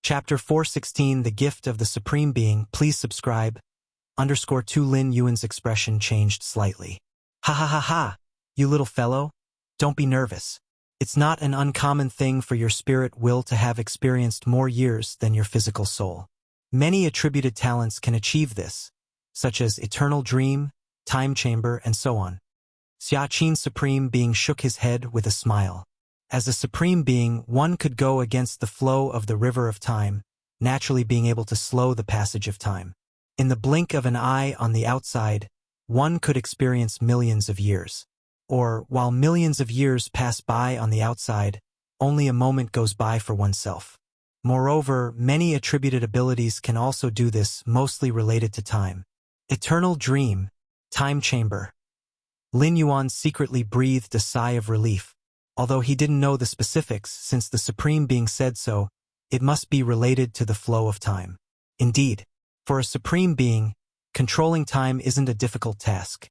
Chapter 416, The Gift of the Supreme Being. Please subscribe. _2 Lin Yuan's expression changed slightly. Ha ha ha ha, you little fellow. Don't be nervous. It's not an uncommon thing for your spirit will to have experienced more years than your physical soul. Many attributed talents can achieve this, such as eternal dream, time chamber, and so on. Xiaqin Supreme Being shook his head with a smile. As a supreme being, one could go against the flow of the river of time, naturally being able to slow the passage of time. In the blink of an eye on the outside, one could experience millions of years. Or, while millions of years pass by on the outside, only a moment goes by for oneself. Moreover, many attributed abilities can also do this, mostly related to time. Eternal dream, time chamber. Lin Yuan secretly breathed a sigh of relief. Although he didn't know the specifics, since the Supreme Being said so, it must be related to the flow of time. Indeed, for a Supreme Being, controlling time isn't a difficult task.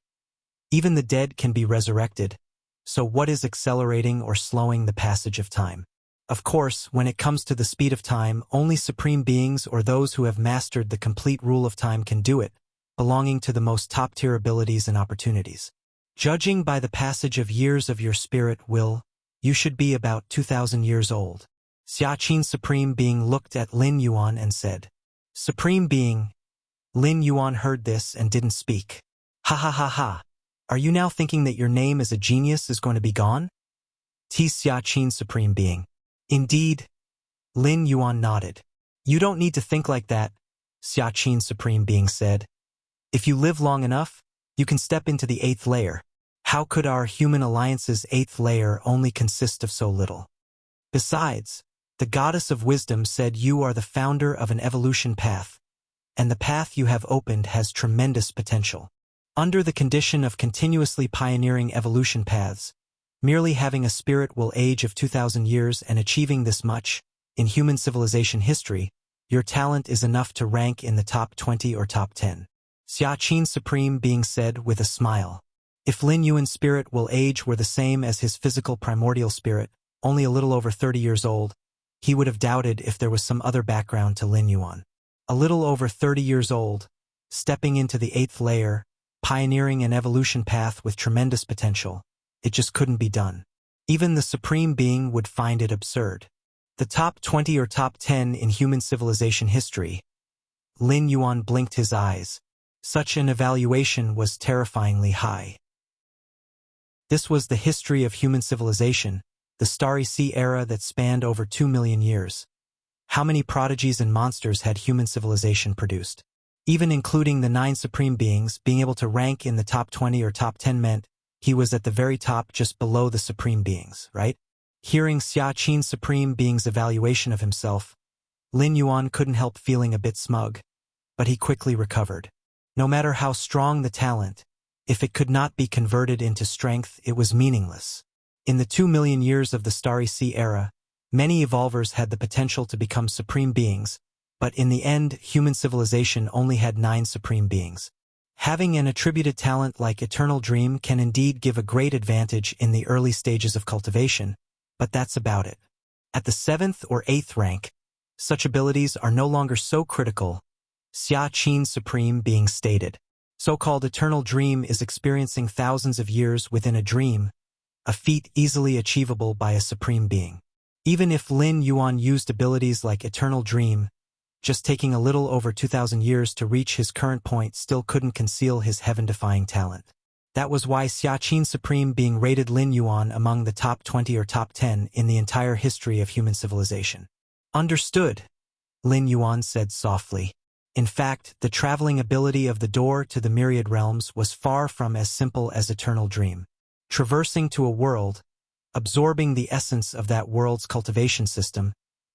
Even the dead can be resurrected, so what is accelerating or slowing the passage of time? Of course, when it comes to the speed of time, only Supreme Beings or those who have mastered the complete rule of time can do it, belonging to the most top-tier abilities and opportunities. Judging by the passage of years of your spirit will, you should be about 2,000 years old. Xiaqin Supreme Being looked at Lin Yuan and said, Supreme Being. Lin Yuan heard this and didn't speak. Ha ha ha ha. Are you now thinking that your name as a genius is going to be gone? Xiaqin Supreme Being. Indeed. Lin Yuan nodded. You don't need to think like that, Xiaqin Supreme Being said. If you live long enough, you can step into the 8th layer. How could our human alliance's 8th layer only consist of so little? Besides, the goddess of wisdom said you are the founder of an evolution path, and the path you have opened has tremendous potential. Under the condition of continuously pioneering evolution paths, merely having a spirit will age of 2,000 years and achieving this much, in human civilization history, your talent is enough to rank in the top 20 or top 10. Xiaqin Supreme Being said with a smile. If Lin Yuan's spirit will age were the same as his physical primordial spirit, only a little over 30 years old, he would have doubted if there was some other background to Lin Yuan. A little over 30 years old, stepping into the 8th layer, pioneering an evolution path with tremendous potential, it just couldn't be done. Even the Supreme Being would find it absurd. The top 20 or top 10 in human civilization history. Lin Yuan blinked his eyes. Such an evaluation was terrifyingly high. This was the history of human civilization, the Starry Sea era that spanned over 2 million years. How many prodigies and monsters had human civilization produced? Even including the 9 Supreme Beings, being able to rank in the top 20 or top 10 meant he was at the very top just below the Supreme Beings, right? Hearing Xiaqin Supreme Being's evaluation of himself, Lin Yuan couldn't help feeling a bit smug, but he quickly recovered. No matter how strong the talent, if it could not be converted into strength, it was meaningless. In the 2 million years of the Starry Sea era, many evolvers had the potential to become Supreme Beings, but in the end, human civilization only had 9 Supreme Beings. Having an attributed talent like Eternal Dream can indeed give a great advantage in the early stages of cultivation, but that's about it. At the 7th or 8th rank, such abilities are no longer so critical, Xiaqin Supreme Being stated. So-called Eternal Dream is experiencing thousands of years within a dream, a feat easily achievable by a Supreme Being. Even if Lin Yuan used abilities like Eternal Dream, just taking a little over 2,000 years to reach his current point still couldn't conceal his heaven-defying talent. That was why Xiaqin Supreme Being rated Lin Yuan among the top 20 or top 10 in the entire history of human civilization. Understood, Lin Yuan said softly. In fact, the traveling ability of the door to the myriad realms was far from as simple as Eternal Dream. Traversing to a world, absorbing the essence of that world's cultivation system,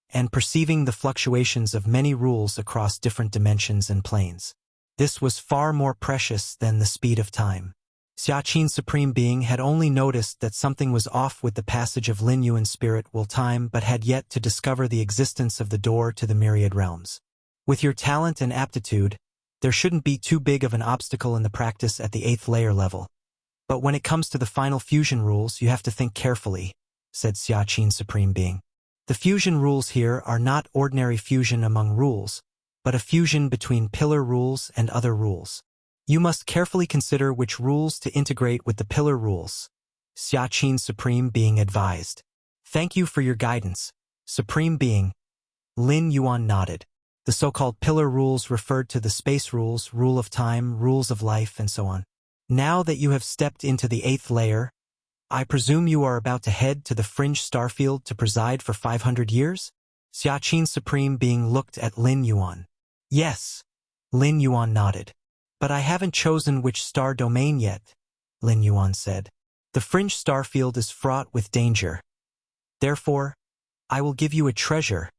and perceiving the fluctuations of many rules across different dimensions and planes. This was far more precious than the speed of time. Xiaqin Supreme Being had only noticed that something was off with the passage of Lin Yuan's spirit will time but had yet to discover the existence of the door to the myriad realms. With your talent and aptitude, there shouldn't be too big of an obstacle in the practice at the 8th layer level. But when it comes to the final fusion rules, you have to think carefully, said Xiaqin Supreme Being. The fusion rules here are not ordinary fusion among rules, but a fusion between pillar rules and other rules. You must carefully consider which rules to integrate with the pillar rules. Xiaqin Supreme Being advised. Thank you for your guidance, Supreme Being. Lin Yuan nodded. The so-called pillar rules referred to the space rules, rule of time, rules of life, and so on. Now that you have stepped into the 8th layer, I presume you are about to head to the fringe starfield to preside for 500 years? Xiaqin Supreme Being looked at Lin Yuan. Yes. Lin Yuan nodded. But I haven't chosen which star domain yet, Lin Yuan said. The fringe starfield is fraught with danger. Therefore, I will give you a treasure,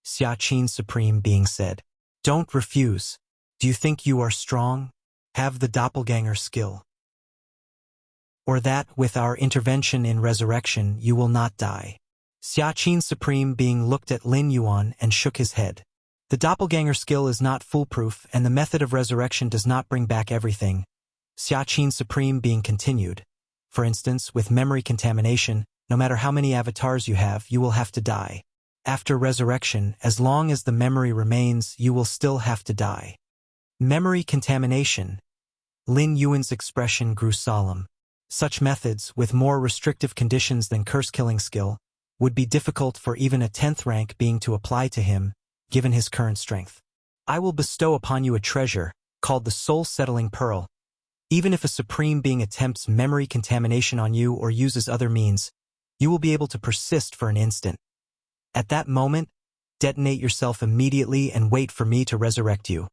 Xiaqin Supreme Being said. Don't refuse. Do you think you are strong? Have the doppelganger skill? Or that, with our intervention in resurrection, you will not die? Xiaqin Supreme Being looked at Lin Yuan and shook his head. The doppelganger skill is not foolproof, and the method of resurrection does not bring back everything. Xiaqin Supreme Being continued. For instance, with memory contamination, no matter how many avatars you have, you will have to die. After resurrection, as long as the memory remains, you will still have to die. Memory contamination. Lin Yuan's expression grew solemn. Such methods, with more restrictive conditions than curse-killing skill, would be difficult for even a 10th rank being to apply to him, given his current strength. I will bestow upon you a treasure, called the soul-settling pearl. Even if a supreme being attempts memory contamination on you or uses other means, you will be able to persist for an instant. At that moment, detonate yourself immediately and wait for me to resurrect you.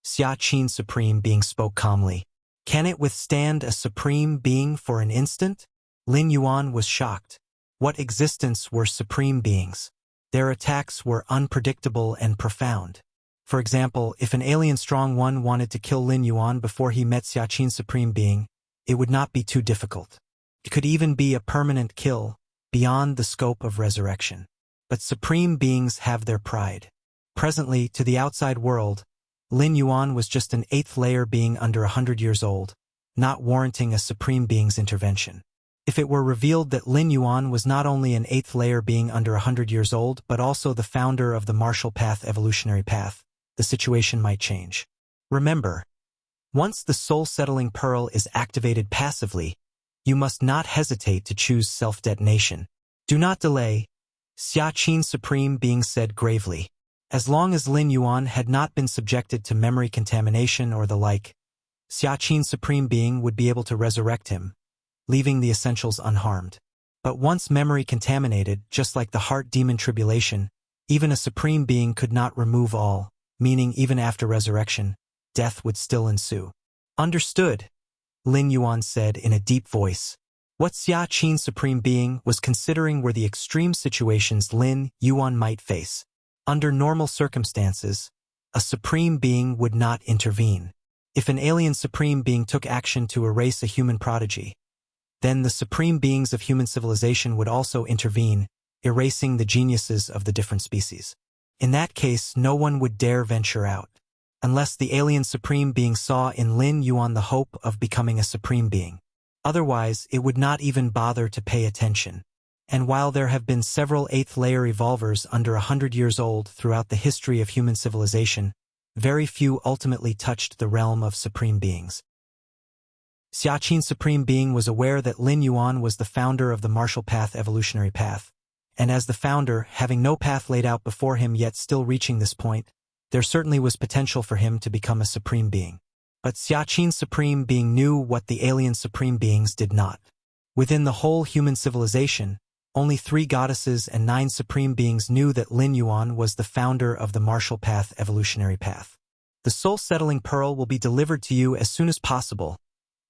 Xiaqin Supreme Being spoke calmly. Can it withstand a supreme being for an instant? Lin Yuan was shocked. What existence were supreme beings? Their attacks were unpredictable and profound. For example, if an alien strong one wanted to kill Lin Yuan before he met Xiaqin Supreme Being, it would not be too difficult. It could even be a permanent kill, beyond the scope of resurrection. But supreme beings have their pride. Presently, to the outside world, Lin Yuan was just an 8th layer being under 100 years old, not warranting a supreme being's intervention. If it were revealed that Lin Yuan was not only an 8th layer being under 100 years old but also the founder of the martial path evolutionary path, the situation might change. Remember, once the soul-settling pearl is activated passively, you must not hesitate to choose self-detonation. Do not delay, Xiaqin Supreme Being said gravely. As long as Lin Yuan had not been subjected to memory contamination or the like, Xiaqin Supreme Being would be able to resurrect him, leaving the essentials unharmed. But once memory contaminated, just like the heart demon tribulation, even a supreme being could not remove all, meaning even after resurrection, death would still ensue. Understood, Lin Yuan said in a deep voice. What Xiaqin Supreme Being was considering were the extreme situations Lin Yuan might face. Under normal circumstances, a supreme being would not intervene. If an alien supreme being took action to erase a human prodigy, then the supreme beings of human civilization would also intervene, erasing the geniuses of the different species. In that case, no one would dare venture out, unless the alien supreme being saw in Lin Yuan the hope of becoming a supreme being. Otherwise, it would not even bother to pay attention. And while there have been several 8th layer evolvers under 100 years old throughout the history of human civilization, very few ultimately touched the realm of supreme beings. Xiaqin Supreme Being was aware that Lin Yuan was the founder of the martial path evolutionary path, and as the founder, having no path laid out before him yet still reaching this point, there certainly was potential for him to become a supreme being. But Xiaqin Supreme Being knew what the alien supreme beings did not. Within the whole human civilization, only 3 goddesses and 9 supreme beings knew that Lin Yuan was the founder of the martial path evolutionary path. The soul-settling pearl will be delivered to you as soon as possible.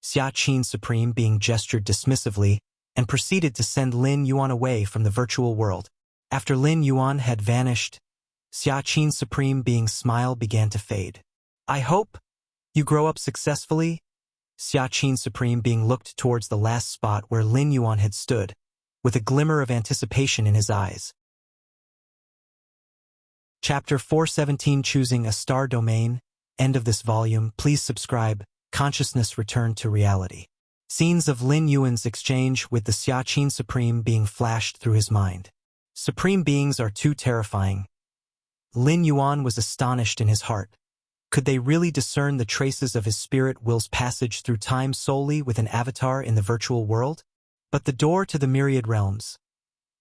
Xiaqin Supreme Being gestured dismissively and proceeded to send Lin Yuan away from the virtual world. After Lin Yuan had vanished, Xiaqin Supreme Being's smile began to fade. I hope you grow up successfully. Xiaqin Supreme Being looked towards the last spot where Lin Yuan had stood, with a glimmer of anticipation in his eyes. Chapter 417 Choosing a Star Domain. End of this volume. Please subscribe. Consciousness returned to reality. Scenes of Lin Yuan's exchange with the Xiaqin Supreme Being flashed through his mind. Supreme beings are too terrifying. Lin Yuan was astonished in his heart. Could they really discern the traces of his spirit will's passage through time solely with an avatar in the virtual world? But the door to the myriad realms.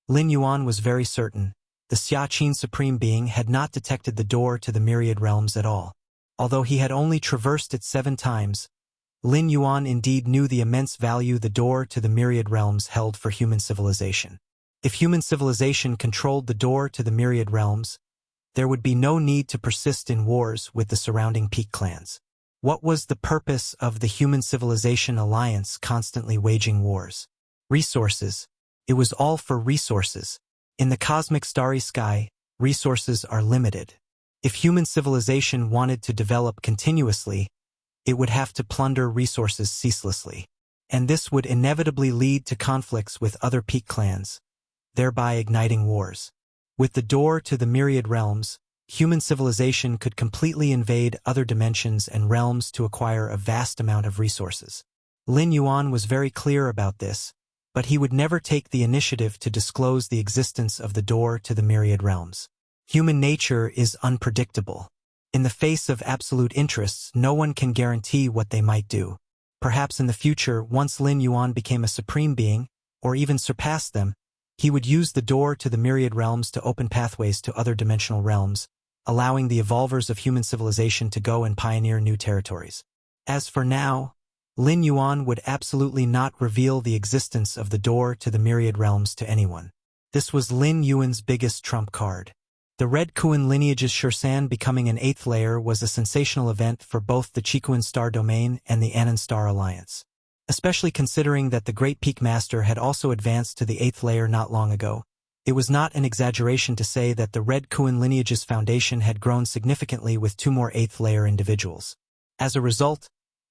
Lin Yuan was very certain. The Xiaqin Supreme Being had not detected the door to the myriad realms at all. Although he had only traversed it 7 times, Lin Yuan indeed knew the immense value the door to the myriad realms held for human civilization. If human civilization controlled the door to the myriad realms, there would be no need to persist in wars with the surrounding peak clans. What was the purpose of the human civilization alliance constantly waging wars? Resources. It was all for resources. In the cosmic starry sky, resources are limited. If human civilization wanted to develop continuously, it would have to plunder resources ceaselessly. And this would inevitably lead to conflicts with other peak clans, thereby igniting wars. With the door to the myriad realms, human civilization could completely invade other dimensions and realms to acquire a vast amount of resources. Lin Yuan was very clear about this, but he would never take the initiative to disclose the existence of the door to the myriad realms. Human nature is unpredictable. In the face of absolute interests, no one can guarantee what they might do. Perhaps in the future, once Lin Yuan became a supreme being, or even surpassed them, he would use the door to the myriad realms to open pathways to other dimensional realms, allowing the evolvers of human civilization to go and pioneer new territories. As for now, Lin Yuan would absolutely not reveal the existence of the door to the myriad realms to anyone. This was Lin Yuan's biggest trump card. The Red Kuan lineage's Shursan becoming an 8th layer was a sensational event for both the Chikuan Star Domain and the Anan Star Alliance. Especially considering that the Great Peak Master had also advanced to the 8th layer not long ago. It was not an exaggeration to say that the Red Kuan lineage's foundation had grown significantly with 2 more 8th layer individuals. As a result,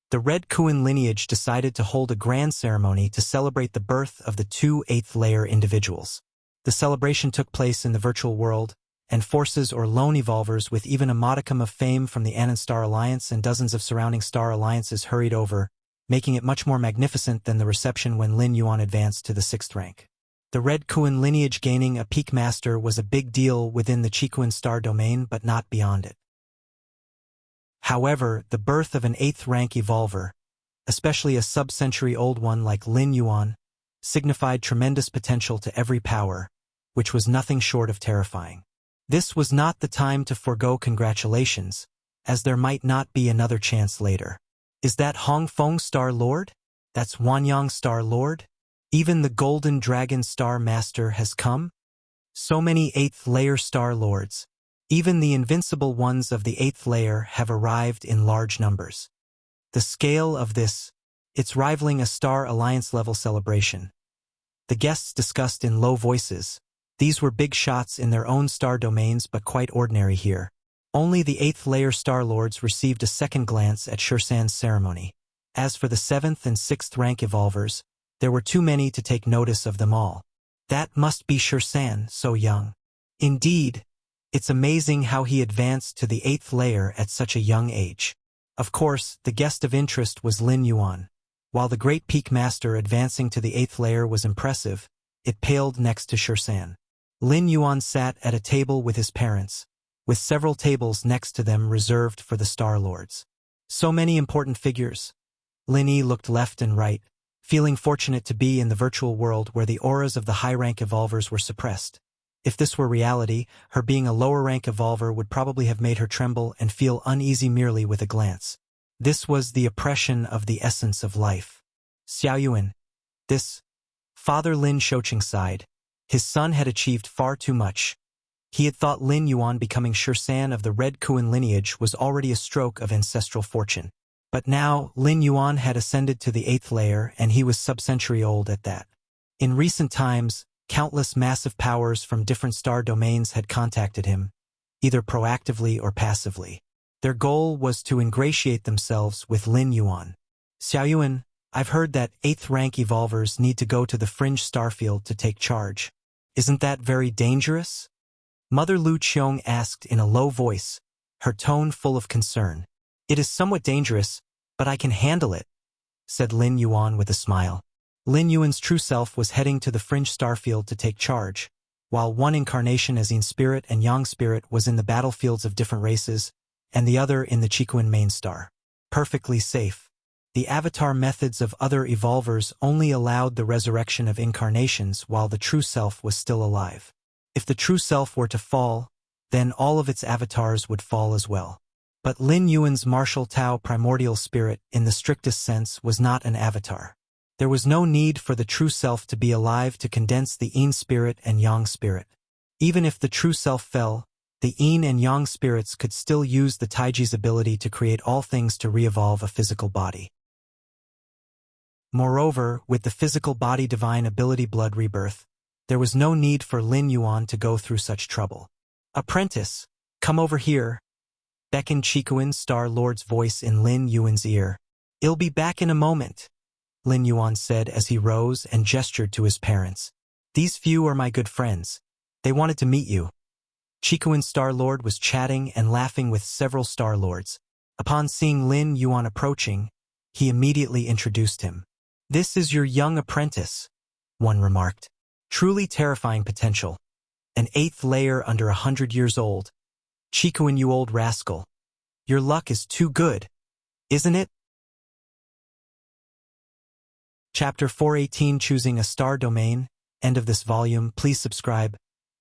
the Red Kuan lineage decided to hold a grand ceremony to celebrate the birth of the 2 8th layer individuals. The celebration took place in the virtual world, and forces or lone evolvers with even a modicum of fame from the Anan Star Alliance and dozens of surrounding star alliances hurried over, making it much more magnificent than the reception when Lin Yuan advanced to the 6th rank. The Red Kuan lineage gaining a peak master was a big deal within the Chikuan Star Domain but not beyond it. However, the birth of an 8th rank evolver, especially a sub-century-old one like Lin Yuan, signified tremendous potential to every power, which was nothing short of terrifying. This was not the time to forego congratulations, as there might not be another chance later. Is that Hongfeng Star Lord? That's Wanyang Star Lord? Even the Golden Dragon Star Master has come? So many 8th layer Star Lords. Even the invincible ones of the 8th layer have arrived in large numbers. The scale of this, it's rivaling a Star Alliance level celebration. The guests discussed in low voices. These were big shots in their own star domains but quite ordinary here. Only the 8th layer Star Lords received a second glance at Shursan's ceremony. As for the 7th and 6th rank evolvers, there were too many to take notice of them all. That must be Shursan, so young. Indeed, it's amazing how he advanced to the 8th layer at such a young age. Of course, the guest of interest was Lin Yuan. While the Great Peak Master advancing to the 8th layer was impressive, it paled next to Shursan. Lin Yuan sat at a table with his parents, with several tables next to them reserved for the Star Lords. So many important figures. Lin Yi looked left and right, feeling fortunate to be in the virtual world where the auras of the high-rank evolvers were suppressed. If this were reality, her being a lower-rank evolver would probably have made her tremble and feel uneasy merely with a glance. This was the oppression of the essence of life. Xiaoyuan. This. Father Lin Shouqing sighed. His son had achieved far too much. He had thought Lin Yuan becoming Shursan of the Red Kuan lineage was already a stroke of ancestral fortune. But now, Lin Yuan had ascended to the 8th layer and he was sub-century old at that. In recent times, countless massive powers from different star domains had contacted him, either proactively or passively. Their goal was to ingratiate themselves with Lin Yuan. Xiaoyuan, I've heard that 8th rank evolvers need to go to the fringe starfield to take charge. Isn't that very dangerous? Mother Lu Qiong asked in a low voice, her tone full of concern. It is somewhat dangerous, but I can handle it, said Lin Yuan with a smile. Lin Yuan's true self was heading to the fringe starfield to take charge, while one incarnation as Yin Spirit and Yang Spirit was in the battlefields of different races, and the other in the Chikuin main star. Perfectly safe. The avatar methods of other evolvers only allowed the resurrection of incarnations while the true self was still alive. If the true self were to fall, then all of its avatars would fall as well. But Lin Yuan's martial Tao primordial spirit, in the strictest sense, was not an avatar. There was no need for the true self to be alive to condense the Yin spirit and Yang spirit. Even if the true self fell, the Yin and Yang spirits could still use the Taiji's ability to create all things to re-evolve a physical body. Moreover, with the physical body divine ability blood rebirth, there was no need for Lin Yuan to go through such trouble. "Apprentice, come over here," beckoned Chikuin Star Lord's voice in Lin Yuan's ear. "I'll be back in a moment," Lin Yuan said as he rose and gestured to his parents. "These few are my good friends. They wanted to meet you." Chikuin Star Lord was chatting and laughing with several Star Lords. Upon seeing Lin Yuan approaching, he immediately introduced him. "This is your young apprentice," one remarked. "Truly terrifying potential. An 8th layer under 100 years old. Chikuin, you old rascal. Your luck is too good, isn't it?" Chapter 418 Choosing a Star Domain. End of this volume. Please subscribe.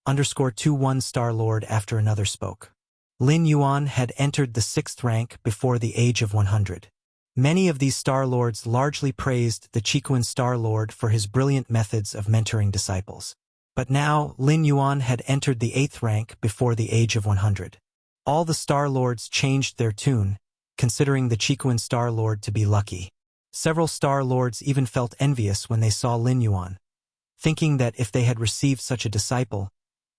_21 Star Lord after another spoke. Lin Yuan had entered the 6th rank before the age of 100. Many of these Star Lords largely praised the Chikuin Star Lord for his brilliant methods of mentoring disciples. But now, Lin Yuan had entered the 8th rank before the age of 100. All the Star Lords changed their tune, considering the Chikuin Star Lord to be lucky. Several Star Lords even felt envious when they saw Lin Yuan, thinking that if they had received such a disciple,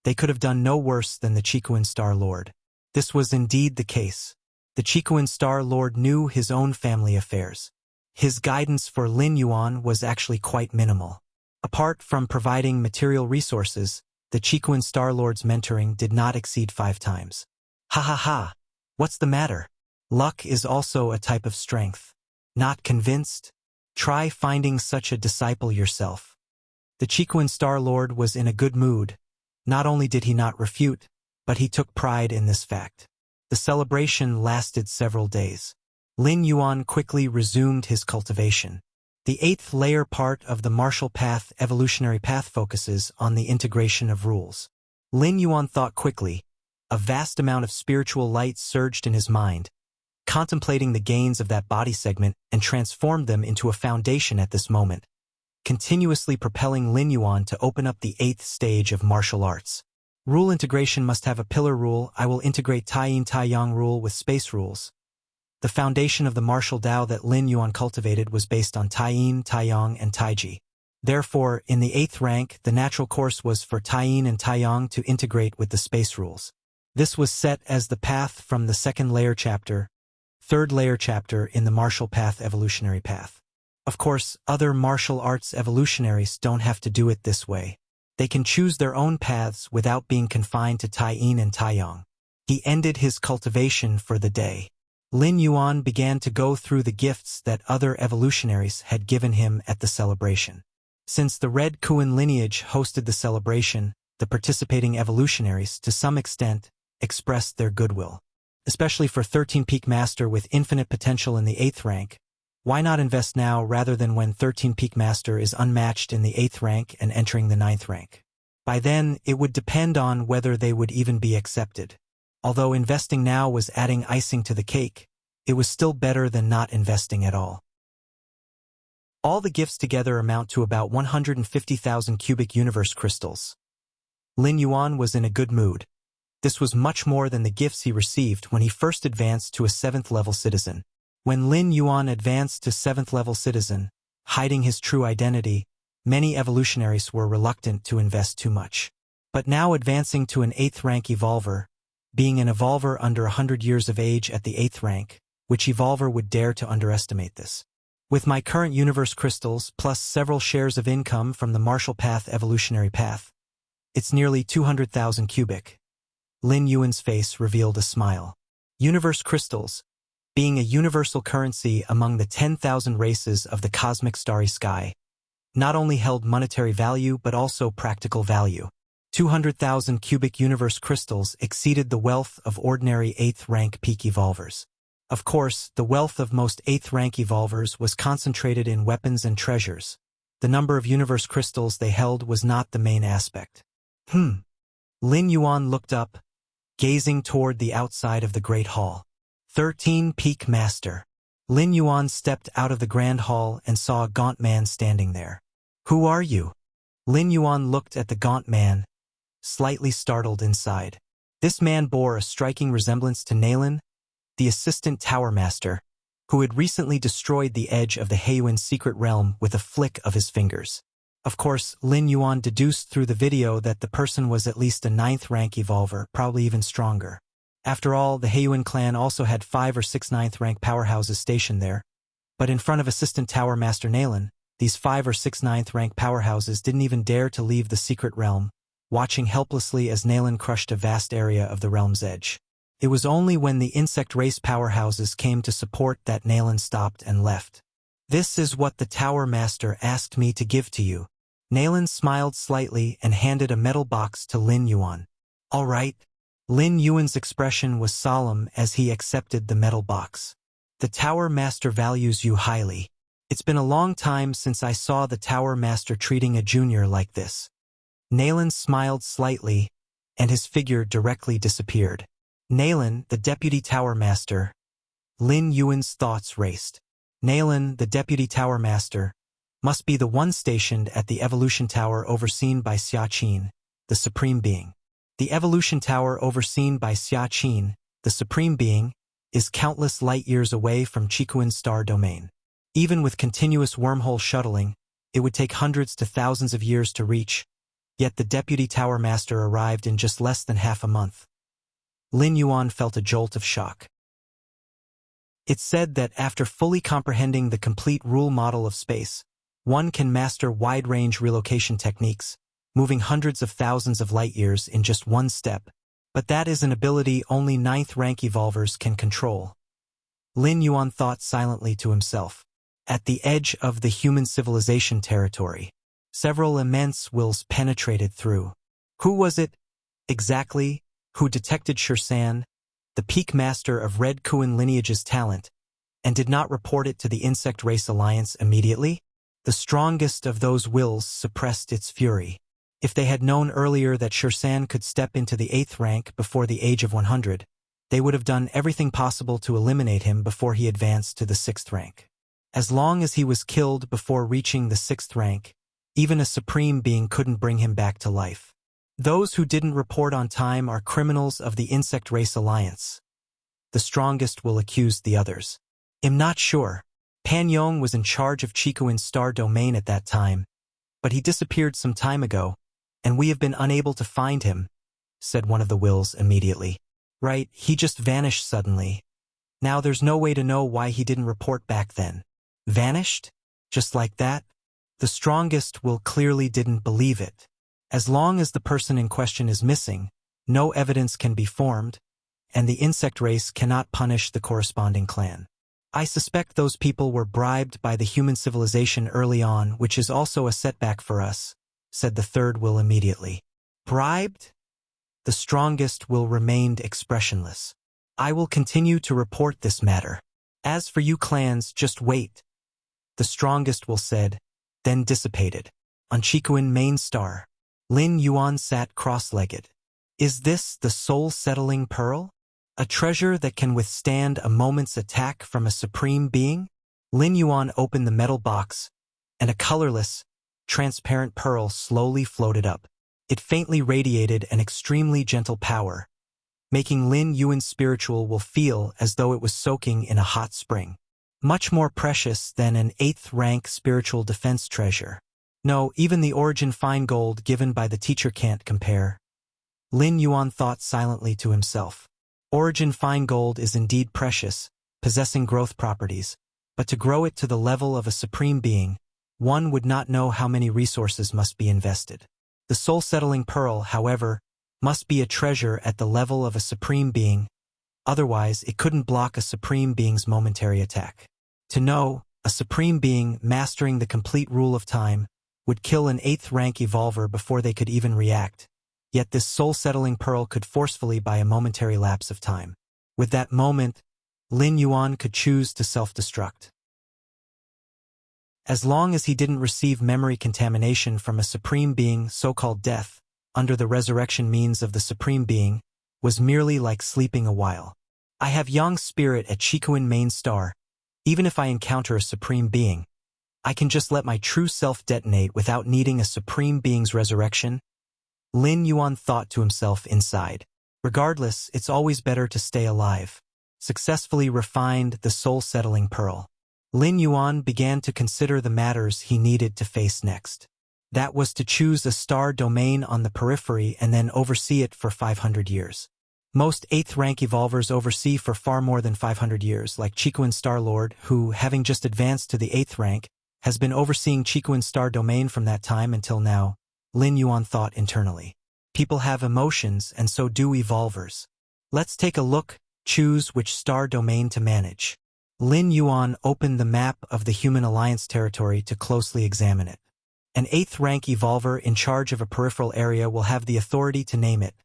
they could have done no worse than the Chikuin Star Lord. This was indeed the case. The Chikuin Star Lord knew his own family affairs. His guidance for Lin Yuan was actually quite minimal. Apart from providing material resources, the Chikuin Star Lord's mentoring did not exceed 5 times. "Ha ha ha! What's the matter? Luck is also a type of strength. Not convinced? Try finding such a disciple yourself." The Chikuin Star Lord was in a good mood. Not only did he not refute, but he took pride in this fact. The celebration lasted several days. Lin Yuan quickly resumed his cultivation. The 8th layer part of the martial path evolutionary path focuses on the integration of rules. Lin Yuan thought quickly. A vast amount of spiritual light surged in his mind, contemplating the gains of that body segment and transformed them into a foundation at this moment, continuously propelling Lin Yuan to open up the 8th stage of martial arts. Rule integration must have a pillar rule. I will integrate Tai Yin Tai Yang rule with space rules. The foundation of the martial Tao that Lin Yuan cultivated was based on Tai Yin, Tai Yang, and Taiji. Therefore, in the 8th rank, the natural course was for Tai Yin and Tai Yang to integrate with the space rules. This was set as the path from the 2nd layer chapter, 3rd layer chapter in the martial path evolutionary path. Of course, other martial arts evolutionaries don't have to do it this way. They can choose their own paths without being confined to Tai Yin and Tai Yang. He ended his cultivation for the day. Lin Yuan began to go through the gifts that other evolutionaries had given him at the celebration. Since the Red Kuan lineage hosted the celebration, the participating evolutionaries, to some extent, expressed their goodwill. Especially for 13 Peak Master with infinite potential in the 8th rank, why not invest now rather than when 13 Peak Master is unmatched in the 8th rank and entering the 9th rank? By then, it would depend on whether they would even be accepted. Although investing now was adding icing to the cake, it was still better than not investing at all. All the gifts together amount to about 150,000 cubic universe crystals. Lin Yuan was in a good mood. This was much more than the gifts he received when he first advanced to a 7th level citizen. When Lin Yuan advanced to 7th level citizen, hiding his true identity, many evolutionaries were reluctant to invest too much. But now advancing to an 8th rank evolver, being an evolver under 100 years of age at the 8th rank, which evolver would dare to underestimate this? With my current universe crystals plus several shares of income from the martial path evolutionary path, it's nearly 200,000 cubic. Lin Yuan's face revealed a smile. Universe crystals, being a universal currency among the 10,000 races of the cosmic starry sky, not only held monetary value but also practical value. 200,000 cubic universe crystals exceeded the wealth of ordinary 8th rank peak evolvers. Of course, the wealth of most 8th rank evolvers was concentrated in weapons and treasures. The number of universe crystals they held was not the main aspect. Lin Yuan looked up, gazing toward the outside of the Great Hall. 13 Peak Master. Lin Yuan stepped out of the Grand Hall and saw a gaunt man standing there. Who are you? Lin Yuan looked at the gaunt man, slightly startled inside. This man bore a striking resemblance to Nalen, the assistant Tower Master, who had recently destroyed the edge of the Heiyuan secret realm with a flick of his fingers. Of course, Lin Yuan deduced through the video that the person was at least a 9th rank evolver, probably even stronger. After all, the Heiyuan clan also had 5 or 6 9th rank powerhouses stationed there, but in front of assistant Tower Master Nalen, these 5 or 6 9th rank powerhouses didn't even dare to leave the secret realm, watching helplessly as Nalen crushed a vast area of the realm's edge. It was only when the insect race powerhouses came to support that Nalen stopped and left. This is what the Tower Master asked me to give to you. Nalen smiled slightly and handed a metal box to Lin Yuan. All right. Lin Yuan's expression was solemn as he accepted the metal box. The Tower Master values you highly. It's been a long time since I saw the Tower Master treating a junior like this. Nalen smiled slightly, and his figure directly disappeared. Nalen, the Deputy Tower Master. Lin Yuan's thoughts raced. Nalen, the Deputy Tower Master, must be the one stationed at the Evolution Tower overseen by Xia Qin, the Supreme Being. The Evolution Tower overseen by Xia Qin, the Supreme Being, is countless light years away from Chikuan's star domain. Even with continuous wormhole shuttling, it would take hundreds to thousands of years to reach, yet the Deputy Tower Master arrived in just less than half a month. Lin Yuan felt a jolt of shock. It's said that after fully comprehending the complete rule model of space, one can master wide-range relocation techniques, moving hundreds of thousands of light-years in just one step, but that is an ability only 9th rank evolvers can control. Lin Yuan thought silently to himself. At the edge of the human civilization territory, several immense wills penetrated through. Who was it, exactly, who detected Shirsan, the peak master of Red Kuan lineage's talent, and did not report it to the Insect Race Alliance immediately? The strongest of those wills suppressed its fury. If they had known earlier that Shirsan could step into the 8th rank before the age of 100, they would have done everything possible to eliminate him before he advanced to the 6th rank. As long as he was killed before reaching the 6th rank, even a Supreme Being couldn't bring him back to life. Those who didn't report on time are criminals of the Insect Race Alliance. The strongest will accuse the others. I'm not sure. Pan Yong was in charge of Chikuan's star domain at that time, but he disappeared some time ago, and we have been unable to find him, said one of the wills immediately. Right, he just vanished suddenly. Now there's no way to know why he didn't report back then. Vanished? Just like that? The strongest will clearly didn't believe it. As long as the person in question is missing, no evidence can be formed, and the insect race cannot punish the corresponding clan. I suspect those people were bribed by the human civilization early on, which is also a setback for us, said the third will immediately. Bribed? The strongest will remained expressionless. I will continue to report this matter. As for you clans, just wait. The strongest will said, then dissipated. On Chikuan main star, Lin Yuan sat cross-legged. Is this the soul-settling pearl? A treasure that can withstand a moment's attack from a supreme being? Lin Yuan opened the metal box, and a colorless, transparent pearl slowly floated up. It faintly radiated an extremely gentle power, making Lin Yuan's spiritual will feel as though it was soaking in a hot spring. Much more precious than an 8th rank spiritual defense treasure. No, even the origin fine gold given by the teacher can't compare. Lin Yuan thought silently to himself. Origin fine gold is indeed precious, possessing growth properties, but to grow it to the level of a supreme being, one would not know how many resources must be invested. The soul-settling pearl, however, must be a treasure at the level of a supreme being, otherwise it couldn't block a supreme being's momentary attack. To know, a supreme being mastering the complete rule of time would kill an 8th rank evolver before they could even react, yet this soul-settling pearl could forcefully buy a momentary lapse of time. With that moment, Lin Yuan could choose to self-destruct. As long as he didn't receive memory contamination from a supreme being, so-called death, under the resurrection means of the supreme being, was merely like sleeping a while. I have Yang's spirit at Chikuan main star. Even if I encounter a supreme being, I can just let my true self detonate without needing a supreme being's resurrection. Lin Yuan thought to himself inside. Regardless, it's always better to stay alive. Successfully refined the soul-settling pearl. Lin Yuan began to consider the matters he needed to face next. That was to choose a star domain on the periphery and then oversee it for 500 years. Most 8th rank evolvers oversee for far more than 500 years, like Chikuan Star Lord, who, having just advanced to the 8th rank, has been overseeing Chikuan Star Domain from that time until now. Lin Yuan thought internally. People have emotions, and so do evolvers. Let's take a look, choose which star domain to manage. Lin Yuan opened the map of the Human Alliance territory to closely examine it. An 8th rank evolver in charge of a peripheral area will have the authority to name it.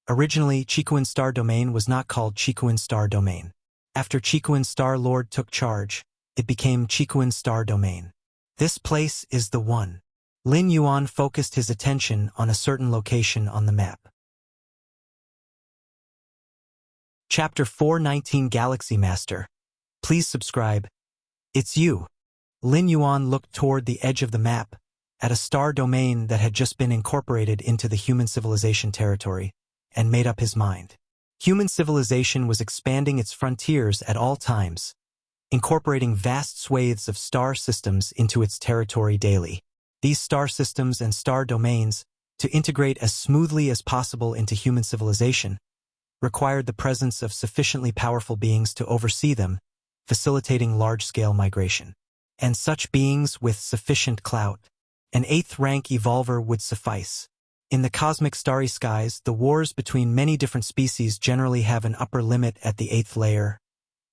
Originally, Chikuan Star Domain was not called Chikuan Star Domain. After Chikuan Star Lord took charge, it became Chikuan Star Domain. This place is the one. Lin Yuan focused his attention on a certain location on the map. Chapter 419 Galaxy Master. Please subscribe. It's you. Lin Yuan looked toward the edge of the map, at a star domain that had just been incorporated into the human civilization territory, and made up his mind. Human civilization was expanding its frontiers at all times, incorporating vast swathes of star systems into its territory daily. These star systems and star domains, to integrate as smoothly as possible into human civilization, required the presence of sufficiently powerful beings to oversee them, facilitating large-scale migration. And such beings with sufficient clout. An 8th rank evolver would suffice. In the cosmic starry skies, the wars between many different species generally have an upper limit at the 8th layer.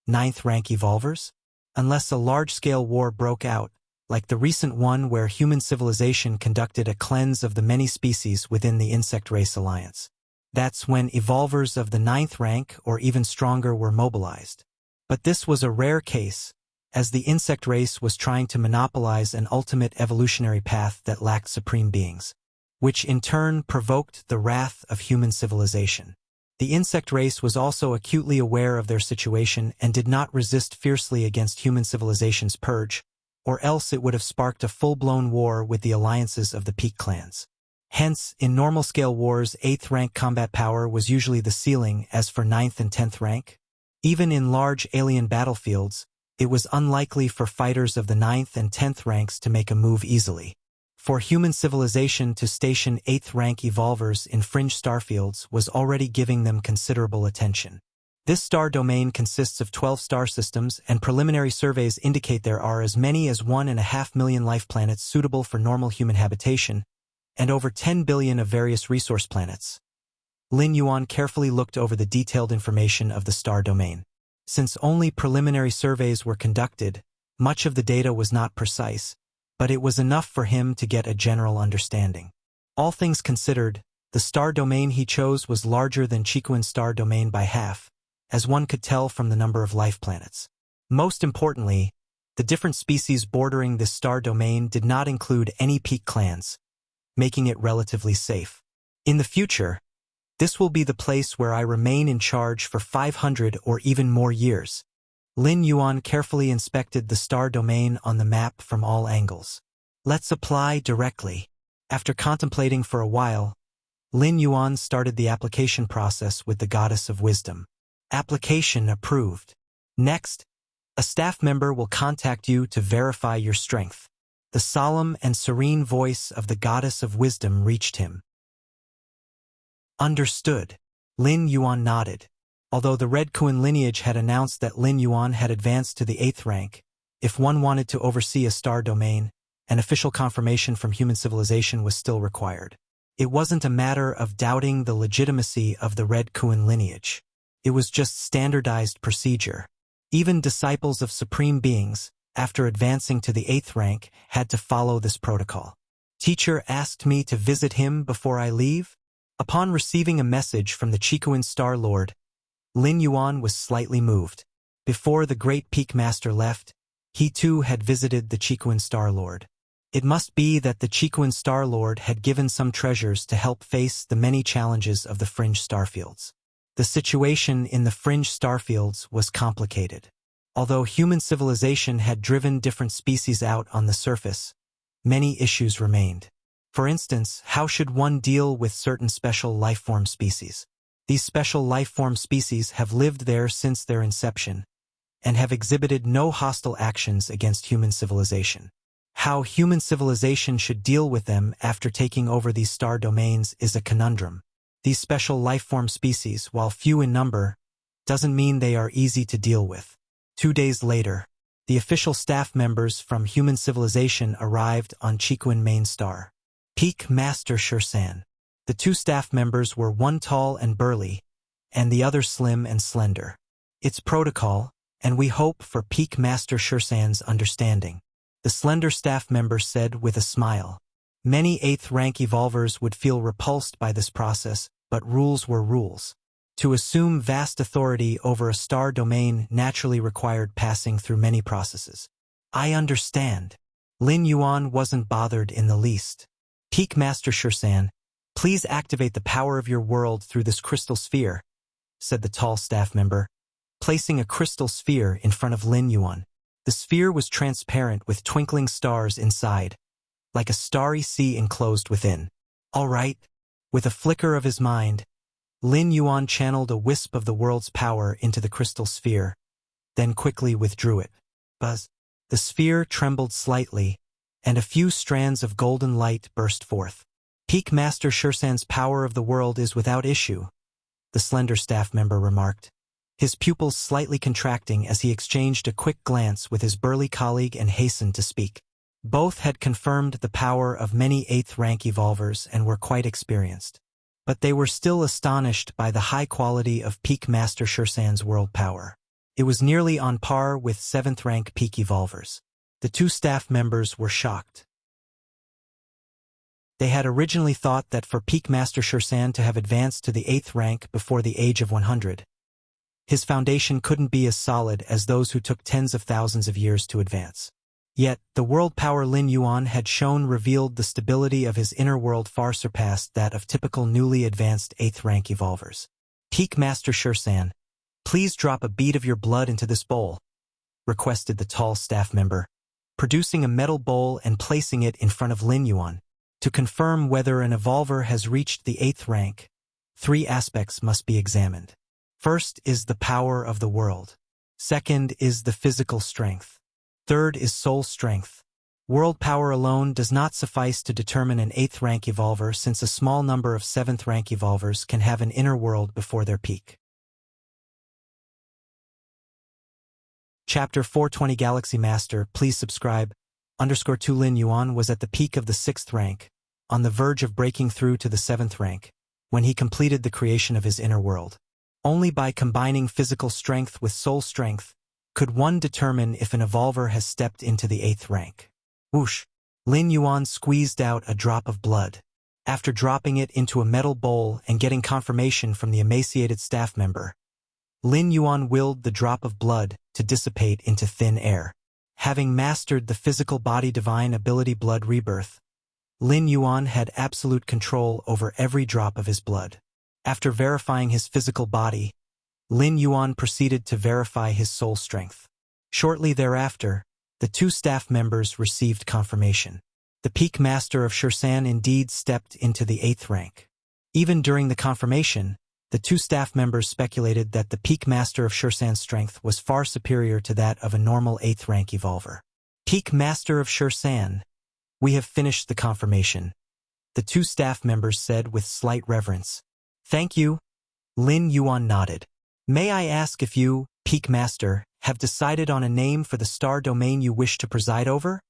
9th rank evolvers? Unless a large-scale war broke out, like the recent one where human civilization conducted a cleanse of the many species within the insect race alliance. That's when evolvers of the 9th rank or even stronger were mobilized. But this was a rare case, as the insect race was trying to monopolize an ultimate evolutionary path that lacked supreme beings, which in turn provoked the wrath of human civilization. The insect race was also acutely aware of their situation and did not resist fiercely against human civilization's purge, or else it would have sparked a full-blown war with the alliances of the peak clans. Hence, in normal-scale wars, 8th rank combat power was usually the ceiling, as for 9th and 10th rank. Even in large alien battlefields, it was unlikely for fighters of the 9th and 10th ranks to make a move easily. For human civilization to station 8th rank evolvers in fringe starfields was already giving them considerable attention. This star domain consists of 12 star systems, and preliminary surveys indicate there are as many as 1.5 million life planets suitable for normal human habitation, and over 10 billion of various resource planets. Lin Yuan carefully looked over the detailed information of the star domain. Since only preliminary surveys were conducted, much of the data was not precise, but it was enough for him to get a general understanding. All things considered, the star domain he chose was larger than Chikuan star domain by half, as one could tell from the number of life planets. Most importantly, the different species bordering this star domain did not include any peak clans, making it relatively safe. In the future, this will be the place where I remain in charge for 500 or even more years. Lin Yuan carefully inspected the star domain on the map from all angles. Let's apply directly. After contemplating for a while, Lin Yuan started the application process with the Goddess of Wisdom. Application approved. Next, a staff member will contact you to verify your strength. The solemn and serene voice of the Goddess of Wisdom reached him. Understood. Lin Yuan nodded. Although the Red Kuan lineage had announced that Lin Yuan had advanced to the 8th rank, if one wanted to oversee a star domain, an official confirmation from human civilization was still required. It wasn't a matter of doubting the legitimacy of the Red Kuan lineage. It was just standardized procedure. Even disciples of supreme beings, after advancing to the 8th rank, had to follow this protocol. Teacher asked me to visit him before I leave? Upon receiving a message from the Chikuan Star Lord, Lin Yuan was slightly moved. Before the great Peak Master left, he too had visited the Chikuan Star Lord. It must be that the Chikuan Star Lord had given some treasures to help face the many challenges of the fringe starfields. The situation in the fringe starfields was complicated. Although human civilization had driven different species out on the surface, many issues remained. For instance, how should one deal with certain special life-form species? These special life-form species have lived there since their inception, and have exhibited no hostile actions against human civilization. How human civilization should deal with them after taking over these star domains is a conundrum. These special life-form species, while few in number, doesn't mean they are easy to deal with. 2 days later, the official staff members from human civilization arrived on Chikuan main star. Peak Master Shursan. The 2 staff members were one tall and burly, and the other slim and slender. It's protocol, and we hope for Peak Master Shursan's understanding, the slender staff member said with a smile. Many 8th rank evolvers would feel repulsed by this process, but rules were rules. To assume vast authority over a star domain naturally required passing through many processes. I understand. Lin Yuan wasn't bothered in the least. Peak Master Shursan, please activate the power of your world through this crystal sphere, said the tall staff member, placing a crystal sphere in front of Lin Yuan. The sphere was transparent with twinkling stars inside, like a starry sea enclosed within. All right. With a flicker of his mind, Lin Yuan channeled a wisp of the world's power into the crystal sphere, then quickly withdrew it. Buzz. The sphere trembled slightly, and a few strands of golden light burst forth. Peak Master Shursan's power of the world is without issue, the slender staff member remarked, his pupils slightly contracting as he exchanged a quick glance with his burly colleague and hastened to speak. Both had confirmed the power of many 8th rank evolvers and were quite experienced. But they were still astonished by the high quality of Peak Master Shursan's world power. It was nearly on par with 7th rank peak evolvers. The 2 staff members were shocked. They had originally thought that for Peak Master Shursan to have advanced to the 8th rank before the age of 100, his foundation couldn't be as solid as those who took tens of thousands of years to advance. Yet, the world power Lin Yuan had shown revealed the stability of his inner world far surpassed that of typical newly advanced 8th rank evolvers. Peak Master Shursan, please drop a bead of your blood into this bowl, requested the tall staff member, producing a metal bowl and placing it in front of Lin Yuan. To confirm whether an evolver has reached the 8th rank, 3 aspects must be examined. First is the power of the world. Second is the physical strength. Third is soul strength. World power alone does not suffice to determine an 8th rank evolver since a small number of 7th rank evolvers can have an inner world before their peak. Chapter 420 Galaxy Master, please subscribe. _2 Lin Yuan was at the peak of the 6th rank, on the verge of breaking through to the 7th rank, when he completed the creation of his inner world. Only by combining physical strength with soul strength could one determine if an evolver has stepped into the 8th rank. Whoosh! Lin Yuan squeezed out a drop of blood. After dropping it into a metal bowl and getting confirmation from the emaciated staff member, Lin Yuan willed the drop of blood to dissipate into thin air. Having mastered the physical body divine ability Blood Rebirth, Lin Yuan had absolute control over every drop of his blood. After verifying his physical body, Lin Yuan proceeded to verify his soul strength. Shortly thereafter, the 2 staff members received confirmation. The Peak Master of Shursan indeed stepped into the 8th rank. Even during the confirmation, the 2 staff members speculated that the Peak Master of Shursan's strength was far superior to that of a normal 8th rank evolver. Peak Master of Shursan, we have finished the confirmation, the 2 staff members said with slight reverence. Thank you. Lin Yuan nodded. May I ask if you, Peak Master, have decided on a name for the star domain you wish to preside over?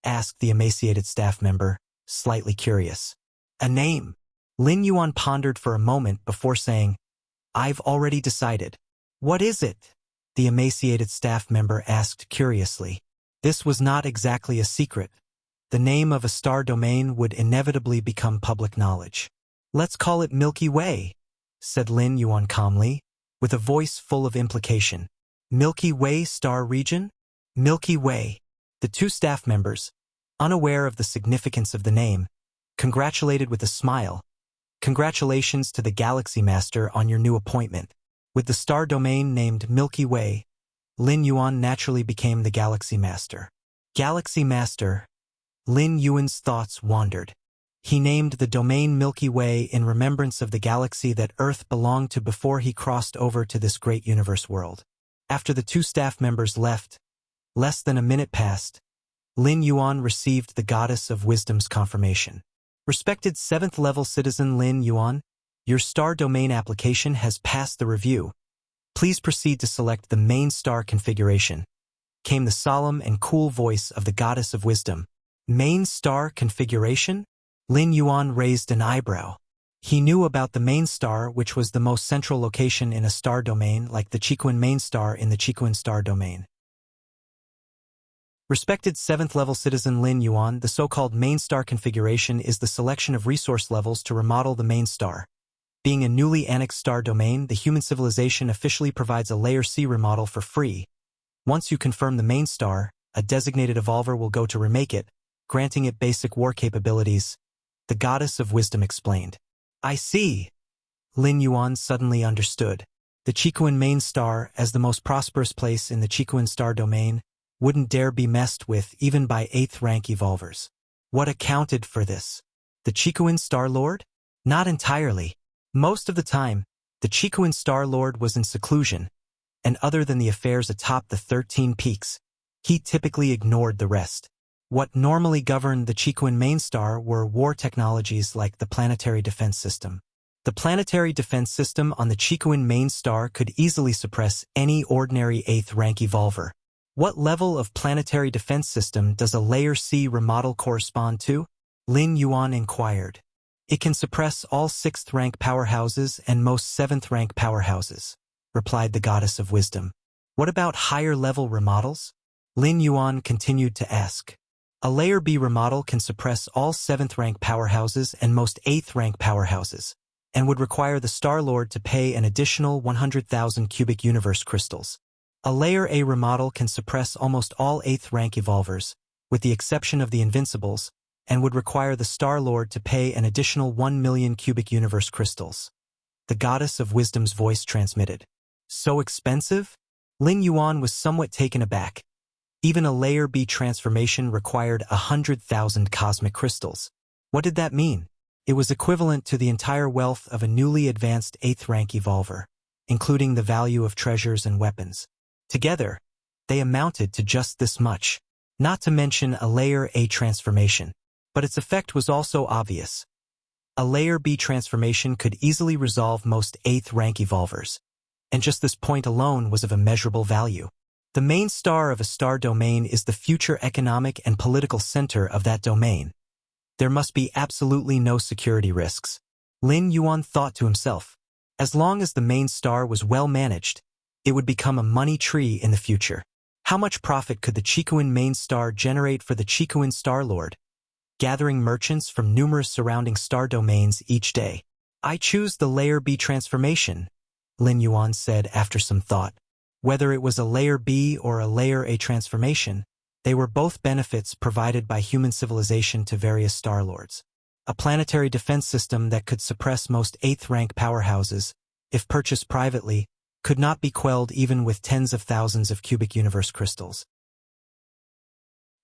Asked the emaciated staff member, slightly curious. A name? Lin Yuan pondered for a moment before saying, I've already decided. What is it? The emaciated staff member asked curiously. This was not exactly a secret. The name of a star domain would inevitably become public knowledge. Let's call it Milky Way, said Lin Yuan calmly, with a voice full of implication. Milky Way star region? Milky Way. The two staff members, unaware of the significance of the name, congratulated with a smile. Congratulations to the Galaxy Master on your new appointment. With the star domain named Milky Way, Lin Yuan naturally became the Galaxy Master. Galaxy Master. Lin Yuan's thoughts wandered. He named the domain Milky Way in remembrance of the galaxy that Earth belonged to before he crossed over to this great universe world. After the two staff members left, less than a minute passed, Lin Yuan received the Goddess of Wisdom's confirmation. Respected 7th level citizen Lin Yuan, your star domain application has passed the review. Please proceed to select the main star configuration. Came the solemn and cool voice of the Goddess of Wisdom. Main star configuration? Lin Yuan raised an eyebrow. He knew about the main star, which was the most central location in a star domain, like the Chiquin main star in the Chiquin star domain. Respected 7th level citizen Lin Yuan, the so-called main star configuration is the selection of resource levels to remodel the main star. Being a newly annexed star domain, the human civilization officially provides a Layer C remodel for free. Once you confirm the main star, a designated evolver will go to remake it, granting it basic war capabilities. The Goddess of Wisdom explained. I see. Lin Yuan suddenly understood. The Chiquin main star, as the most prosperous place in the Chiquin star domain, wouldn't dare be messed with even by 8th rank evolvers. What accounted for this? The Chiquin Star Lord? Not entirely. Most of the time, the Chiquin Star Lord was in seclusion, and other than the affairs atop the 13 peaks, he typically ignored the rest. What normally governed the Chiquin main star were war technologies like the planetary defense system. The planetary defense system on the Chiquin main star could easily suppress any ordinary 8th rank evolver. What level of planetary defense system does a Layer C remodel correspond to? Lin Yuan inquired. It can suppress all 6th rank powerhouses and most 7th rank powerhouses, replied the Goddess of Wisdom. What about higher level remodels? Lin Yuan continued to ask. A Layer B remodel can suppress all 7th rank powerhouses and most 8th rank powerhouses, and would require the Star Lord to pay an additional 100,000 cubic universe crystals. A Layer A remodel can suppress almost all 8th rank evolvers, with the exception of the Invincibles, and would require the Star Lord to pay an additional 1 million cubic universe crystals. The Goddess of Wisdom's voice transmitted. So expensive? Lin Yuan was somewhat taken aback. Even a Layer B transformation required 100,000 cosmic crystals. What did that mean? It was equivalent to the entire wealth of a newly advanced 8th rank evolver, including the value of treasures and weapons. Together, they amounted to just this much. Not to mention a Layer A transformation. But its effect was also obvious. A Layer B transformation could easily resolve most 8th rank evolvers. And just this point alone was of immeasurable value. The main star of a star domain is the future economic and political center of that domain. There must be absolutely no security risks. Lin Yuan thought to himself. As long as the main star was well managed, it would become a money tree in the future. How much profit could the Chiquin main star generate for the Chiquin Star Lord? Gathering merchants from numerous surrounding star domains each day. I choose the Layer B transformation, Lin Yuan said after some thought. Whether it was a Layer B or a Layer A transformation, they were both benefits provided by human civilization to various Star Lords. A planetary defense system that could suppress most 8th rank powerhouses, if purchased privately, could not be quelled even with tens of thousands of cubic universe crystals.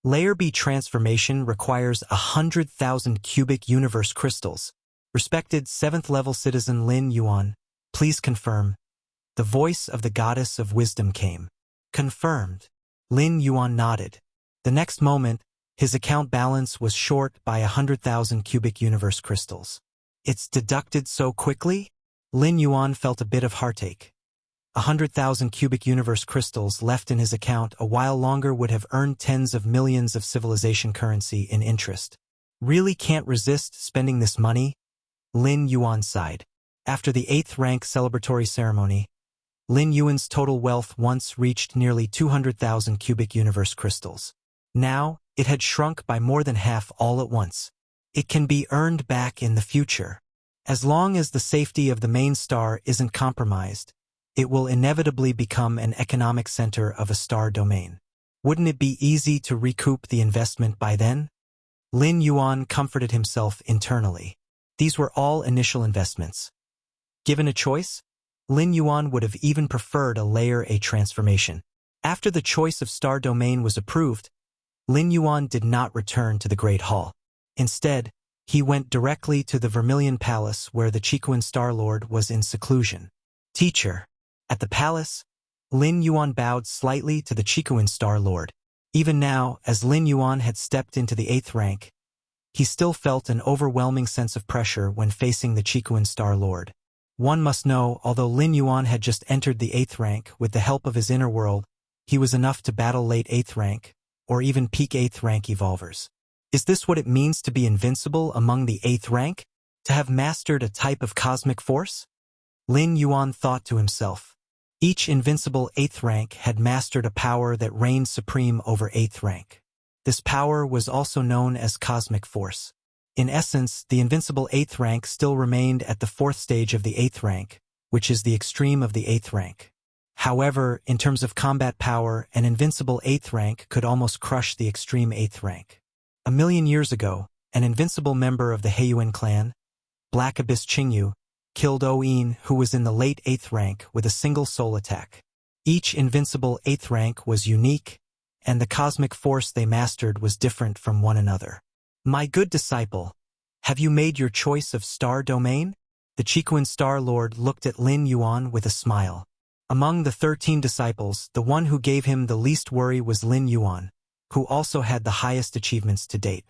Layer B transformation requires 100,000 cubic universe crystals. Respected 7th level citizen Lin Yuan, please confirm. The voice of the Goddess of Wisdom came. Confirmed. Lin Yuan nodded. The next moment, his account balance was short by 100,000 cubic universe crystals. It's deducted so quickly? Lin Yuan felt a bit of heartache. 100,000 cubic universe crystals left in his account a while longer would have earned tens of millions of civilization currency in interest. Really can't resist spending this money? Lin Yuan sighed. After the 8th rank celebratory ceremony, Lin Yuan's total wealth once reached nearly 200,000 cubic universe crystals. Now, it had shrunk by more than half all at once. It can be earned back in the future. As long as the safety of the main star isn't compromised, it will inevitably become an economic center of a star domain. Wouldn't it be easy to recoup the investment by then? Lin Yuan comforted himself internally. These were all initial investments. Given a choice, Lin Yuan would have even preferred a Layer A transformation. After the choice of star domain was approved, Lin Yuan did not return to the Great Hall. Instead, he went directly to the Vermilion Palace where the Chiquan Star Lord was in seclusion. Teacher. At the palace, Lin Yuan bowed slightly to the Chiquan Star Lord. Even now, as Lin Yuan had stepped into the 8th rank, he still felt an overwhelming sense of pressure when facing the Chiquan Star Lord. One must know, although Lin Yuan had just entered the 8th rank with the help of his inner world, he was enough to battle late 8th rank, or even peak 8th rank evolvers. Is this what it means to be invincible among the 8th rank? To have mastered a type of cosmic force? Lin Yuan thought to himself. Each invincible 8th rank had mastered a power that reigned supreme over 8th rank. This power was also known as cosmic force. In essence, the invincible 8th rank still remained at the 4th stage of the 8th rank, which is the extreme of the 8th rank. However, in terms of combat power, an invincible 8th rank could almost crush the extreme 8th rank. A million years ago, an invincible member of the Heiyuan clan, Black Abyss Qingyu, killed Oyin, who was in the late 8th rank, with a single soul attack. Each invincible 8th rank was unique, and the cosmic force they mastered was different from one another. My good disciple, have you made your choice of star domain? The Chiquan Star Lord looked at Lin Yuan with a smile. Among the 13 disciples, the one who gave him the least worry was Lin Yuan, who also had the highest achievements to date.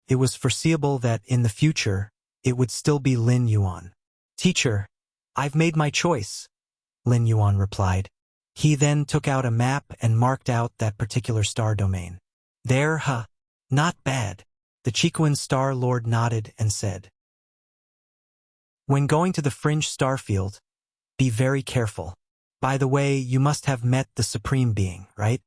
It was foreseeable that, in the future, it would still be Lin Yuan. Teacher, I've made my choice, Lin Yuan replied. He then took out a map and marked out that particular star domain. There, huh? Not bad. The Chiquan Star Lord nodded and said, when going to the fringe star field, be very careful. By the way, you must have met the Supreme Being, right?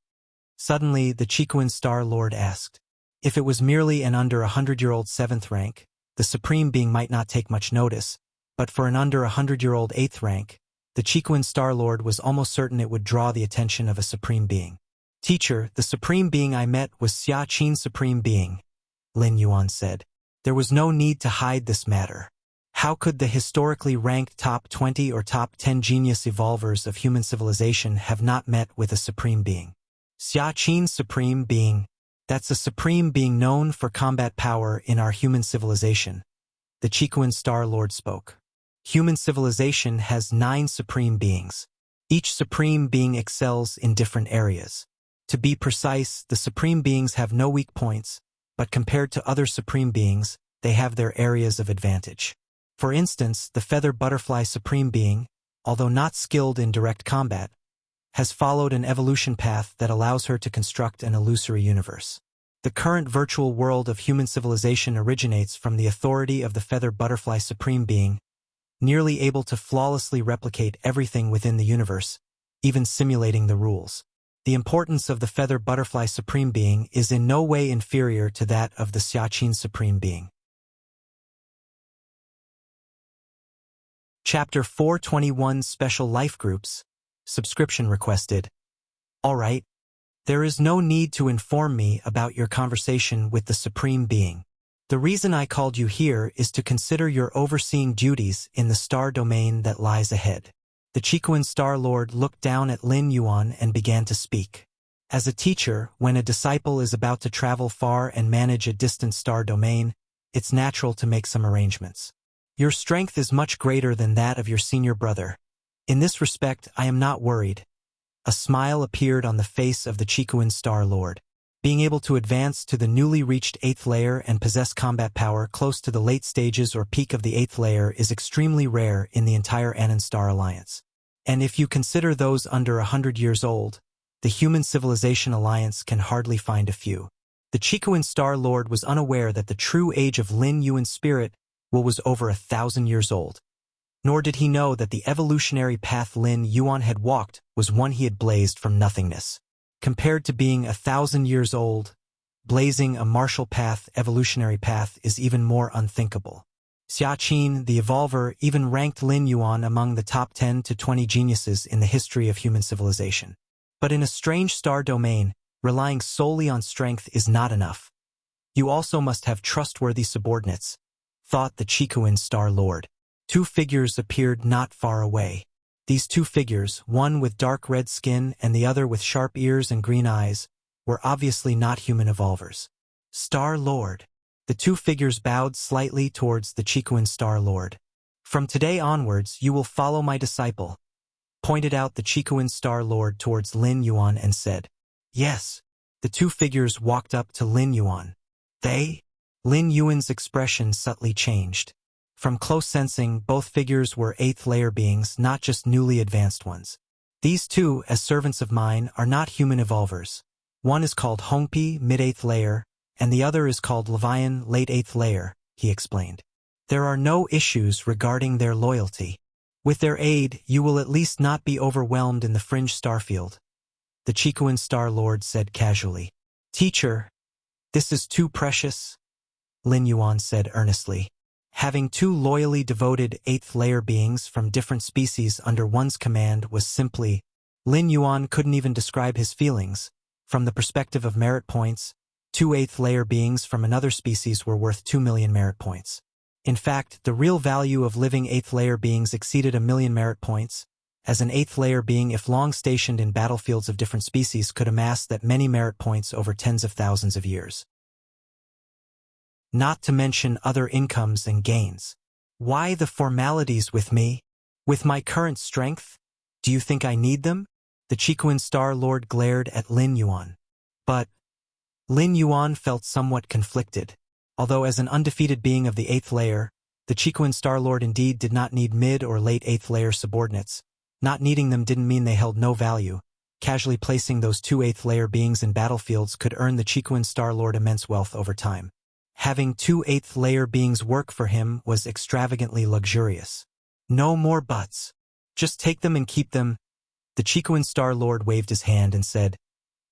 Suddenly, the Chiquan Star Lord asked. If it was merely an under 100-year-old 7th rank, the Supreme Being might not take much notice, but for an under 100-year-old 8th rank, the Chiquan Star Lord was almost certain it would draw the attention of a Supreme Being. Teacher, the Supreme Being I met was Xia Qin Supreme Being, Lin Yuan said. There was no need to hide this matter. How could the historically ranked top 20 or top 10 genius evolvers of human civilization have not met with a Supreme Being? Xia Qin Supreme Being, that's a Supreme Being known for combat power in our human civilization. The Chiquan Star Lord spoke. Human civilization has 9 Supreme Beings. Each Supreme Being excels in different areas. To be precise, the Supreme Beings have no weak points, but compared to other Supreme Beings, they have their areas of advantage. For instance, the Feather Butterfly Supreme Being, although not skilled in direct combat, has followed an evolution path that allows her to construct an illusory universe. The current virtual world of human civilization originates from the authority of the Feather Butterfly Supreme Being, nearly able to flawlessly replicate everything within the universe, even simulating the rules. The importance of the Feather Butterfly Supreme Being is in no way inferior to that of the Xia Qin Supreme Being. Chapter 421 Special Life Groups. Subscription requested. Alright. There is no need to inform me about your conversation with the Supreme Being. The reason I called you here is to consider your overseeing duties in the star domain that lies ahead. The Chiquan Star Lord looked down at Lin Yuan and began to speak. As a teacher, when a disciple is about to travel far and manage a distant star domain, it's natural to make some arrangements. Your strength is much greater than that of your senior brother. In this respect, I am not worried. A smile appeared on the face of the Chiquan Star Lord. Being able to advance to the newly reached 8th layer and possess combat power close to the late stages or peak of the 8th layer is extremely rare in the entire Anon Star Alliance. And if you consider those under 100 years old, the Human Civilization Alliance can hardly find a few. The Chiquan Star Lord was unaware that the true age of Lin Yuan's spirit was over 1,000 years old. Nor did he know that the evolutionary path Lin Yuan had walked was one he had blazed from nothingness. Compared to being 1,000 years old, blazing a martial path, evolutionary path, is even more unthinkable. Xia Qin, the Evolver, even ranked Lin Yuan among the top 10 to 20 geniuses in the history of human civilization. But in a strange star domain, relying solely on strength is not enough. You also must have trustworthy subordinates, thought the Chikuan Star Lord. Two figures appeared not far away. These two figures, one with dark red skin and the other with sharp ears and green eyes, were obviously not human evolvers. Star Lord. The two figures bowed slightly towards the Chikuan Star Lord. From today onwards, you will follow my disciple, pointed out the Chikuan Star Lord towards Lin Yuan and said, Yes. The two figures walked up to Lin Yuan. Lin Yuan's expression subtly changed. From close sensing, both figures were 8th layer beings, not just newly advanced ones. These two, as servants of mine, are not human evolvers. One is called Hongpi, mid-8th layer, and the other is called Levian, late 8th layer, he explained. There are no issues regarding their loyalty. With their aid, you will at least not be overwhelmed in the fringe starfield. The Chikuan Star Lord said casually. Teacher, this is too precious, Lin Yuan said earnestly. Having two loyally devoted 8th layer beings from different species under one's command was simply, Lin Yuan couldn't even describe his feelings. From the perspective of merit points, two 8th layer beings from another species were worth 2 million merit points. In fact, the real value of living 8th layer beings exceeded 1 million merit points, as an 8th layer being, if long stationed in battlefields of different species, could amass that many merit points over tens of thousands of years. Not to mention other incomes and gains. Why the formalities with me? With my current strength? Do you think I need them? The Chikuan Star Lord glared at Lin Yuan. But Lin Yuan felt somewhat conflicted. Although as an undefeated being of the 8th layer, the Chikuan Star Lord indeed did not need mid or late 8th layer subordinates. Not needing them didn't mean they held no value. Casually placing those two 8th layer beings in battlefields could earn the Chikuan Star Lord immense wealth over time. Having two 8th layer beings work for him was extravagantly luxurious. No more buts. Just take them and keep them. The Chikuan Star Lord waved his hand and said,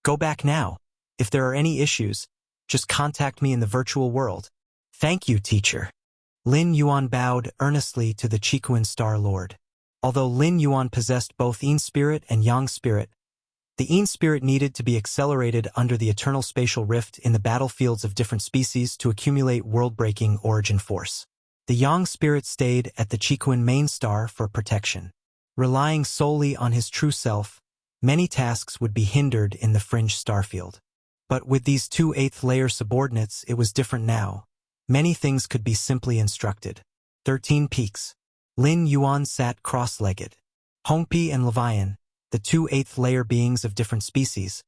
Go back now. If there are any issues, just contact me in the virtual world. Thank you, teacher. Lin Yuan bowed earnestly to the Chikuan Star Lord. Although Lin Yuan possessed both Yin spirit and Yang spirit, the Yin spirit needed to be accelerated under the eternal spatial rift in the battlefields of different species to accumulate world-breaking origin force. The Yang spirit stayed at the Chikuan main star for protection. Relying solely on his true self, many tasks would be hindered in the fringe starfield. But with these two 8th layer subordinates, it was different now. Many things could be simply instructed. 13 peaks. Lin Yuan sat cross-legged. Hongpi and Levian, the two 8th layer beings of different species,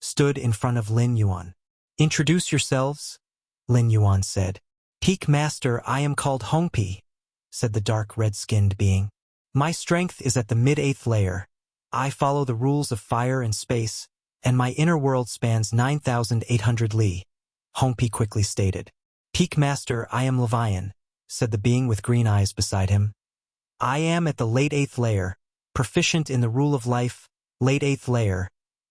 stood in front of Lin Yuan. Introduce yourselves, Lin Yuan said. Peak Master, I am called Hongpi, said the dark red-skinned being. My strength is at the mid-8th layer. I follow the rules of fire and space, and my inner world spans 9,800 li, Hongpi quickly stated. Peak Master, I am Levian, said the being with green eyes beside him. I am at the late 8th layer, proficient in the rule of life, late 8th layer.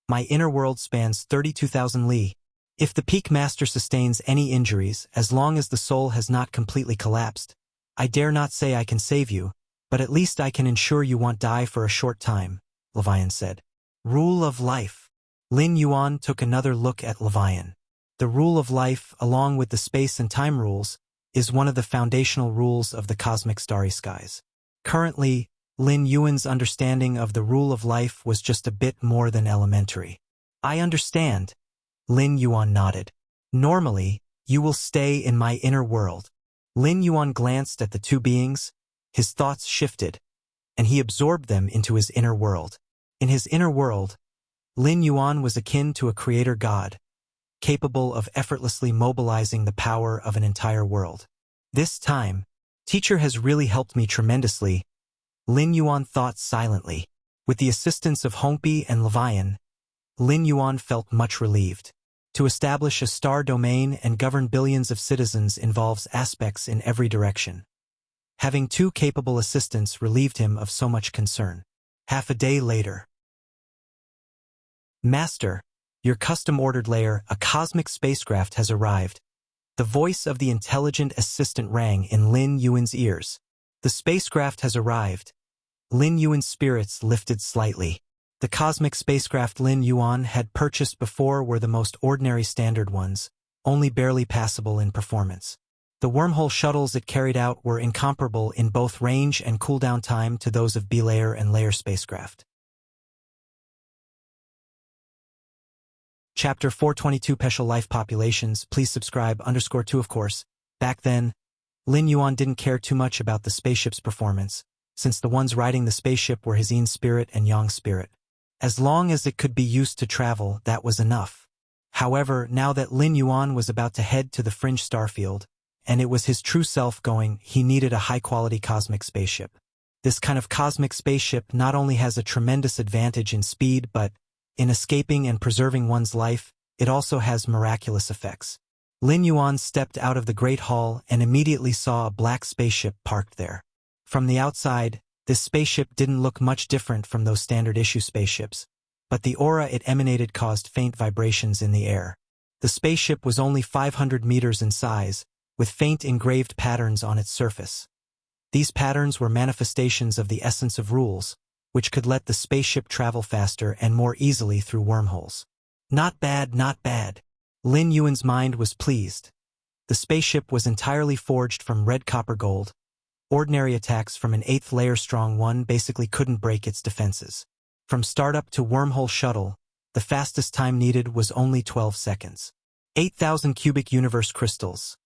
My inner world spans 32,000 li. If the Peak Master sustains any injuries, as long as the soul has not completely collapsed, I dare not say I can save you, but at least I can ensure you won't die for a short time, Levian said. Rule of life. Lin Yuan took another look at Levian. The rule of life, along with the space and time rules, is one of the foundational rules of the cosmic starry skies. Currently, Lin Yuan's understanding of the rule of life was just a bit more than elementary. I understand. Lin Yuan nodded. Normally, you will stay in my inner world. Lin Yuan glanced at the two beings, his thoughts shifted, and he absorbed them into his inner world. In his inner world, Lin Yuan was akin to a creator god, capable of effortlessly mobilizing the power of an entire world. This time, teacher has really helped me tremendously, Lin Yuan thought silently. With the assistance of Hongpi and Levian, Lin Yuan felt much relieved. To establish a star domain and govern billions of citizens involves aspects in every direction. Having two capable assistants relieved him of so much concern. Half a day later. Master, your custom-ordered layer, a cosmic spacecraft, has arrived. The voice of the intelligent assistant rang in Lin Yuan's ears. The spacecraft has arrived. Lin Yuan's spirits lifted slightly. The cosmic spacecraft Lin Yuan had purchased before were the most ordinary standard ones, only barely passable in performance. The wormhole shuttles it carried out were incomparable in both range and cooldown time to those of B-layer and layer spacecraft. Chapter 422 Special Life Populations. Please subscribe _2 of course. Back then, Lin Yuan didn't care too much about the spaceship's performance, since the ones riding the spaceship were his yin spirit and yang spirit. As long as it could be used to travel, that was enough. However, now that Lin Yuan was about to head to the fringe starfield, and it was his true self going, he needed a high-quality cosmic spaceship. This kind of cosmic spaceship not only has a tremendous advantage in speed, but in escaping and preserving one's life, it also has miraculous effects. Lin Yuan stepped out of the Great Hall and immediately saw a black spaceship parked there. From the outside, this spaceship didn't look much different from those standard-issue spaceships, but the aura it emanated caused faint vibrations in the air. The spaceship was only 500 meters in size, with faint engraved patterns on its surface. These patterns were manifestations of the essence of rules, which could let the spaceship travel faster and more easily through wormholes. Not bad, not bad. Lin Yuan's mind was pleased. The spaceship was entirely forged from red copper gold. Ordinary attacks from an 8th layer strong one basically couldn't break its defenses. From startup to wormhole shuttle, the fastest time needed was only 12 seconds. 8,000 cubic universe crystals.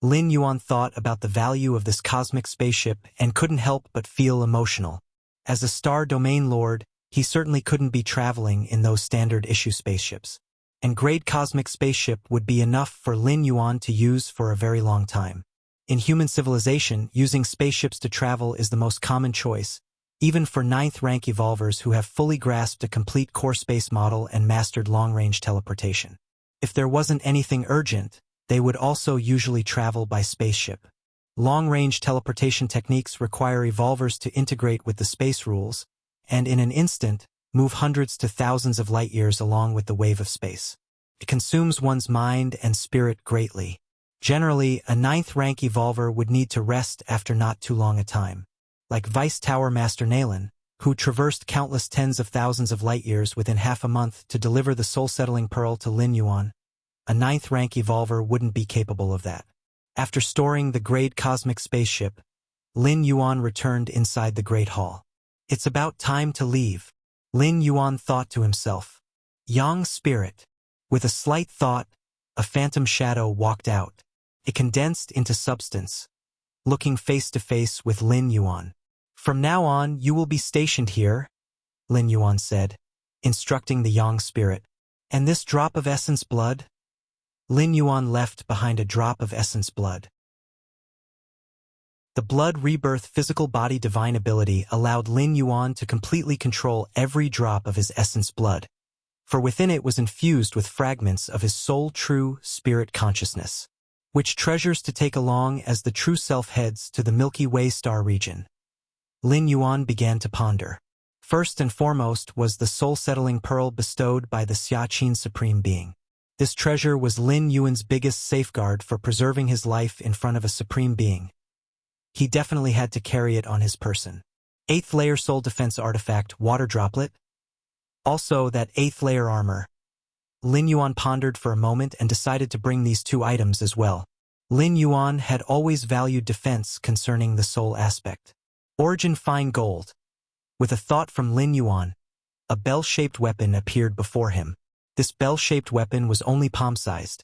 Lin Yuan thought about the value of this cosmic spaceship and couldn't help but feel emotional. As a star domain lord, he certainly couldn't be traveling in those standard-issue spaceships. And grade cosmic spaceship would be enough for Lin Yuan to use for a very long time. In human civilization, using spaceships to travel is the most common choice, even for 9th rank evolvers who have fully grasped a complete core space model and mastered long-range teleportation. If there wasn't anything urgent, they would also usually travel by spaceship. Long-range teleportation techniques require evolvers to integrate with the space rules, and in an instant, move hundreds to thousands of light-years along with the wave of space. It consumes one's mind and spirit greatly. Generally, a 9th rank evolver would need to rest after not too long a time. Like Vice Tower Master Nalen, who traversed countless tens of thousands of light-years within half a month to deliver the soul-settling pearl to Lin Yuan, a 9th rank evolver wouldn't be capable of that. After storing the grade cosmic spaceship, Lin Yuan returned inside the Great Hall. It's about time to leave, Lin Yuan thought to himself. Yang spirit. With a slight thought, a phantom shadow walked out. It condensed into substance, looking face to face with Lin Yuan. From now on, you will be stationed here, Lin Yuan said, instructing the Yang spirit. And this drop of essence blood? Lin Yuan left behind a drop of essence blood. The blood rebirth physical body divine ability allowed Lin Yuan to completely control every drop of his essence blood, for within it was infused with fragments of his soul true spirit consciousness, which treasures to take along as the true self heads to the Milky Way star region. Lin Yuan began to ponder. First and foremost was the soul-settling pearl bestowed by the Xiaqin Supreme Being. This treasure was Lin Yuan's biggest safeguard for preserving his life in front of a Supreme Being. He definitely had to carry it on his person. 8th layer soul defense artifact, water droplet. Also that 8th layer armor. Lin Yuan pondered for a moment and decided to bring these 2 items as well. Lin Yuan had always valued defense concerning the soul aspect. Origin fine gold. With a thought from Lin Yuan, a bell-shaped weapon appeared before him. This bell-shaped weapon was only palm-sized,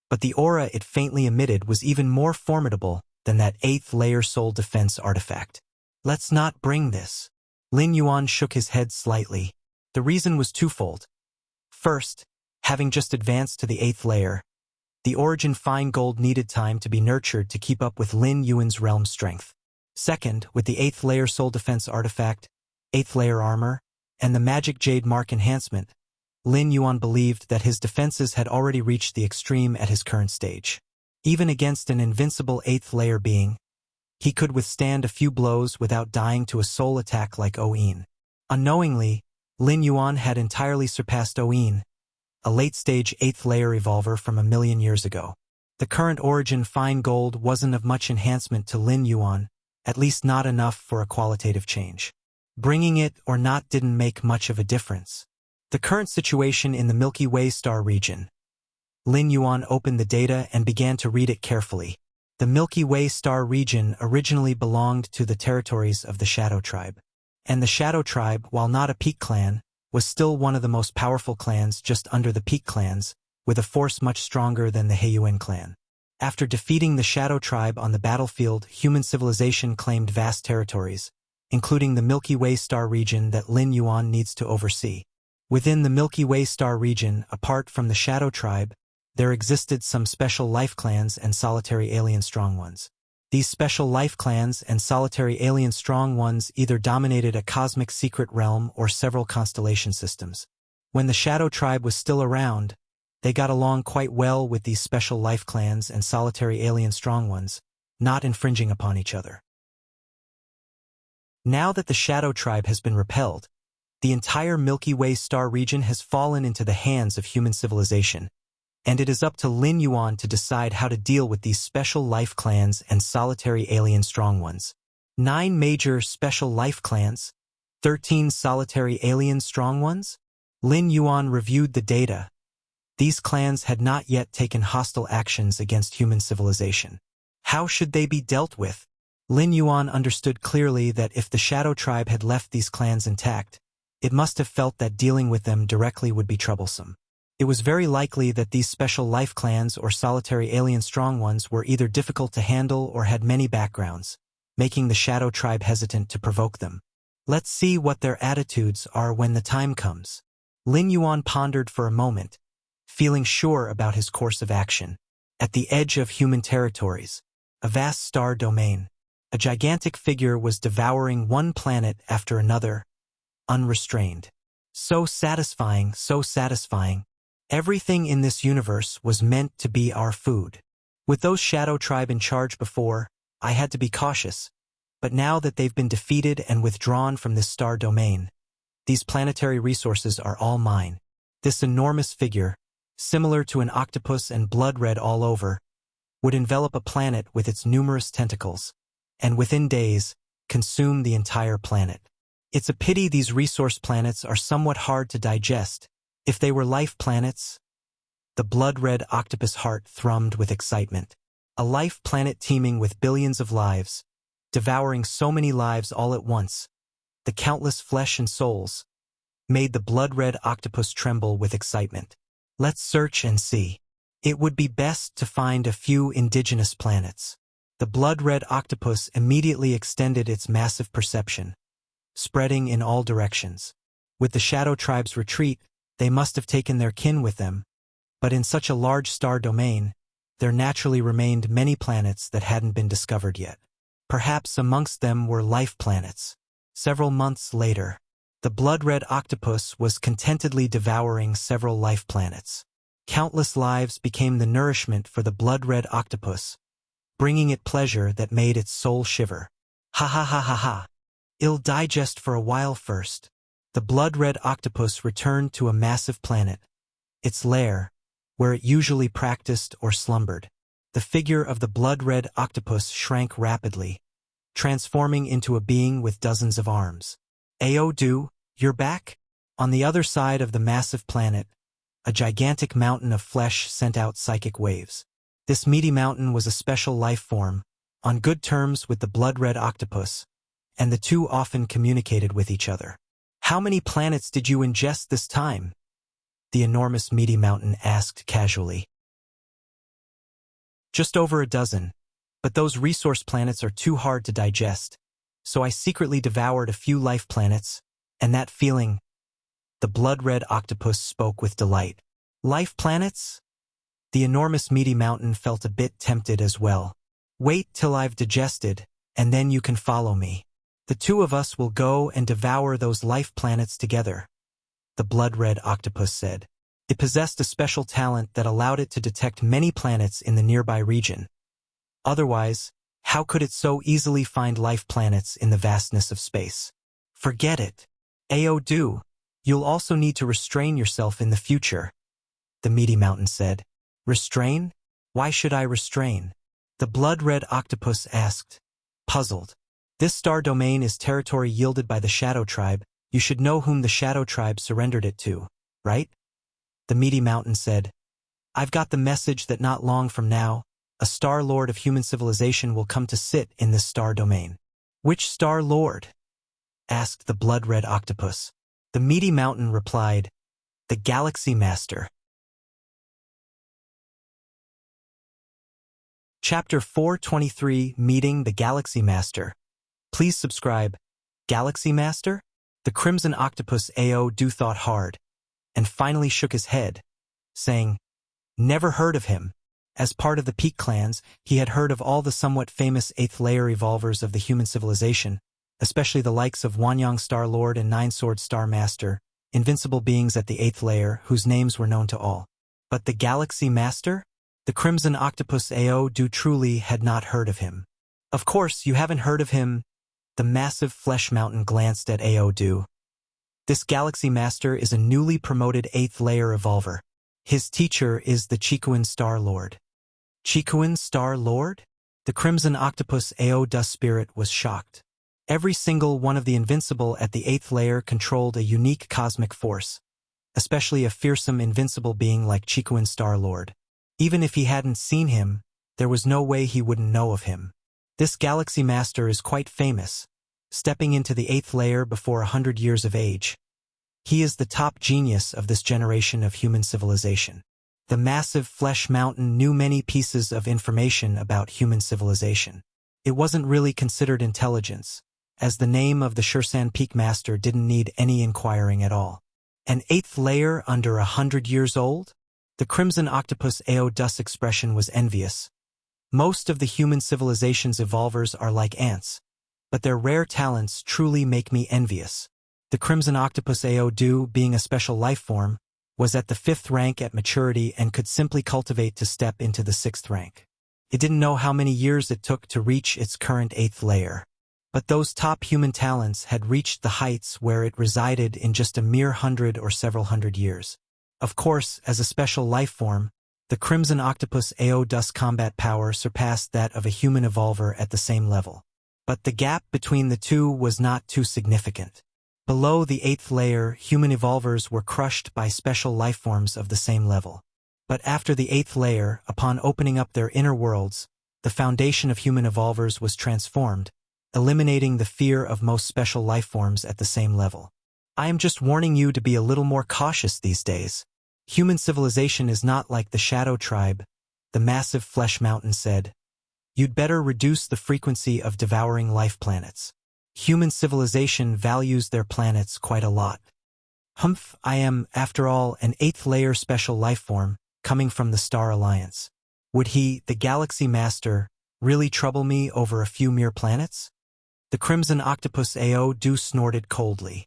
but the aura it faintly emitted was even more formidable than that 8th layer soul defense artifact. Let's not bring this. Lin Yuan shook his head slightly. The reason was twofold. First, having just advanced to the 8th layer, the origin fine gold needed time to be nurtured to keep up with Lin Yuan's realm strength. Second, with the 8th layer soul defense artifact, 8th layer armor, and the magic jade mark enhancement, Lin Yuan believed that his defenses had already reached the extreme at his current stage. Even against an invincible 8th layer being, he could withstand a few blows without dying to a soul attack like Oin. Unknowingly, Lin Yuan had entirely surpassed Oin, a late-stage 8th layer evolver from 1,000,000 years ago. The current origin fine gold wasn't of much enhancement to Lin Yuan, at least not enough for a qualitative change. Bringing it or not didn't make much of a difference. The current situation in the Milky Way star region. Lin Yuan opened the data and began to read it carefully. The Milky Way star region originally belonged to the territories of the Shadow Tribe. And the Shadow Tribe, while not a peak clan, was still one of the most powerful clans just under the peak clans, with a force much stronger than the Heiyuan clan. After defeating the Shadow Tribe on the battlefield, human civilization claimed vast territories, including the Milky Way star region that Lin Yuan needs to oversee. Within the Milky Way star region, apart from the Shadow Tribe, there existed some special life clans and solitary alien strong ones. These special life clans and solitary alien strong ones either dominated a cosmic secret realm or several constellation systems. When the Shadow Tribe was still around, they got along quite well with these special life clans and solitary alien strong ones, not infringing upon each other. Now that the Shadow Tribe has been repelled, the entire Milky Way star region has fallen into the hands of human civilization, and it is up to Lin Yuan to decide how to deal with these special life clans and solitary alien strong ones. 9 major special life clans, 13 solitary alien strong ones? Lin Yuan reviewed the data. These clans had not yet taken hostile actions against human civilization. How should they be dealt with? Lin Yuan understood clearly that if the Shadow Tribe had left these clans intact, it must have felt that dealing with them directly would be troublesome. It was very likely that these special life clans or solitary alien strong ones were either difficult to handle or had many backgrounds, making the Shadow Tribe hesitant to provoke them. Let's see what their attitudes are when the time comes. Lin Yuan pondered for a moment, feeling sure about his course of action. At the edge of human territories, a vast star domain, a gigantic figure was devouring one planet after another, unrestrained. So satisfying, so satisfying. Everything in this universe was meant to be our food. With those Shadow Tribe in charge before, I had to be cautious, but now that they've been defeated and withdrawn from this star domain, these planetary resources are all mine. This enormous figure, similar to an octopus and blood red all over, would envelop a planet with its numerous tentacles, and within days, consume the entire planet. It's a pity these resource planets are somewhat hard to digest. If they were life planets, the blood-red octopus heart thrummed with excitement. A life planet teeming with billions of lives, devouring so many lives all at once, the countless flesh and souls, made the blood-red octopus tremble with excitement. Let's search and see. It would be best to find a few indigenous planets. The blood-red octopus immediately extended its massive perception, spreading in all directions. With the Shadow Tribe's retreat, they must have taken their kin with them, but in such a large star domain, there naturally remained many planets that hadn't been discovered yet. Perhaps amongst them were life planets. Several months later, the blood-red octopus was contentedly devouring several life planets. Countless lives became the nourishment for the blood-red octopus, bringing it pleasure that made its soul shiver. Ha ha ha ha ha. It'll digest for a while first. The blood-red octopus returned to a massive planet, its lair, where it usually practiced or slumbered. The figure of the blood-red octopus shrank rapidly, transforming into a being with dozens of arms. Aodu, you're back? On the other side of the massive planet, a gigantic mountain of flesh sent out psychic waves. This meaty mountain was a special life form, on good terms with the blood-red octopus, and the two often communicated with each other. How many planets did you ingest this time? The enormous meaty mountain asked casually. Just over a dozen, but those resource planets are too hard to digest, so I secretly devoured a few life planets, and that feeling. The blood-red octopus spoke with delight. Life planets? The enormous meaty mountain felt a bit tempted as well. Wait till I've digested, and then you can follow me. The two of us will go and devour those life planets together, the blood-red octopus said. It possessed a special talent that allowed it to detect many planets in the nearby region. Otherwise, how could it so easily find life planets in the vastness of space? Forget it. Aodu, you'll also need to restrain yourself in the future, the meaty mountain said. Restrain? Why should I restrain? The blood-red octopus asked, puzzled. This star domain is territory yielded by the Shadow Tribe. You should know whom the Shadow Tribe surrendered it to, right? The meaty mountain said, I've got the message that not long from now, a Star Lord of human civilization will come to sit in this star domain. Which Star Lord? Asked the blood-red octopus. The meaty mountain replied, the Galaxy Master. Chapter 423, Meeting the Galaxy Master. Please subscribe. Galaxy Master? The Crimson Octopus AO do thought hard, and finally shook his head, saying, never heard of him. As part of the Peak clans, he had heard of all the somewhat famous 8th layer evolvers of the human civilization, especially the likes of Wanyang Star Lord and Nine-Sword Star Master, invincible beings at the 8th layer whose names were known to all. But the Galaxy Master? The Crimson Octopus AO do truly had not heard of him. Of course, you haven't heard of him. The massive flesh mountain glanced at AO do. This Galaxy Master is a newly promoted 8th layer evolver. His teacher is the Chikuan Star Lord. Chikuan Star Lord? The Crimson Octopus AO du Spirit was shocked. Every single one of the invincible at the 8th layer controlled a unique cosmic force, especially a fearsome invincible being like Chikuan Star Lord. Even if he hadn't seen him, there was no way he wouldn't know of him. This Galaxy Master is quite famous, stepping into the 8th layer before 100 years of age. He is the top genius of this generation of human civilization. The massive flesh mountain knew many pieces of information about human civilization. It wasn't really considered intelligence, as the name of the Shursan Peak Master didn't need any inquiring at all. An 8th layer under 100 years old? The Crimson Octopus AODUS expression was envious. Most of the human civilization's evolvers are like ants, but their rare talents truly make me envious. The Crimson Octopus AODU, being a special life form, was at the 5th rank at maturity and could simply cultivate to step into the 6th rank. It didn't know how many years it took to reach its current 8th layer. But those top human talents had reached the heights where it resided in just a mere 100 or several hundred years. Of course, as a special life form, the Crimson Octopus AODUS combat power surpassed that of a human evolver at the same level. But the gap between the two was not too significant. Below the 8th layer, human evolvers were crushed by special life forms of the same level. But after the 8th layer, upon opening up their inner worlds, the foundation of human evolvers was transformed, eliminating the fear of most special life forms at the same level. I am just warning you to be a little more cautious these days. Human civilization is not like the Shadow Tribe, the massive flesh mountain said. You'd better reduce the frequency of devouring life planets. Human civilization values their planets quite a lot. Humph, I am, after all, an 8th layer special life form, coming from the Star Alliance. Would he, the Galaxy Master, really trouble me over a few mere planets? The Crimson Octopus AO snorted coldly.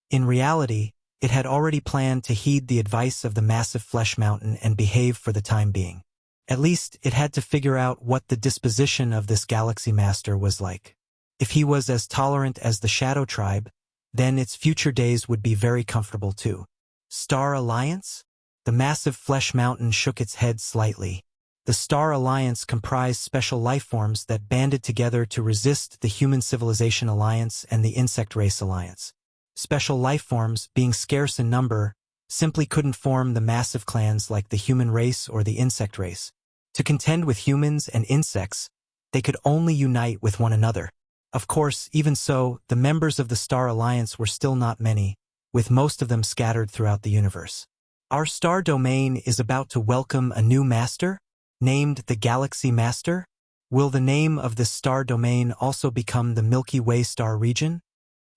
In reality, it had already planned to heed the advice of the massive flesh mountain and behave for the time being. At least, it had to figure out what the disposition of this Galaxy Master was like. If he was as tolerant as the Shadow Tribe, then its future days would be very comfortable too. Star Alliance? The massive flesh mountain shook its head slightly. The Star Alliance comprised special life forms that banded together to resist the Human Civilization Alliance and the Insect Race Alliance. Special life forms, being scarce in number, simply couldn't form the massive clans like the human race or the insect race. To contend with humans and insects, they could only unite with one another. Of course, even so, the members of the Star Alliance were still not many, with most of them scattered throughout the universe. Our star domain is about to welcome a new master, named the Galaxy Master. Will the name of this star domain also become the Milky Way star region?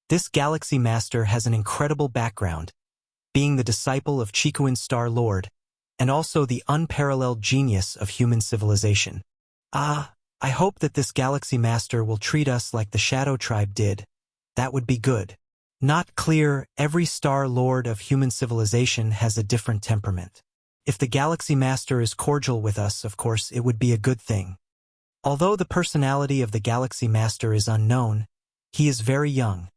This Galaxy Master has an incredible background, being the disciple of Chikuan Star Lord, and also the unparalleled genius of human civilization. I hope that this Galaxy Master will treat us like the Shadow Tribe did. That would be good. Not clear, every Star Lord of human civilization has a different temperament. If the Galaxy Master is cordial with us, of course, it would be a good thing. Although the personality of the Galaxy Master is unknown, he is very young,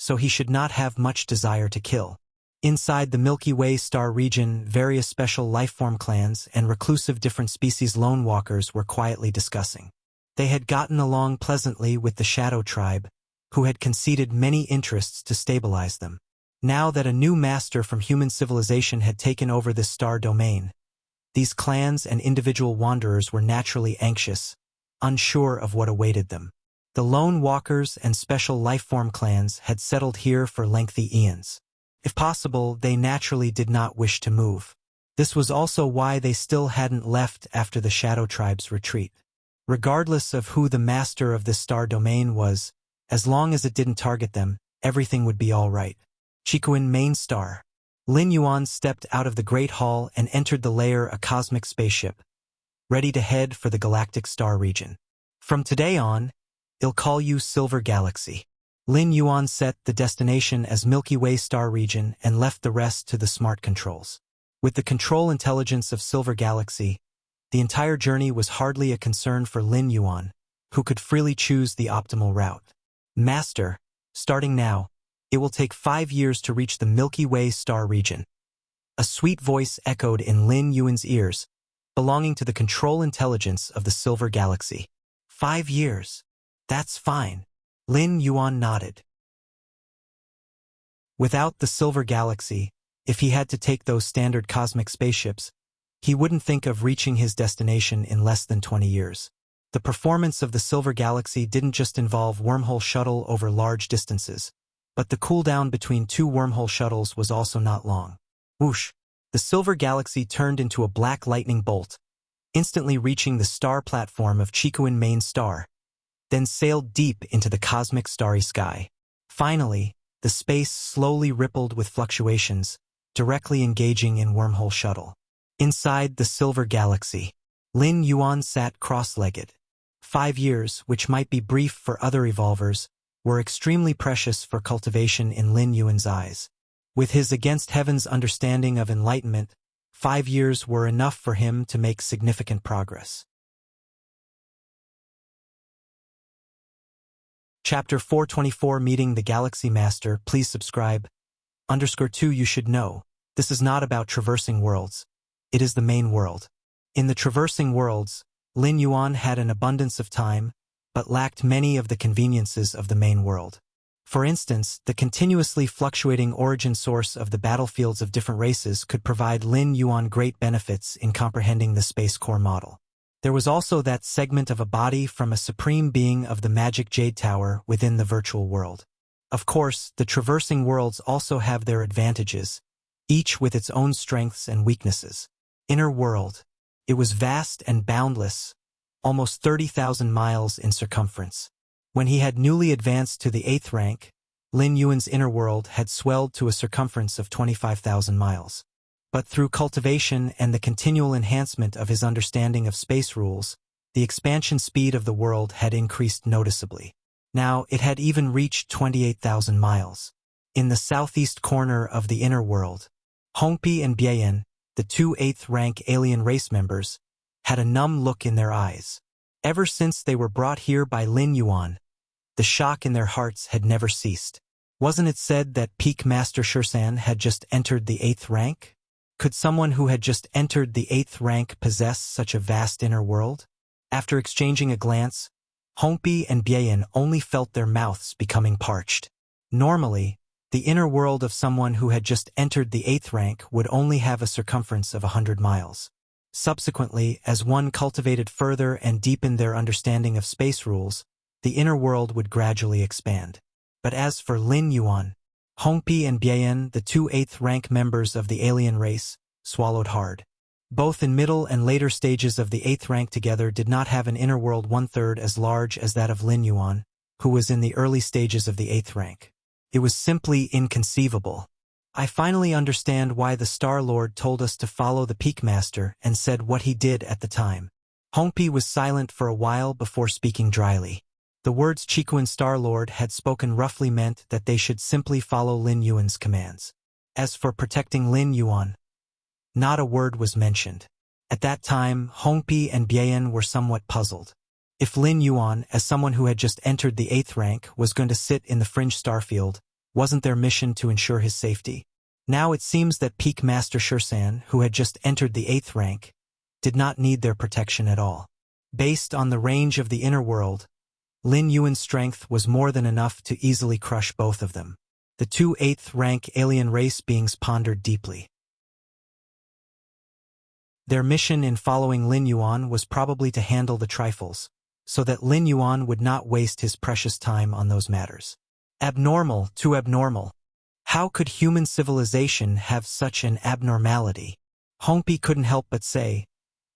so he should not have much desire to kill. Inside the Milky Way star region, various special lifeform clans and reclusive different species lone walkers were quietly discussing. They had gotten along pleasantly with the Shadow Tribe, who had conceded many interests to stabilize them. Now that a new master from human civilization had taken over this star domain, these clans and individual wanderers were naturally anxious, unsure of what awaited them. The lone walkers and special lifeform clans had settled here for lengthy eons. If possible, they naturally did not wish to move. This was also why they still hadn't left after the Shadow Tribe's retreat. Regardless of who the master of this star domain was, as long as it didn't target them, everything would be all right. Chikuin main star. Lin Yuan stepped out of the Great Hall and entered the lair, a cosmic spaceship, ready to head for the galactic star region. From today on, I'll call you Silver Galaxy. Lin Yuan set the destination as Milky Way star region and left the rest to the smart controls. With the control intelligence of Silver Galaxy, the entire journey was hardly a concern for Lin Yuan, who could freely choose the optimal route. Master, starting now, it will take 5 years to reach the Milky Way star region. A sweet voice echoed in Lin Yuan's ears, belonging to the control intelligence of the Silver Galaxy. 5 years. That's fine. Lin Yuan nodded. Without the Silver Galaxy, if he had to take those standard cosmic spaceships, he wouldn't think of reaching his destination in less than 20 years. The performance of the Silver Galaxy didn't just involve wormhole shuttle over large distances, but the cooldown between 2 wormhole shuttles was also not long. Whoosh! The Silver Galaxy turned into a black lightning bolt, instantly reaching the star platform of Chikuin main star, then sailed deep into the cosmic starry sky. Finally, the space slowly rippled with fluctuations, directly engaging in wormhole shuttle. Inside the Silver Galaxy, Lin Yuan sat cross-legged. 5 years, which might be brief for other evolvers, were extremely precious for cultivation in Lin Yuan's eyes. With his against heaven's understanding of enlightenment, 5 years were enough for him to make significant progress. Chapter 424, Meeting the Galaxy Master. Please subscribe. _2 You should know, this is not about traversing worlds. It is the main world. In the traversing worlds, Lin Yuan had an abundance of time, but lacked many of the conveniences of the main world. For instance, the continuously fluctuating origin source of the battlefields of different races could provide Lin Yuan great benefits in comprehending the Space Core model. There was also that segment of a body from a supreme being of the Magic Jade Tower within the virtual world. Of course, the traversing worlds also have their advantages, each with its own strengths and weaknesses. Inner world. It was vast and boundless, almost 30,000 miles in circumference. When he had newly advanced to the 8th rank, Lin Yuan's inner world had swelled to a circumference of 25,000 miles. But through cultivation and the continual enhancement of his understanding of space rules, the expansion speed of the world had increased noticeably. Now it had even reached 28,000 miles. In the southeast corner of the inner world, Hongpi and Bian, the 2 8th rank alien race members, had a numb look in their eyes. Ever since they were brought here by Lin Yuan, the shock in their hearts had never ceased. Wasn't it said that Peak Master Shursan had just entered the 8th rank? Could someone who had just entered the 8th rank possess such a vast inner world? After exchanging a glance, Hongpi and Bian only felt their mouths becoming parched. Normally, the inner world of someone who had just entered the 8th rank would only have a circumference of 100 miles. Subsequently, as one cultivated further and deepened their understanding of space rules, the inner world would gradually expand. But as for Lin Yuan, Hongpi and Bian, the 2 8th rank members of the alien race, swallowed hard. Both in middle and later stages of the 8th rank together did not have an inner world 1/3 as large as that of Lin Yuan, who was in the early stages of the 8th rank. It was simply inconceivable. I finally understand why the Star Lord told us to follow the Peak Master and said what he did at the time. Hongpi was silent for a while before speaking dryly. The words Chikuin Star Lord had spoken roughly meant that they should simply follow Lin Yuan's commands. As for protecting Lin Yuan, not a word was mentioned. At that time, Hongpi and Bian were somewhat puzzled. If Lin Yuan, as someone who had just entered the 8th rank, was going to sit in the fringe starfield, wasn't their mission to ensure his safety? Now it seems that peak Master Shursan, who had just entered the 8th rank, did not need their protection at all. Based on the range of the inner world, Lin Yuan's strength was more than enough to easily crush both of them. The two 8th rank alien race beings pondered deeply. Their mission in following Lin Yuan was probably to handle the trifles, so that Lin Yuan would not waste his precious time on those matters. Abnormal, too abnormal. How could human civilization have such an abnormality? Hongpi couldn't help but say,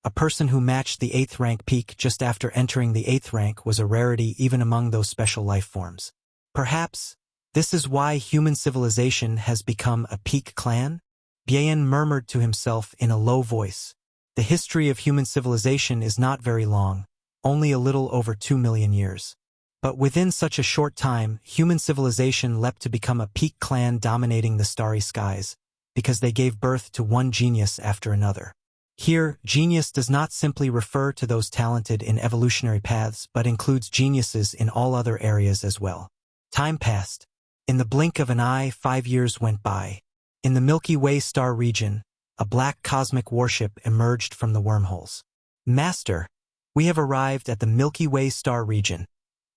a person who matched the 8th rank peak just after entering the 8th rank was a rarity even among those special life forms. Perhaps, this is why human civilization has become a peak clan? Bian murmured to himself in a low voice. The history of human civilization is not very long, only a little over 2 million years. But within such a short time, human civilization leapt to become a peak clan dominating the starry skies, because they gave birth to one genius after another. Here, genius does not simply refer to those talented in evolutionary paths but includes geniuses in all other areas as well. Time passed. In the blink of an eye, 5 years went by. In the Milky Way star region, a black cosmic warship emerged from the wormholes. Master, we have arrived at the Milky Way star region,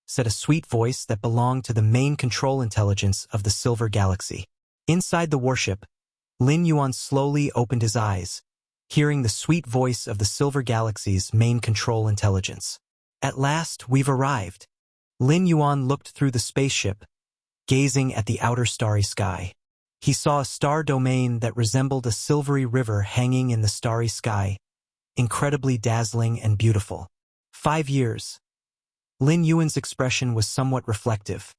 said a sweet voice that belonged to the main control intelligence of the Silver Galaxy. Inside the warship, Lin Yuan slowly opened his eyes, hearing the sweet voice of the Silver Galaxy's main control intelligence. At last, we've arrived. Lin Yuan looked through the spaceship, gazing at the outer starry sky. He saw a star domain that resembled a silvery river hanging in the starry sky, incredibly dazzling and beautiful. 5 years. Lin Yuan's expression was somewhat reflective.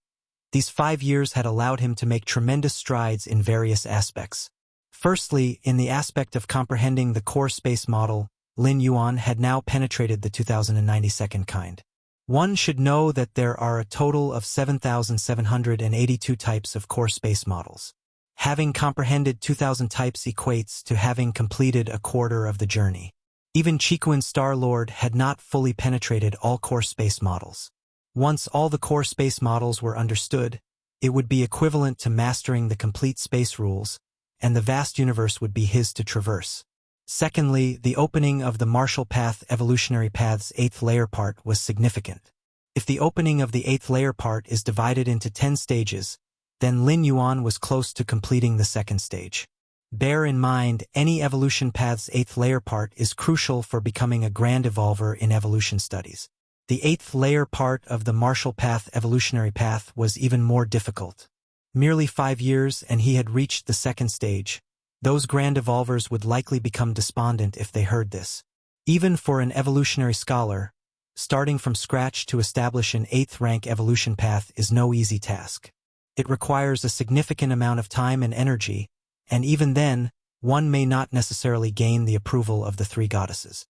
These 5 years had allowed him to make tremendous strides in various aspects. Firstly, in the aspect of comprehending the core space model, Lin Yuan had now penetrated the 2092nd kind. One should know that there are a total of 7,782 types of core space models. Having comprehended 2,000 types equates to having completed a quarter of the journey. Even Chikuan Star-Lord had not fully penetrated all core space models. Once all the core space models were understood, it would be equivalent to mastering the complete space rules, and the vast universe would be his to traverse. Secondly, the opening of the Marshall Path Evolutionary Path's 8th layer part was significant. If the opening of the 8th layer part is divided into 10 stages, then Lin Yuan was close to completing the 2nd stage. Bear in mind, any evolution path's 8th layer part is crucial for becoming a grand evolver in evolution studies. The 8th layer part of the Marshall Path Evolutionary Path was even more difficult. Merely 5 years and he had reached the 2nd stage. Those grand evolvers would likely become despondent if they heard this. Even for an evolutionary scholar, starting from scratch to establish an 8th rank evolution path is no easy task. It requires a significant amount of time and energy, and even then, one may not necessarily gain the approval of the 3 goddesses.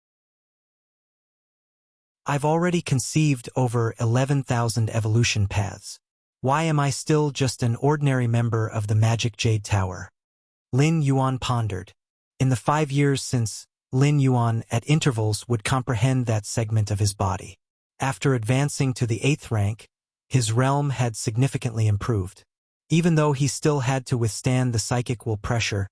I've already conceived over 11,000 evolution paths. Why am I still just an ordinary member of the Magic Jade Tower? Lin Yuan pondered. In the 5 years since, Lin Yuan at intervals would comprehend that segment of his body. After advancing to the 8th rank, his realm had significantly improved. Even though he still had to withstand the psychic will pressure,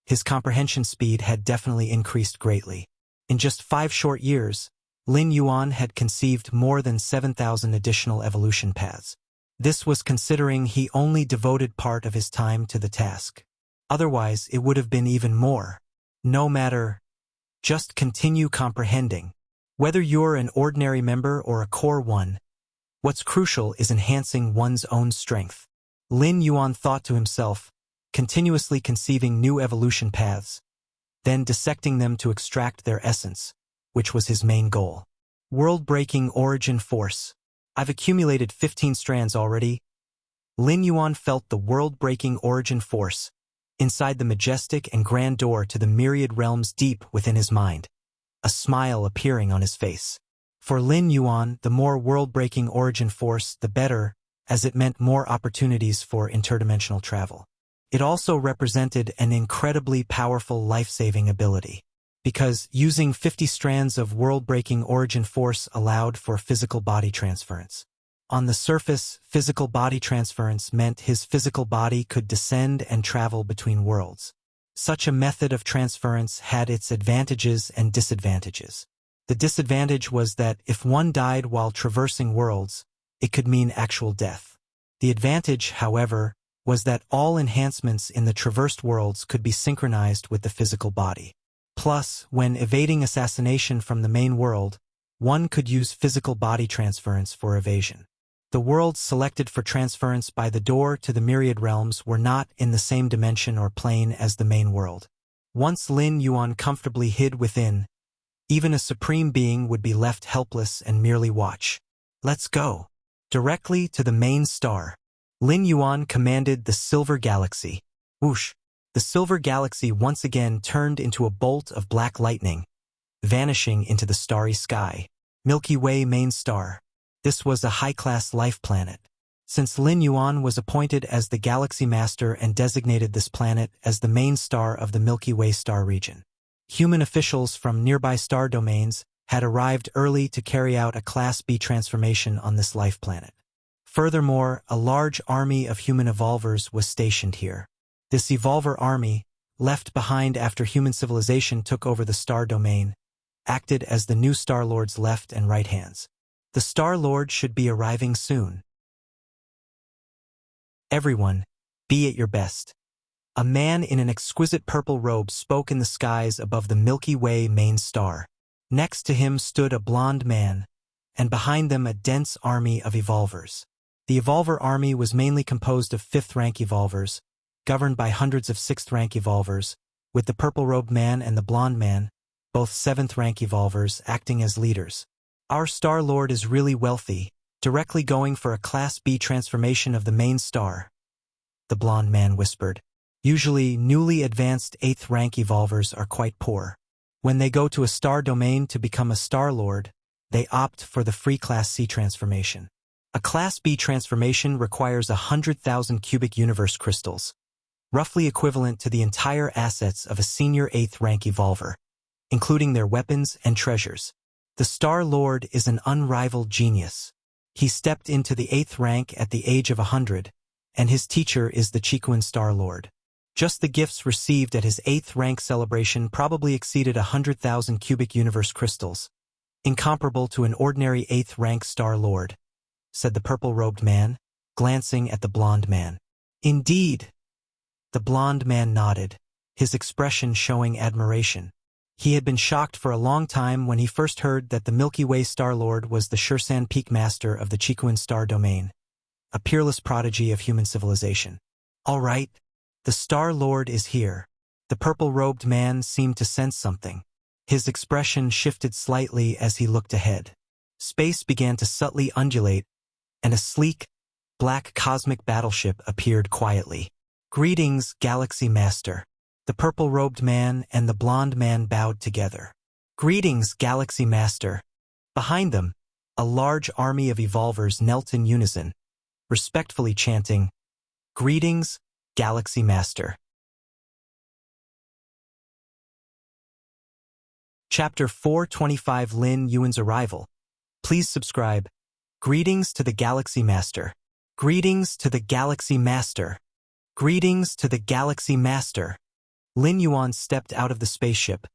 his comprehension speed had definitely increased greatly. In just 5 short years, Lin Yuan had conceived more than 7,000 additional evolution paths. This was considering he only devoted part of his time to the task. Otherwise, it would have been even more. No matter. Just continue comprehending. Whether you're an ordinary member or a core one, what's crucial is enhancing one's own strength. Lin Yuan thought to himself, continuously conceiving new evolution paths, then dissecting them to extract their essence, which was his main goal. World-breaking origin force. I've accumulated 15 strands already. Lin Yuan felt the world-breaking origin force inside the majestic and grand door to the myriad realms deep within his mind, a smile appearing on his face. For Lin Yuan, the more world-breaking origin force, the better, as it meant more opportunities for interdimensional travel. It also represented an incredibly powerful life-saving ability, because using 50 strands of world-breaking origin force allowed for physical body transference. On the surface, physical body transference meant his physical body could descend and travel between worlds. Such a method of transference had its advantages and disadvantages. The disadvantage was that if one died while traversing worlds, it could mean actual death. The advantage, however, was that all enhancements in the traversed worlds could be synchronized with the physical body. Plus, when evading assassination from the main world, one could use physical body transference for evasion. The worlds selected for transference by the door to the myriad realms were not in the same dimension or plane as the main world. Once Lin Yuan comfortably hid within, even a supreme being would be left helpless and merely watch. Let's go. Directly to the main star. Lin Yuan commanded the Silver Galaxy. Whoosh! The Silver Galaxy once again turned into a bolt of black lightning, vanishing into the starry sky. Milky Way main star. This was a high-class life planet. Since Lin Yuan was appointed as the Galaxy Master and designated this planet as the main star of the Milky Way star region, human officials from nearby star domains had arrived early to carry out a Class B transformation on this life planet. Furthermore, a large army of human evolvers was stationed here. This evolver army, left behind after human civilization took over the star domain, acted as the new Star Lord's left and right hands. The Star Lord should be arriving soon. Everyone, be at your best. A man in an exquisite purple robe spoke in the skies above the Milky Way main star. Next to him stood a blonde man, and behind them a dense army of evolvers. The evolver army was mainly composed of 5th-rank evolvers, governed by hundreds of 6th-rank evolvers, with the purple-robed man and the blonde man, both 7th-rank evolvers, acting as leaders. Our Star Lord is really wealthy, directly going for a Class B transformation of the main star, the blonde man whispered. Usually, newly advanced 8th-rank evolvers are quite poor. When they go to a star domain to become a Star Lord, they opt for the free Class C transformation. A Class B transformation requires 100,000 cubic universe crystals, roughly equivalent to the entire assets of a senior 8th-rank evolver, including their weapons and treasures. The Star Lord is an unrivaled genius. He stepped into the 8th rank at the age of 100, and his teacher is the Chikuan Star Lord. Just the gifts received at his 8th rank celebration probably exceeded 100,000 cubic universe crystals, incomparable to an ordinary 8th rank Star Lord, said the purple-robed man, glancing at the blonde man. Indeed. The blonde man nodded, his expression showing admiration. He had been shocked for a long time when he first heard that the Milky Way Star Lord was the Shursan Peak Master of the Chikuan Star Domain, a peerless prodigy of human civilization. All right, the Star Lord is here. The purple-robed man seemed to sense something. His expression shifted slightly as he looked ahead. Space began to subtly undulate, and a sleek, black cosmic battleship appeared quietly. Greetings, Galaxy Master. The purple-robed man and the blonde man bowed together. Greetings, Galaxy Master. Behind them, a large army of evolvers knelt in unison, respectfully chanting, Greetings, Galaxy Master. Chapter 425 Lin Yuan's Arrival. Please subscribe. Greetings to the Galaxy Master. Greetings to the Galaxy Master. Greetings to the Galaxy Master. Lin Yuan stepped out of the spaceship,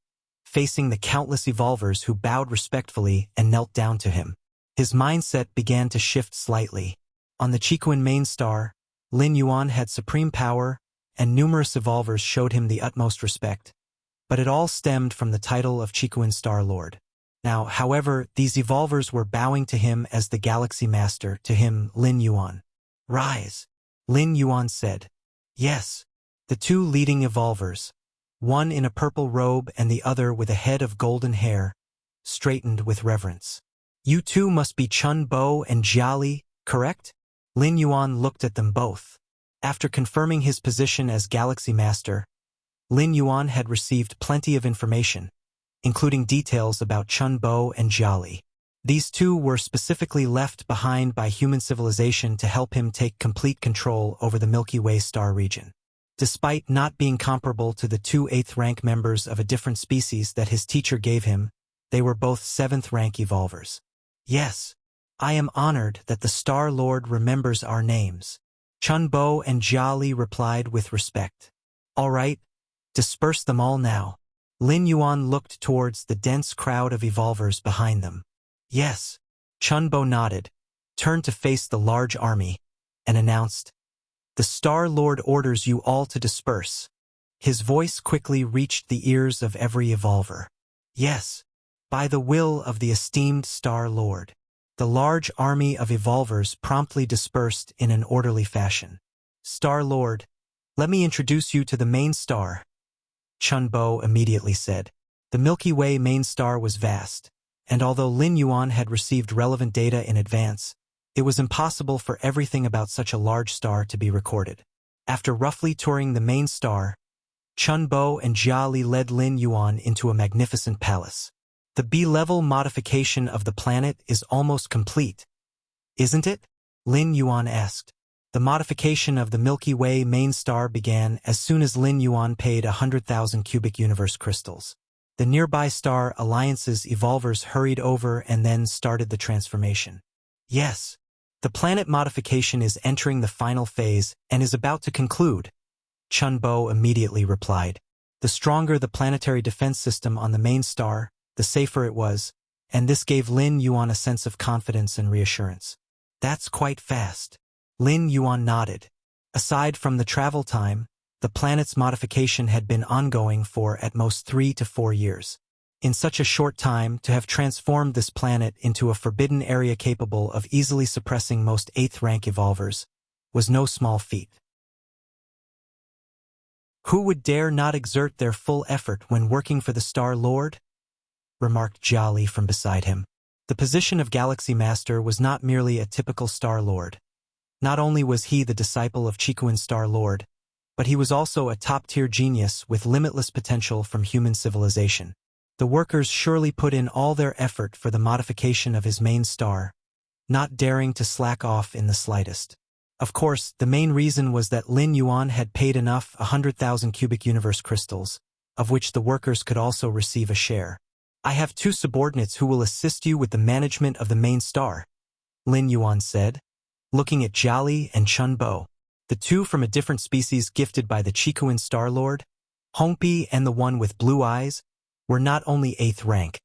facing the countless evolvers who bowed respectfully and knelt down to him. His mindset began to shift slightly. On the Chikuan main star, Lin Yuan had supreme power, and numerous evolvers showed him the utmost respect. But it all stemmed from the title of Chikuan Star Lord. Now, however, these evolvers were bowing to him as the Galaxy Master, to him, Lin Yuan. Rise, Lin Yuan said. Yes. The two leading evolvers, one in a purple robe and the other with a head of golden hair, straightened with reverence. You two must be Chun Bo and Jiali, correct? Lin Yuan looked at them both. After confirming his position as Galaxy Master, Lin Yuan had received plenty of information, including details about Chun Bo and Jiali. These two were specifically left behind by human civilization to help him take complete control over the Milky Way star region. Despite not being comparable to the two 8th rank members of a different species that his teacher gave him, they were both 7th rank evolvers. Yes, I am honored that the Star Lord remembers our names. Chunbo and Jiali replied with respect. All right, disperse them all now. Lin Yuan looked towards the dense crowd of evolvers behind them. Yes. Chunbo nodded, turned to face the large army, and announced, "The Star Lord orders you all to disperse." His voice quickly reached the ears of every evolver. Yes, by the will of the esteemed Star Lord. The large army of evolvers promptly dispersed in an orderly fashion. Star Lord, let me introduce you to the main star, Chunbo immediately said. The Milky Way main star was vast, and although Lin Yuan had received relevant data in advance, it was impossible for everything about such a large star to be recorded. After roughly touring the main star, Chunbo and Jiali led Lin Yuan into a magnificent palace. The B-level modification of the planet is almost complete, isn't it? Lin Yuan asked. The modification of the Milky Way main star began as soon as Lin Yuan paid 100,000 cubic universe crystals. The nearby star Alliance's evolvers hurried over and then started the transformation. Yes, the planet modification is entering the final phase and is about to conclude, Chunbo immediately replied. The stronger the planetary defense system on the main star, the safer it was, and this gave Lin Yuan a sense of confidence and reassurance. That's quite fast. Lin Yuan nodded. Aside from the travel time, the planet's modification had been ongoing for at most 3 to 4 years. In such a short time, to have transformed this planet into a forbidden area capable of easily suppressing most 8th rank evolvers was no small feat. Who would dare not exert their full effort when working for the Star Lord? Remarked Jiali from beside him. The position of Galaxy Master was not merely a typical Star Lord. Not only was he the disciple of Chikuan Star Lord, but he was also a top-tier genius with limitless potential from human civilization. The workers surely put in all their effort for the modification of his main star, not daring to slack off in the slightest. Of course, the main reason was that Lin Yuan had paid enough 100,000 cubic universe crystals, of which the workers could also receive a share. I have 2 subordinates who will assist you with the management of the main star, Lin Yuan said, looking at Jiali and Chunbo. The 2 from a different species gifted by the Chikuan Star Lord, Hongpi and the one with blue eyes, were not only 8th rank,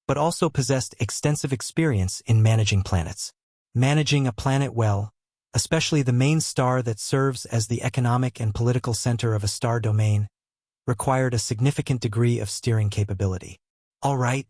but also possessed extensive experience in managing planets. Managing a planet well, especially the main star that serves as the economic and political center of a star domain, required a significant degree of steering capability. All right,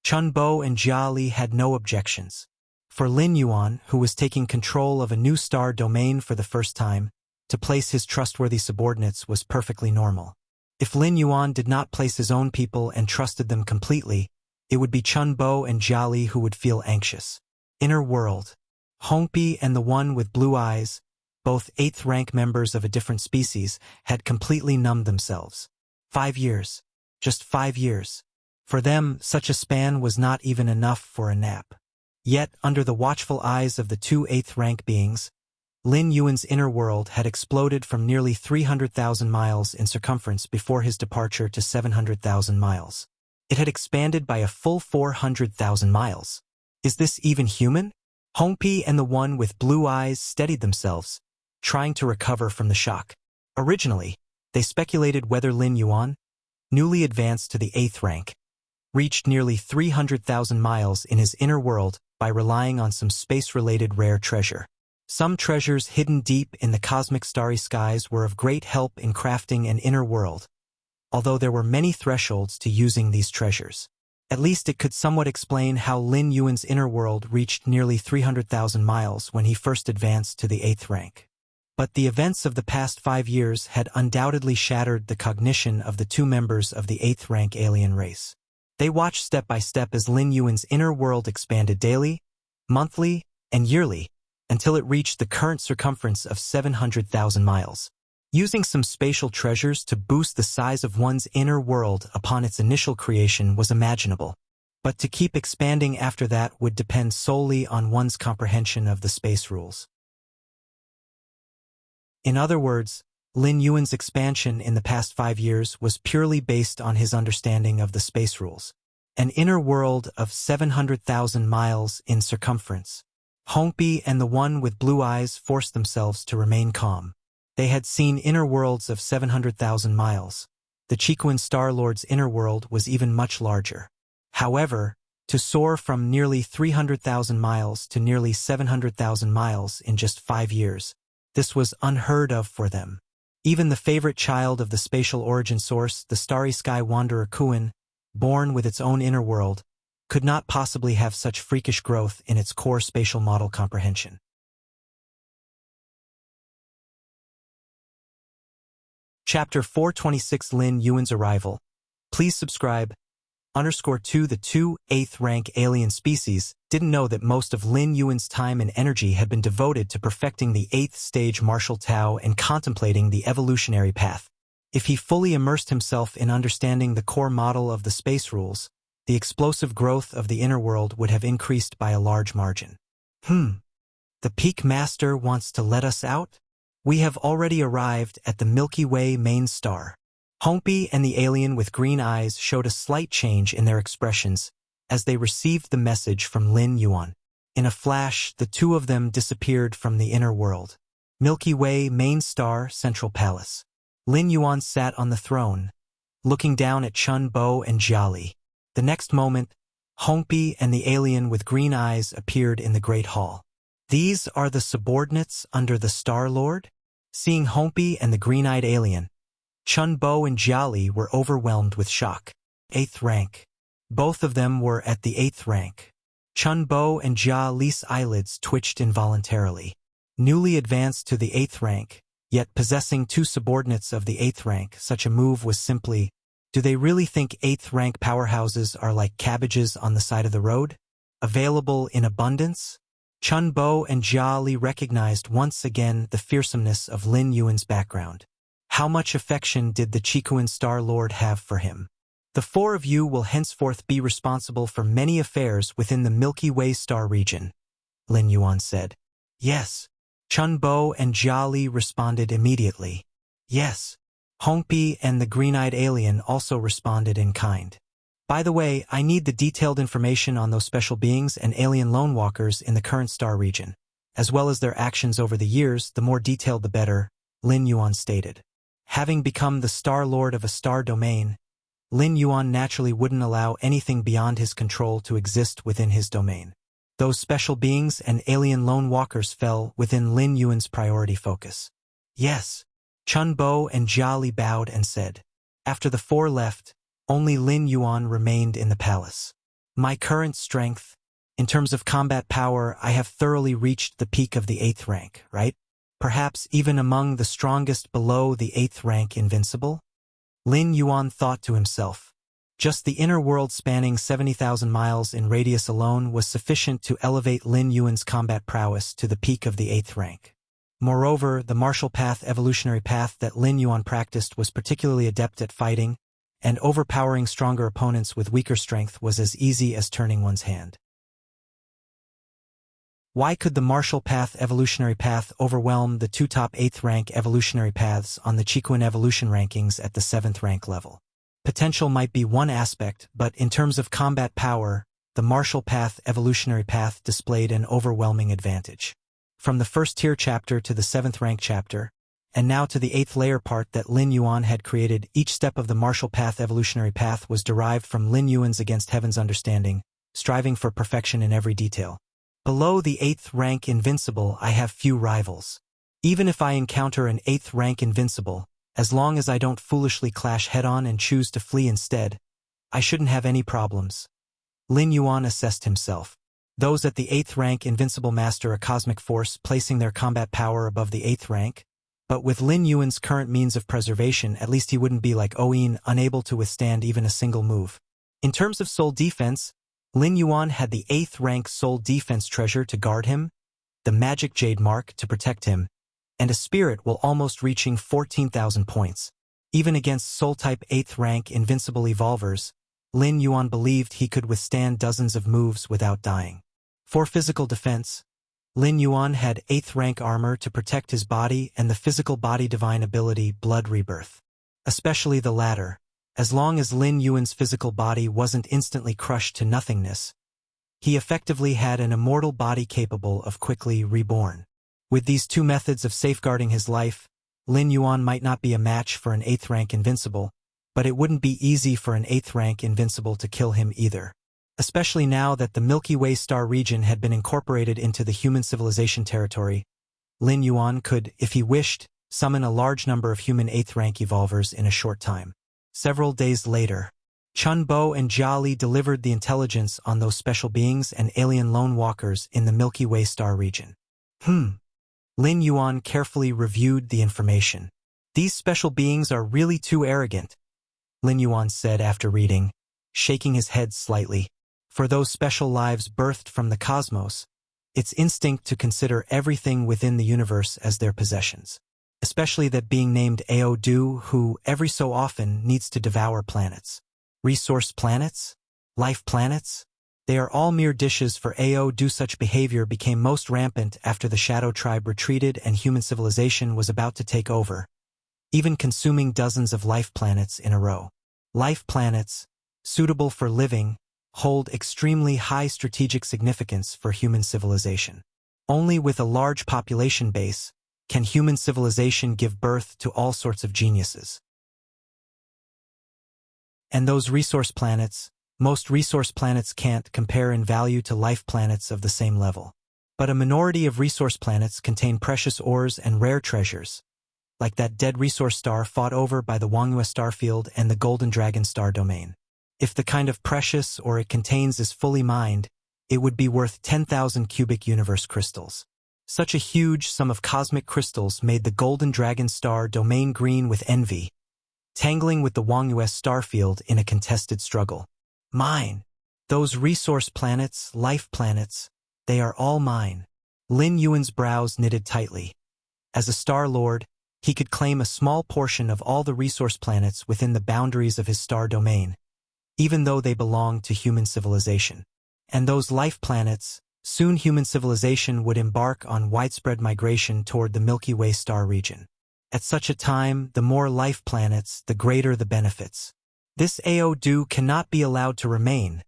Chunbo and Jiali had no objections. For Lin Yuan, who was taking control of a new star domain for the first time, to place his trustworthy subordinates was perfectly normal. If Lin Yuan did not place his own people and trusted them completely, it would be Chunbo and Jiali who would feel anxious. Inner world. Hongpi and the one with blue eyes, both 8th rank members of a different species, had completely numbed themselves. 5 years. Just 5 years. For them, such a span was not even enough for a nap. Yet, under the watchful eyes of the 2 8th rank beings, Lin Yuan's inner world had exploded from nearly 300,000 miles in circumference before his departure to 700,000 miles. It had expanded by a full 400,000 miles. Is this even human? Hongpi and the one with blue eyes steadied themselves, trying to recover from the shock. Originally, they speculated whether Lin Yuan, newly advanced to the 8th rank, reached nearly 300,000 miles in his inner world by relying on some space-related rare treasure. Some treasures hidden deep in the cosmic starry skies were of great help in crafting an inner world, although there were many thresholds to using these treasures. At least it could somewhat explain how Lin Yuan's inner world reached nearly 300,000 miles when he first advanced to the 8th rank. But the events of the past 5 years had undoubtedly shattered the cognition of the 2 members of the 8th rank alien race. They watched step by step as Lin Yuan's inner world expanded daily, monthly, and yearly, until it reached the current circumference of 700,000 miles. Using some spatial treasures to boost the size of one's inner world upon its initial creation was imaginable, but to keep expanding after that would depend solely on one's comprehension of the space rules. In other words, Lin Yuan's expansion in the past 5 years was purely based on his understanding of the space rules. An inner world of 700,000 miles in circumference. Hongbi and the one with blue eyes forced themselves to remain calm. They had seen inner worlds of 700,000 miles. The Chiquan Star Lord's inner world was even much larger. However, to soar from nearly 300,000 miles to nearly 700,000 miles in just 5 years, this was unheard of for them. Even the favorite child of the spatial origin source, the starry sky wanderer Kuan, born with its own inner world, could not possibly have such freakish growth in its core spatial model comprehension. Chapter 426 Lin Yuan's Arrival. Please subscribe. _2 The 2 8th rank alien species didn't know that most of Lin Yuan's time and energy had been devoted to perfecting the 8th stage martial Tao and contemplating the evolutionary path. If he fully immersed himself in understanding the core model of the space rules, the explosive growth of the inner world would have increased by a large margin. The Peak Master wants to let us out? We have already arrived at the Milky Way main star. Hongbi and the alien with green eyes showed a slight change in their expressions as they received the message from Lin Yuan. In a flash, the two of them disappeared from the inner world. Milky Way main star, Central Palace. Lin Yuan sat on the throne, looking down at Chun Bo and Jiali. The next moment, Hongbi and the alien with green eyes appeared in the Great Hall. These are the subordinates under the Star Lord? Seeing Hongbi and the green-eyed alien, Chun Bo and Jiali were overwhelmed with shock. 8th rank. Both of them were at the 8th rank. Chun Bo and Jiali's eyelids twitched involuntarily. Newly advanced to the 8th rank, yet possessing two subordinates of the 8th rank, such a move was simply, do they really think 8th rank powerhouses are like cabbages on the side of the road? Available in abundance? Chun Bo and Jiali recognized once again the fearsomeness of Lin Yuan's background. How much affection did the Chiquan Star Lord have for him? The four of you will henceforth be responsible for many affairs within the Milky Way star region, Lin Yuan said. Yes. Chun Bo and Jiali responded immediately. Yes. Hongbi and the green-eyed alien also responded in kind. By the way, I need the detailed information on those special beings and alien lone walkers in the current star region, as well as their actions over the years. The more detailed the better, Lin Yuan stated. Having become the Star Lord of a star domain, Lin Yuan naturally wouldn't allow anything beyond his control to exist within his domain. Those special beings and alien lone walkers fell within Lin Yuan's priority focus. Yes. Chun Bo and Jiali bowed and said. After the four left, only Lin Yuan remained in the palace. My current strength, in terms of combat power, I have thoroughly reached the peak of the 8th rank, right? Perhaps even among the strongest below the 8th rank invincible? Lin Yuan thought to himself. Just the inner world spanning 70,000 miles in radius alone was sufficient to elevate Lin Yuan's combat prowess to the peak of the 8th rank. Moreover, the martial path evolutionary path that Lin Yuan practiced was particularly adept at fighting, and overpowering stronger opponents with weaker strength was as easy as turning one's hand. Why could the martial path evolutionary path overwhelm the two top 8th rank evolutionary paths on the Chiquan evolution rankings at the 7th rank level? Potential might be one aspect, but in terms of combat power, the martial path evolutionary path displayed an overwhelming advantage. From the first tier chapter to the 7th rank chapter, and now to the 8th layer part that Lin Yuan had created, each step of the martial path evolutionary path was derived from Lin Yuan's against heaven's understanding, striving for perfection in every detail. Below the 8th rank invincible, I have few rivals. Even if I encounter an 8th rank invincible, as long as I don't foolishly clash head-on and choose to flee instead, I shouldn't have any problems. Lin Yuan assessed himself. Those at the 8th rank invincible master a cosmic force, placing their combat power above the 8th rank, but with Lin Yuan's current means of preservation, at least he wouldn't be like Oin, unable to withstand even a single move. In terms of soul defense, Lin Yuan had the 8th rank soul defense treasure to guard him, the magic jade mark to protect him, and a spirit while almost reaching 14,000 points. Even against soul-type 8th rank invincible evolvers, Lin Yuan believed he could withstand dozens of moves without dying. For physical defense, Lin Yuan had 8th rank armor to protect his body and the physical body divine ability Blood Rebirth. Especially the latter, as long as Lin Yuan's physical body wasn't instantly crushed to nothingness, He effectively had an immortal body capable of quickly reborn. With these two methods of safeguarding his life, Lin Yuan might not be a match for an 8th rank invincible, but it wouldn't be easy for an 8th rank invincible to kill him either. Especially now that the Milky Way star region had been incorporated into the human civilization territory, Lin Yuan could, if he wished, summon a large number of human 8th rank evolvers in a short time. Several days later, Chun Bo and Jia Li delivered the intelligence on those special beings and alien lone walkers in the Milky Way star region. Lin Yuan carefully reviewed the information. These special beings are really too arrogant, Lin Yuan said after reading, shaking his head slightly. For those special lives birthed from the cosmos, it's instinct to consider everything within the universe as their possessions. Especially that being named Aodu, who, every so often, needs to devour planets. Resource planets? Life planets? They are all mere dishes for Aodu. Such behavior became most rampant after the Shadow Tribe retreated and human civilization was about to take over, even consuming dozens of life planets in a row. Life planets, suitable for living, hold extremely high strategic significance for human civilization. Only with a large population base can human civilization give birth to all sorts of geniuses. And those resource planets, most resource planets can't compare in value to life planets of the same level. But a minority of resource planets contain precious ores and rare treasures, like that dead resource star fought over by the Wuxia starfield and the Golden Dragon star domain. If the kind of precious ore it contains is fully mined, it would be worth 10,000 cubic universe crystals. Such a huge sum of cosmic crystals made the Golden Dragon star domain green with envy, tangling with the Wuxia starfield in a contested struggle. Mine. Those resource planets, life planets, they are all mine. Lin Yuan's brows knitted tightly. As a Star Lord, he could claim a small portion of all the resource planets within the boundaries of his star domain, even though they belong to human civilization. And those life planets, soon human civilization would embark on widespread migration toward the Milky Way star region. At such a time, the more life planets, the greater the benefits. This Aodu cannot be allowed to remain,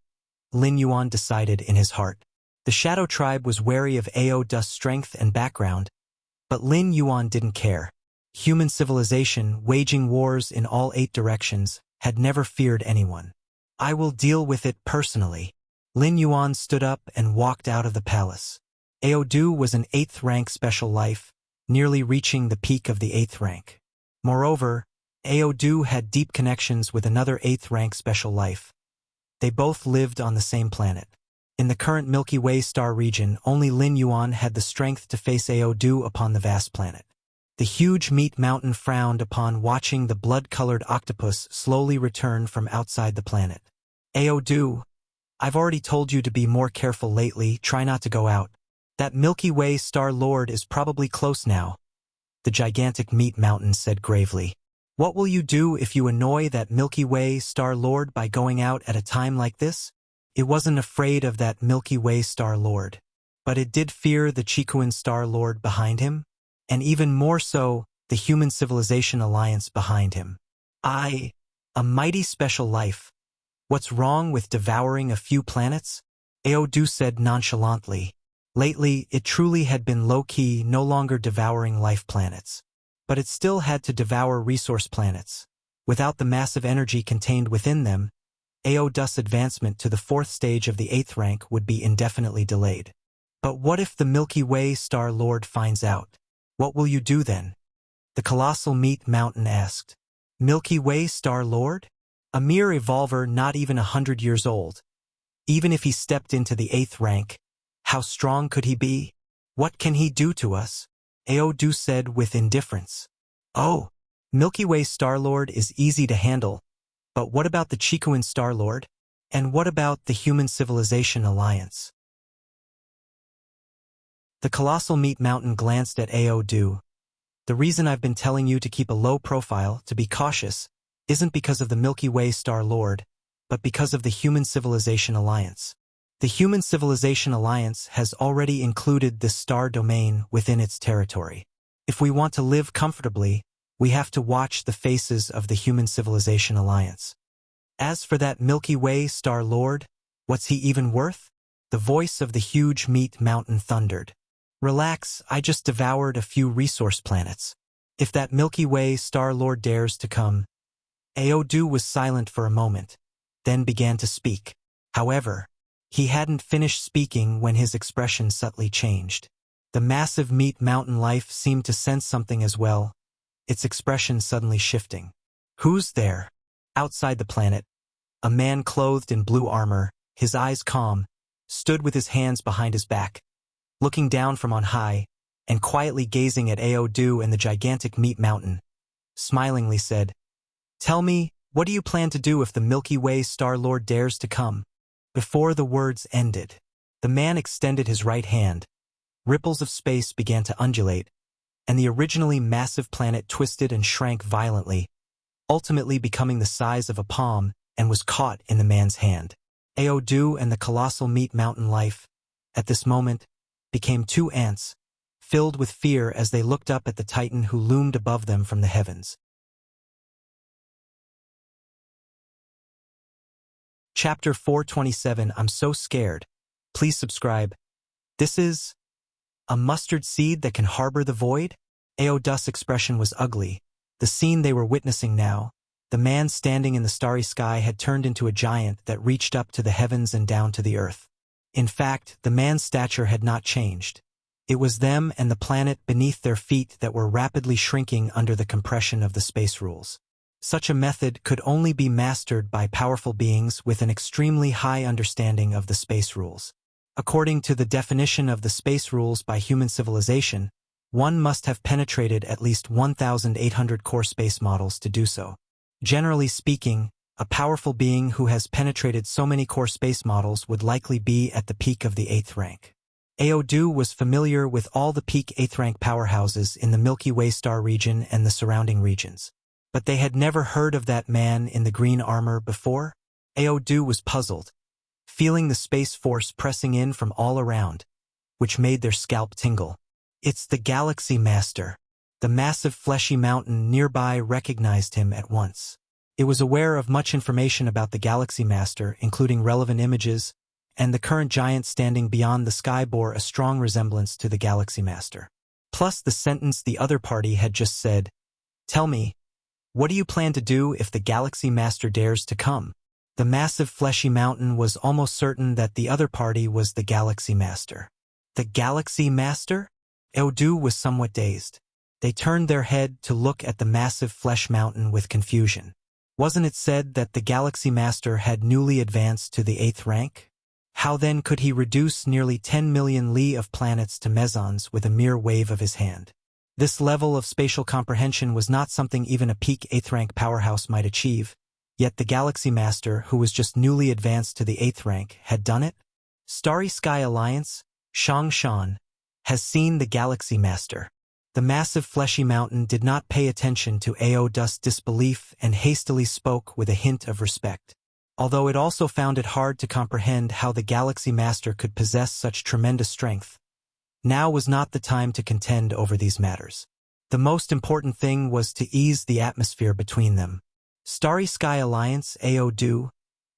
Lin Yuan decided in his heart. The Shadow Tribe was wary of Aodu's strength and background, but Lin Yuan didn't care. Human civilization, waging wars in all 8 directions, had never feared anyone. I will deal with it personally. Lin Yuan stood up and walked out of the palace. Aodu was an 8th rank special life, nearly reaching the peak of the 8th rank. Moreover, Aodu had deep connections with another 8th rank special life. They both lived on the same planet. In the current Milky Way star region, only Lin Yuan had the strength to face Aodu upon the vast planet. The huge meat mountain frowned upon watching the blood-colored octopus slowly return from outside the planet. Aodu, I've already told you to be more careful lately, try not to go out. That Milky Way star lord is probably close now, the gigantic meat mountain said gravely. What will you do if you annoy that Milky Way star lord by going out at a time like this? It wasn't afraid of that Milky Way star lord, but it did fear the Chikuan star lord behind him, and even more so, the human civilization alliance behind him. A mighty special life. What's wrong with devouring a few planets? Aodu said nonchalantly. Lately, it truly had been low-key, no longer devouring life planets. But it still had to devour resource planets. Without the massive energy contained within them, Aodu's advancement to the 4th stage of the 8th rank would be indefinitely delayed. But what if the Milky Way star lord finds out? What will you do then? The colossal meat mountain asked. Milky Way star lord? A mere evolver not even 100 years old. Even if he stepped into the 8th rank, how strong could he be? What can he do to us? Aodu said with indifference. Oh, Milky Way star lord is easy to handle, but what about the Chikuan star lord? And what about the Human Civilization Alliance? The colossal meat mountain glanced at Aodu. The reason I've been telling you to keep a low profile, to be cautious, isn't because of the Milky Way star lord, but because of the Human Civilization Alliance. The Human Civilization Alliance has already included this star domain within its territory. If we want to live comfortably, we have to watch the faces of the Human Civilization Alliance. As for that Milky Way star lord, what's he even worth? The voice of the huge meat mountain thundered. Relax, I just devoured a few resource planets. If that Milky Way Star Lord dares to come. Aodu was silent for a moment, then began to speak. However, he hadn't finished speaking when his expression subtly changed. The massive meat mountain life seemed to sense something as well, its expression suddenly shifting. Who's there? Outside the planet, a man clothed in blue armor, his eyes calm, stood with his hands behind his back, looking down from on high, and quietly gazing at Aodu and the gigantic meat mountain. Smilingly said, "Tell me, what do you plan to do if the Milky Way Star Lord dares to come?" Before the words ended, the man extended his right hand. Ripples of space began to undulate, and the originally massive planet twisted and shrank violently, ultimately becoming the size of a palm, and was caught in the man's hand. Aodu and the colossal meat mountain life, at this moment, became two ants, filled with fear as they looked up at the titan who loomed above them from the heavens. Chapter 427. I'm so scared. Please subscribe. This is a mustard seed that can harbor the void? Aodu's expression was ugly. The scene they were witnessing now, the man standing in the starry sky had turned into a giant that reached up to the heavens and down to the earth. In fact, the man's stature had not changed. It was them and the planet beneath their feet that were rapidly shrinking under the compression of the space rules. Such a method could only be mastered by powerful beings with an extremely high understanding of the space rules. According to the definition of the space rules by human civilization, one must have penetrated at least 1,800 core space models to do so. Generally speaking, a powerful being who has penetrated so many core space models would likely be at the peak of the 8th rank. Aodu was familiar with all the peak 8th rank powerhouses in the Milky Way star region and the surrounding regions. But they had never heard of that man in the green armor before? Aodu was puzzled, feeling the space force pressing in from all around, which made their scalp tingle. It's the Galaxy Master. The massive fleshy mountain nearby recognized him at once. It was aware of much information about the Galaxy Master, including relevant images, and the current giant standing beyond the sky bore a strong resemblance to the Galaxy Master. Plus the sentence the other party had just said, "Tell me, what do you plan to do if the Galaxy Master dares to come?" The massive fleshy mountain was almost certain that the other party was the Galaxy Master. The Galaxy Master? Aodu was somewhat dazed. They turned their head to look at the massive flesh mountain with confusion. Wasn't it said that the Galaxy Master had newly advanced to the 8th rank? How then could he reduce nearly 10 million li of planets to mesons with a mere wave of his hand? This level of spatial comprehension was not something even a peak 8th rank powerhouse might achieve, yet the Galaxy Master, who was just newly advanced to the 8th rank, had done it? Starry Sky Alliance, Shang Shan, has seen the Galaxy Master. The massive fleshy mountain did not pay attention to Aodu's disbelief and hastily spoke with a hint of respect. Although it also found it hard to comprehend how the Galaxy Master could possess such tremendous strength, now was not the time to contend over these matters. The most important thing was to ease the atmosphere between them. Starry Sky Alliance, Aodu,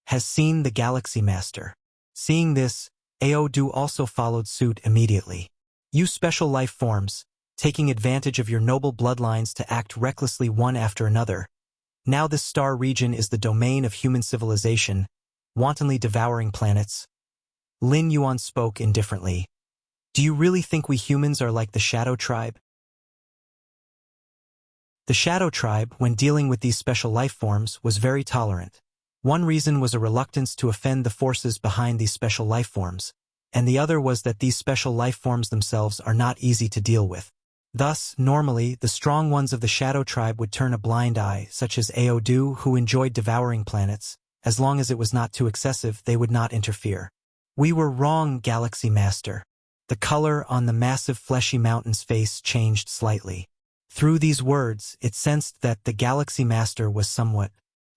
has seen the Galaxy Master. Seeing this, Aodu also followed suit immediately. You special life forms, taking advantage of your noble bloodlines to act recklessly one after another. Now this star region is the domain of human civilization, wantonly devouring planets. Lin Yuan spoke indifferently. Do you really think we humans are like the Shadow Tribe? The Shadow Tribe, when dealing with these special life forms, was very tolerant. One reason was a reluctance to offend the forces behind these special life forms, and the other was that these special life forms themselves are not easy to deal with. Thus, normally, the strong ones of the Shadow Tribe would turn a blind eye, such as Aodu, who enjoyed devouring planets. As long as it was not too excessive, they would not interfere. We were wrong, Galaxy Master. The color on the massive fleshy mountain's face changed slightly. Through these words, it sensed that the Galaxy Master was somewhat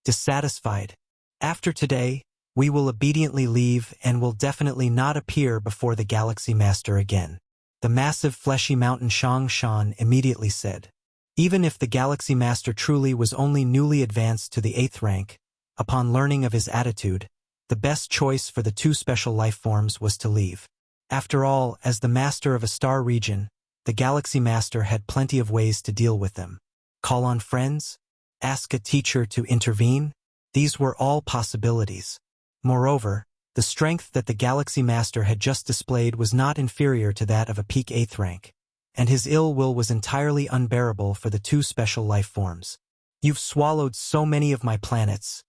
dissatisfied. After today, we will obediently leave and will definitely not appear before the Galaxy Master again. The massive fleshy mountain Shang Shan immediately said. Even if the Galaxy Master truly was only newly advanced to the 8th rank, upon learning of his attitude, The best choice for the two special life forms was to leave. After all, as the master of a star region, the Galaxy Master had plenty of ways to deal with them. Call on friends? Ask a teacher to intervene? These were all possibilities. Moreover, the strength that the Galaxy Master had just displayed was not inferior to that of a peak 8th rank, and his ill will was entirely unbearable for the two special life forms. You've swallowed so many of my planets,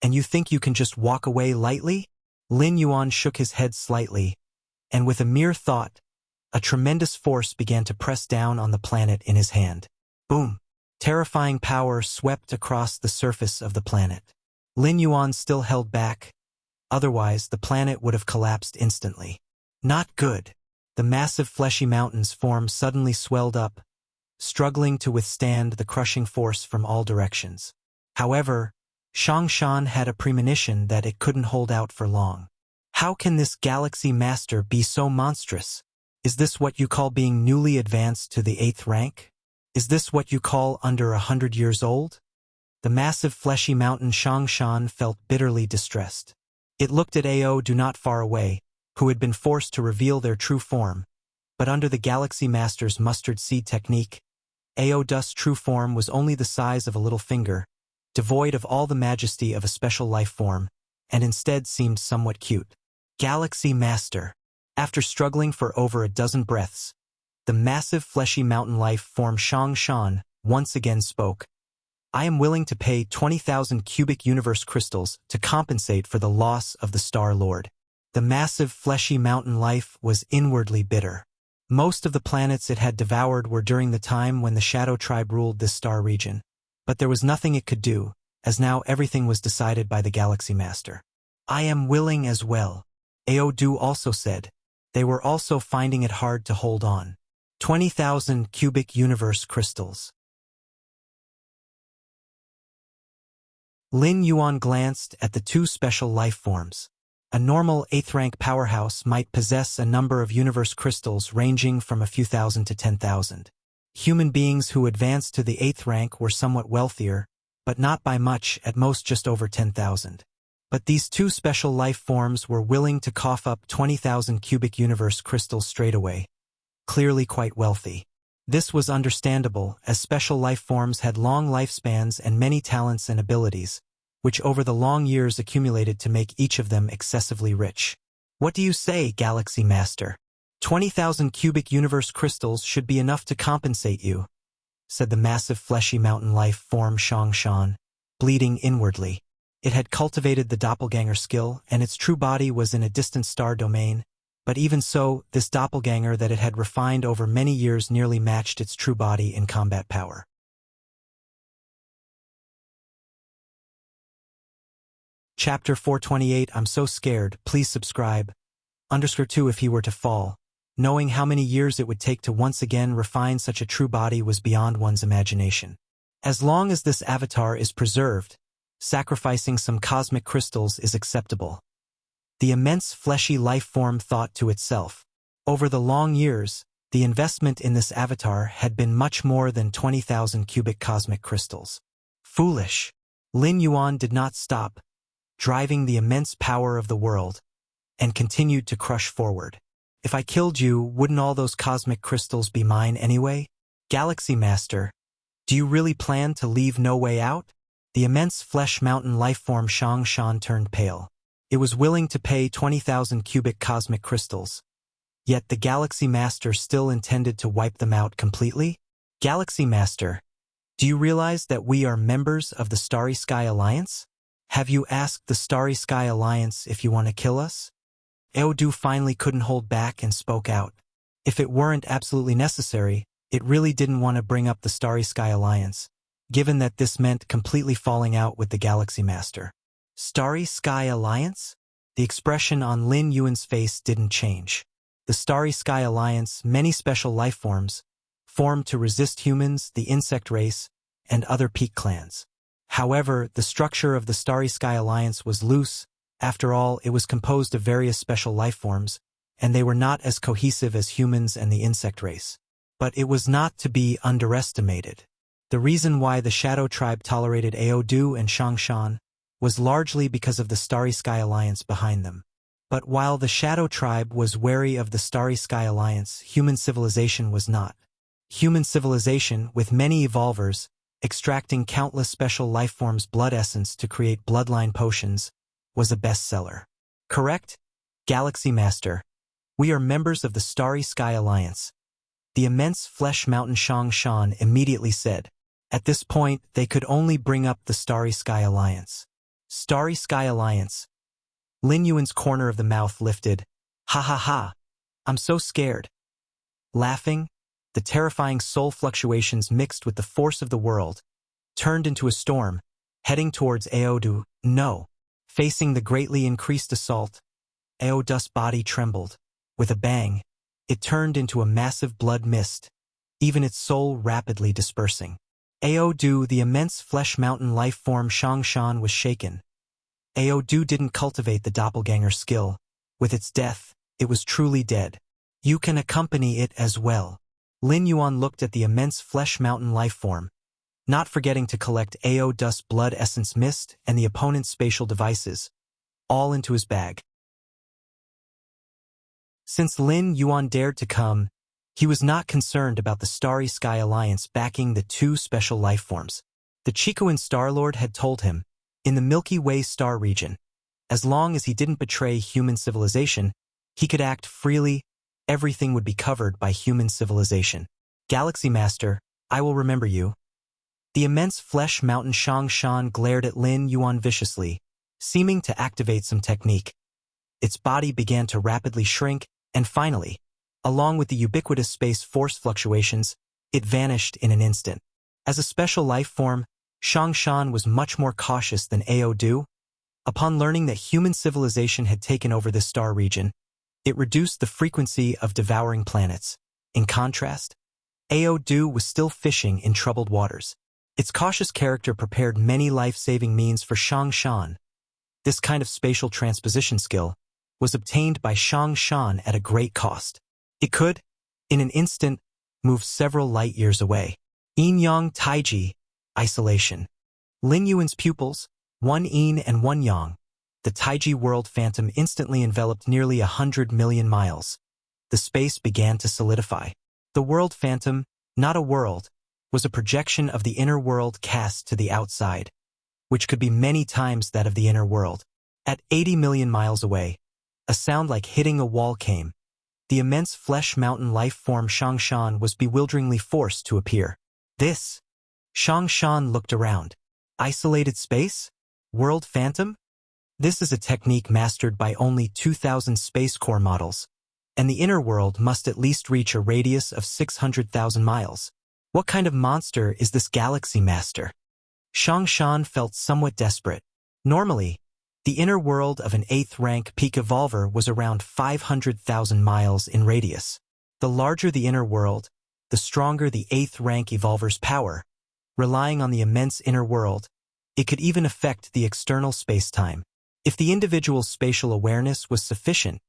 and you think you can just walk away lightly? Lin Yuan shook his head slightly, and with a mere thought, a tremendous force began to press down on the planet in his hand. Boom! Terrifying power swept across the surface of the planet. Lin Yuan still held back, otherwise the planet would have collapsed instantly. Not good. The massive fleshy mountain's form suddenly swelled up, struggling to withstand the crushing force from all directions. However, Shangshan had a premonition that it couldn't hold out for long. How can this Galaxy Master be so monstrous? Is this what you call being newly advanced to the 8th rank? Is this what you call under 100 years old? The massive fleshy mountain Shangshan felt bitterly distressed. It looked at Ao Do not far away, who had been forced to reveal their true form, but under the Galaxy Master's mustard seed technique, Ao Do's true form was only the size of a little finger, devoid of all the majesty of a special life form, and instead seemed somewhat cute. Galaxy Master. After struggling for over a dozen breaths, the massive fleshy mountain life form Shangshan once again spoke. I am willing to pay 20,000 cubic universe crystals to compensate for the loss of the Star Lord. The massive fleshy mountain life was inwardly bitter. Most of the planets it had devoured were during the time when the Shadow Tribe ruled this star region, but there was nothing it could do, as now everything was decided by the Galaxy Master. I am willing as well, Ao Do also said. They were also finding it hard to hold on. 20,000 cubic universe crystals. Lin Yuan glanced at the two special life forms. A normal 8th rank powerhouse might possess a number of universe crystals ranging from a few thousand to 10,000. Human beings who advanced to the 8th rank were somewhat wealthier, but not by much, at most just over 10,000. But these two special life forms were willing to cough up 20,000 cubic universe crystals straight away. Clearly quite wealthy. This was understandable, as special life forms had long lifespans and many talents and abilities, which over the long years accumulated to make each of them excessively rich. What do you say, Galaxy Master? 20,000 cubic universe crystals should be enough to compensate you, said the massive fleshy mountain life form Shangshan, bleeding inwardly. It had cultivated the doppelganger skill, and its true body was in a distant star domain, but even so, this doppelganger that it had refined over many years nearly matched its true body in combat power. Chapter 428 I'm so scared, please subscribe. _2 If he were to fall. Knowing how many years it would take to once again refine such a true body was beyond one's imagination. As long as this avatar is preserved, sacrificing some cosmic crystals is acceptable. The immense fleshy life form thought to itself. Over the long years, the investment in this avatar had been much more than 20,000 cubic cosmic crystals. Foolish. Lin Yuan did not stop, driving the immense power of the world, and continued to crush forward. If I killed you, wouldn't all those cosmic crystals be mine anyway? Galaxy Master, do you really plan to leave no way out? The immense flesh mountain lifeform Shangshan turned pale. It was willing to pay 20,000 cubic cosmic crystals. Yet the Galaxy Master still intended to wipe them out completely? Galaxy Master, do you realize that we are members of the Starry Sky Alliance? Have you asked the Starry Sky Alliance if you want to kill us? Ao Do finally couldn't hold back and spoke out. If it weren't absolutely necessary, it really didn't want to bring up the Starry Sky Alliance, given that this meant completely falling out with the Galaxy Master. Starry Sky Alliance? The expression on Lin Yuan's face didn't change. The Starry Sky Alliance, many special life forms, formed to resist humans, the insect race, and other peak clans. However, the structure of the Starry Sky Alliance was loose. After all, it was composed of various special life forms, and they were not as cohesive as humans and the insect race. But it was not to be underestimated. The reason why the Shadow Tribe tolerated Ao Do and Shangshan was largely because of the Starry Sky Alliance behind them. But while the Shadow Tribe was wary of the Starry Sky Alliance, human civilization was not. Human civilization, with many evolvers, extracting countless special lifeforms' blood essence to create bloodline potions, was a bestseller. Correct? Galaxy Master. We are members of the Starry Sky Alliance. The immense flesh mountain Shang Shan immediately said. At this point, they could only bring up the Starry Sky Alliance. Starry Sky Alliance. Lin Yuan's corner of the mouth lifted. Ha ha ha. I'm so scared. Laughing, the terrifying soul fluctuations mixed with the force of the world, turned into a storm, heading towards Aodu. No. Facing the greatly increased assault, Aodu's body trembled. With a bang, it turned into a massive blood mist, even its soul rapidly dispersing. Aodu, the immense flesh mountain life form Shang Shan, was shaken. Aodu didn't cultivate the doppelganger skill. With its death, it was truly dead. You can accompany it as well. Lin Yuan looked at the immense flesh mountain life form, not forgetting to collect Aodu's blood essence mist and the opponent's spatial devices, all into his bag. Since Lin Yuan dared to come, he was not concerned about the Starry Sky Alliance backing the two special life forms. The Chicoan Starlord had told him, in the Milky Way star region, as long as he didn't betray human civilization, he could act freely, everything would be covered by human civilization. Galaxy Master, I will remember you. The immense flesh mountain Shang Shan glared at Lin Yuan viciously, seeming to activate some technique. Its body began to rapidly shrink, and finally, along with the ubiquitous space force fluctuations, it vanished in an instant. As a special life form, Shang Shan was much more cautious than Aodu. Upon learning that human civilization had taken over this star region, it reduced the frequency of devouring planets. In contrast, Aodu was still fishing in troubled waters. Its cautious character prepared many life-saving means for Shang Shan. This kind of spatial transposition skill was obtained by Shang Shan at a great cost. It could, in an instant, move several light years away. Yin-Yang Taiji, isolation. Lin Yuan's pupils, one yin and one yang. The Taiji world phantom instantly enveloped nearly 100 million miles. The space began to solidify. The world phantom, not a world, was a projection of the inner world cast to the outside, which could be many times that of the inner world. At 80 million miles away, a sound like hitting a wall came. The immense flesh mountain life form Shang Shan was bewilderingly forced to appear. This. Shang Shan looked around. Isolated space? World phantom? This is a technique mastered by only 2,000 Space Corps models, and the inner world must at least reach a radius of 600,000 miles. What kind of monster is this Galaxy Master? Shang Shan felt somewhat desperate. Normally, the inner world of an 8th rank peak evolver was around 500,000 miles in radius. The larger the inner world, the stronger the 8th rank evolver's power. Relying on the immense inner world, it could even affect the external space-time. If the individual's spatial awareness was sufficient,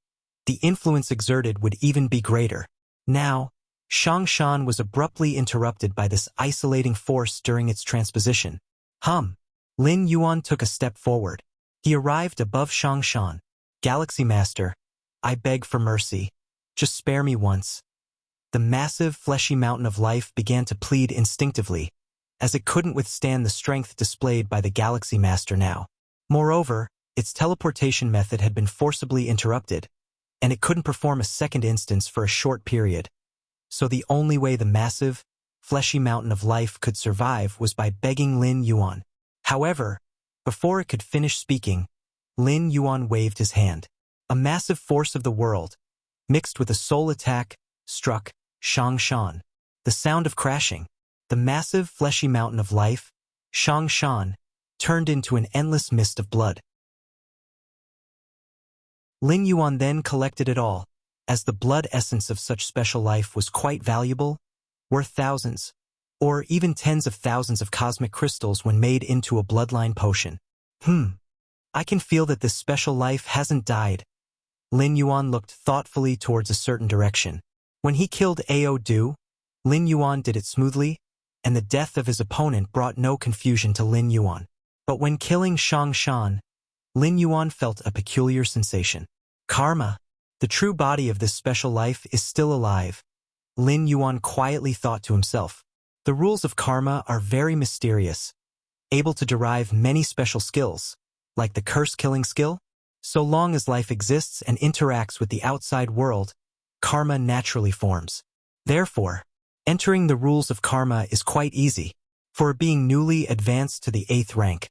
the influence exerted would even be greater. Now, Shang Shan was abruptly interrupted by this isolating force during its transposition. Lin Yuan took a step forward. He arrived above Shang Shan. Galaxy Master, I beg for mercy. Just spare me once. The massive, fleshy mountain of life began to plead instinctively, as it couldn't withstand the strength displayed by the Galaxy Master now. Moreover, its teleportation method had been forcibly interrupted, and it couldn't perform a second instance for a short period. So the only way the massive, fleshy mountain of life could survive was by begging Lin Yuan. However, before it could finish speaking, Lin Yuan waved his hand. A massive force of the world, mixed with a soul attack, struck Shang Shan. The sound of crashing. The massive, fleshy mountain of life, Shang Shan, turned into an endless mist of blood. Lin Yuan then collected it all, as the blood essence of such special life was quite valuable, worth thousands, or even tens of thousands of cosmic crystals when made into a bloodline potion. I can feel that this special life hasn't died. Lin Yuan looked thoughtfully towards a certain direction. When he killed Aodu, Lin Yuan did it smoothly, and the death of his opponent brought no confusion to Lin Yuan. But when killing Shang Shan, Lin Yuan felt a peculiar sensation. Karma, the true body of this special life, is still alive. Lin Yuan quietly thought to himself. The rules of karma are very mysterious, able to derive many special skills, like the curse-killing skill. So long as life exists and interacts with the outside world, karma naturally forms. Therefore, entering the rules of karma is quite easy. For a being newly advanced to the 8th rank,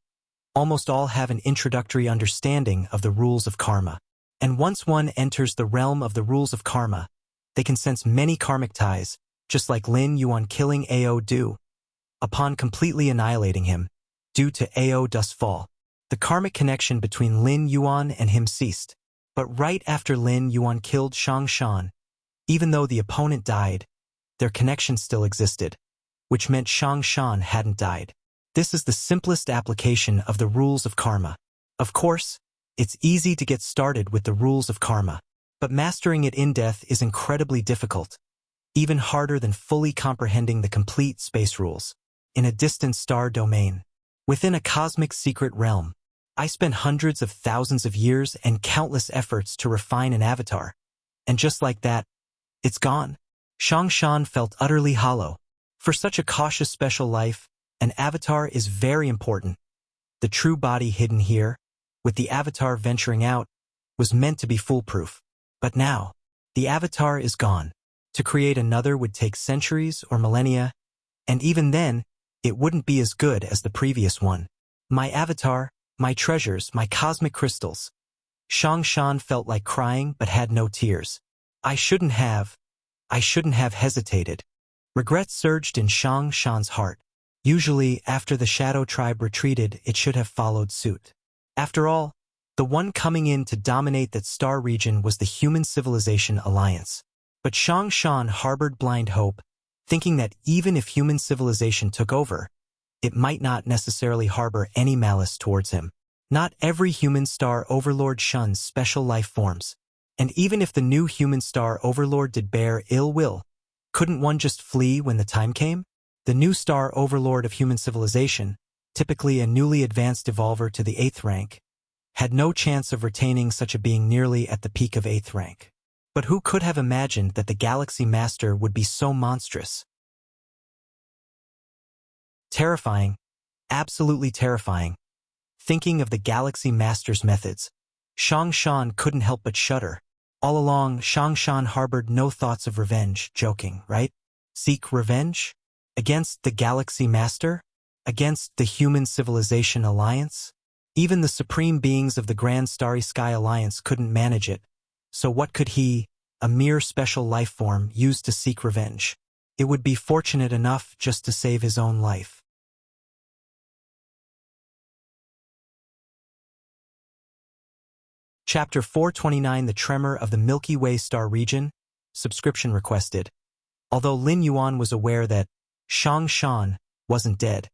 almost all have an introductory understanding of the rules of karma. And once one enters the realm of the rules of karma, they can sense many karmic ties, just like Lin Yuan killing Ao Du. Upon completely annihilating him, due to Ao Du's fall, the karmic connection between Lin Yuan and him ceased. But right after Lin Yuan killed Shang Shan, even though the opponent died, their connection still existed, which meant Shang Shan hadn't died. This is the simplest application of the rules of karma. Of course, it's easy to get started with the rules of karma, but mastering it in depth is incredibly difficult, even harder than fully comprehending the complete space rules. In a distant star domain, within a cosmic secret realm, I spent hundreds of thousands of years and countless efforts to refine an avatar. And just like that, it's gone. Shang Shan felt utterly hollow. For such a cautious special life, an avatar is very important. The true body hidden here, with the avatar venturing out, was meant to be foolproof. But now, the avatar is gone. To create another would take centuries or millennia, and even then, it wouldn't be as good as the previous one. My avatar, my treasures, my cosmic crystals. Shang Shan felt like crying but had no tears. I shouldn't have hesitated. Regret surged in Shang Shan's heart. Usually, after the Shadow Tribe retreated, it should have followed suit. After all, the one coming in to dominate that star region was the Human Civilization Alliance. But Shang Shan harbored blind hope, thinking that even if human civilization took over, it might not necessarily harbor any malice towards him. Not every human star overlord shuns special life forms. And even if the new human star overlord did bear ill will, couldn't one just flee when the time came? The new star overlord of human civilization, typically a newly advanced evolver to the 8th rank, had no chance of retaining such a being nearly at the peak of 8th rank. But who could have imagined that the Galaxy Master would be so monstrous? Terrifying, absolutely terrifying. Thinking of the Galaxy Master's methods, Shang Shan couldn't help but shudder. All along, Shang Shan harbored no thoughts of revenge, joking, right? Seek revenge? Against the Galaxy Master? Against the Human Civilization Alliance? Even the supreme beings of the Grand Starry Sky Alliance couldn't manage it. So what could he, a mere special life form, use to seek revenge? It would be fortunate enough just to save his own life. Chapter 429, The Tremor of the Milky Way Star Region, subscription requested. Although Lin Yuan was aware that Shang Shan wasn't dead,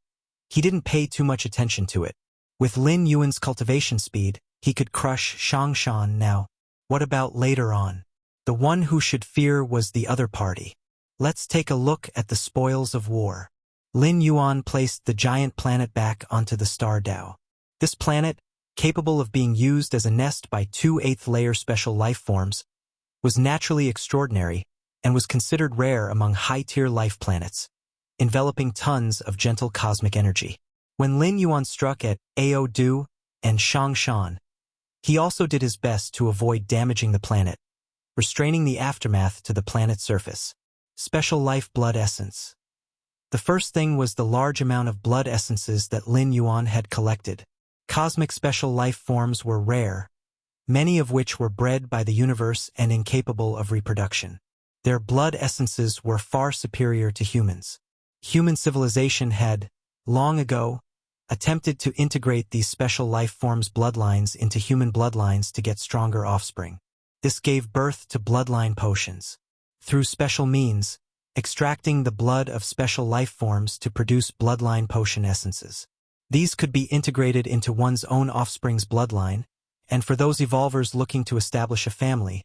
he didn't pay too much attention to it. With Lin Yuan's cultivation speed, he could crush Shang Shan now. What about later on? The one who should fear was the other party. Let's take a look at the spoils of war. Lin Yuan placed the giant planet back onto the star Dao. This planet, capable of being used as a nest by 2 8th-layer special life forms, was naturally extraordinary and was considered rare among high-tier life planets, enveloping tons of gentle cosmic energy. When Lin Yuan struck at Ao Du and Shang Shan, he also did his best to avoid damaging the planet, restraining the aftermath to the planet's surface. Special life blood essence. The first thing was the large amount of blood essences that Lin Yuan had collected. Cosmic special life forms were rare, many of which were bred by the universe and incapable of reproduction. Their blood essences were far superior to humans. Human civilization had, long ago, attempted to integrate these special life forms' bloodlines into human bloodlines to get stronger offspring. This gave birth to bloodline potions. Through special means, extracting the blood of special life forms to produce bloodline potion essences. These could be integrated into one's own offspring's bloodline, and for those evolvers looking to establish a family,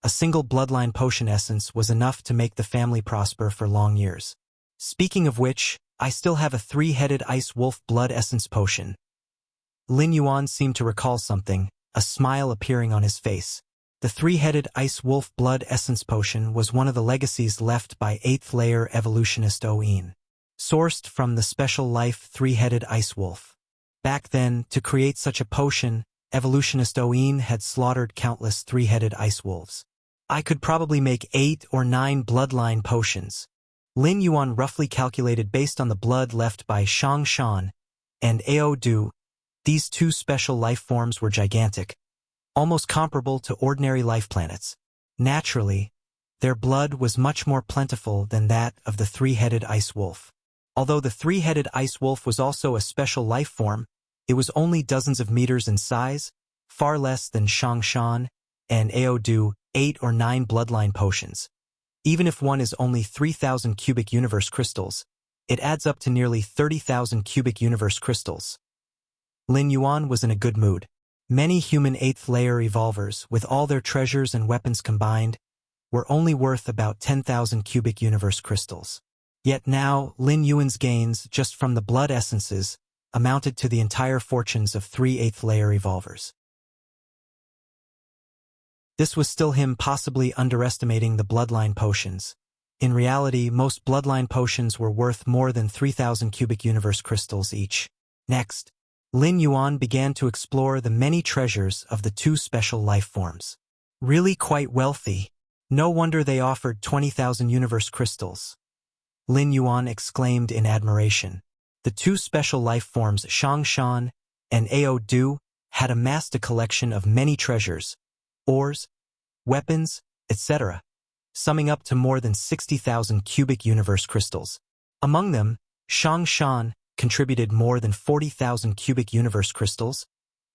a single bloodline potion essence was enough to make the family prosper for long years. Speaking of which, I still have a 3-headed ice wolf blood essence potion, Lin Yuan seemed to recall something, a smile appearing on his face. The three-headed ice wolf blood essence potion was one of the legacies left by 8th layer evolutionist Oin, sourced from the special life three-headed ice wolf. Back then, to create such a potion, evolutionist Oin had slaughtered countless three-headed ice wolves. I could probably make 8 or 9 bloodline potions. Lin Yuan roughly calculated based on the blood left by Shang Shan and Ao Du. These two special life forms were gigantic, almost comparable to ordinary life planets. Naturally, their blood was much more plentiful than that of the three-headed ice wolf. Although the three-headed ice wolf was also a special life form, it was only dozens of meters in size, far less than Shang Shan and Ao Du 8 or 9 bloodline potions. Even if one is only 3,000 cubic universe crystals, it adds up to nearly 30,000 cubic universe crystals. Lin Yuan was in a good mood. Many human 8th layer evolvers, with all their treasures and weapons combined, were only worth about 10,000 cubic universe crystals. Yet now, Lin Yuan's gains just from the blood essences amounted to the entire fortunes of 3 8th layer evolvers. This was still him possibly underestimating the bloodline potions. In reality, most bloodline potions were worth more than 3,000 cubic universe crystals each. Next, Lin Yuan began to explore the many treasures of the two special life forms. Really quite wealthy. No wonder they offered 20,000 universe crystals. Lin Yuan exclaimed in admiration. The two special life forms Shang Shan and Ao Du had amassed a collection of many treasures, ores, weapons, etc., summing up to more than 60,000 cubic universe crystals. Among them, Shang Shan contributed more than 40,000 cubic universe crystals,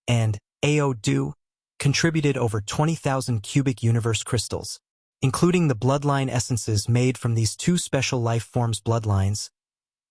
and Ao Du contributed over 20,000 cubic universe crystals. Including the bloodline essences made from these two special life forms' bloodlines,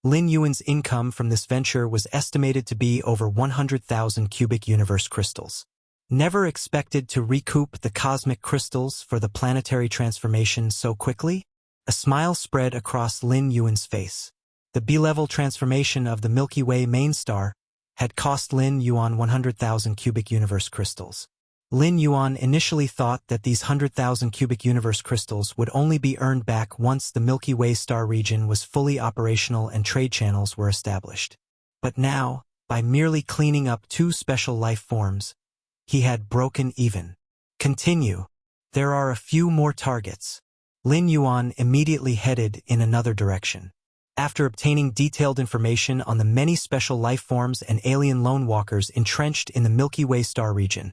Lin Yuan's income from this venture was estimated to be over 100,000 cubic universe crystals. Never expected to recoup the cosmic crystals for the planetary transformation so quickly? A smile spread across Lin Yuan's face. The B-level transformation of the Milky Way main star had cost Lin Yuan 100,000 cubic universe crystals. Lin Yuan initially thought that these 100,000 cubic universe crystals would only be earned back once the Milky Way star region was fully operational and trade channels were established. But now, by merely cleaning up two special life forms, he had broken even. Continue. There are a few more targets. Lin Yuan immediately headed in another direction. After obtaining detailed information on the many special life forms and alien lone walkers entrenched in the Milky Way star region,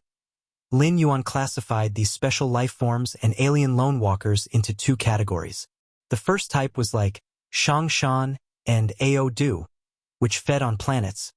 Lin Yuan classified these special life forms and alien lone walkers into two categories. The first type was like Shang Shan and Ao Du, which fed on planets.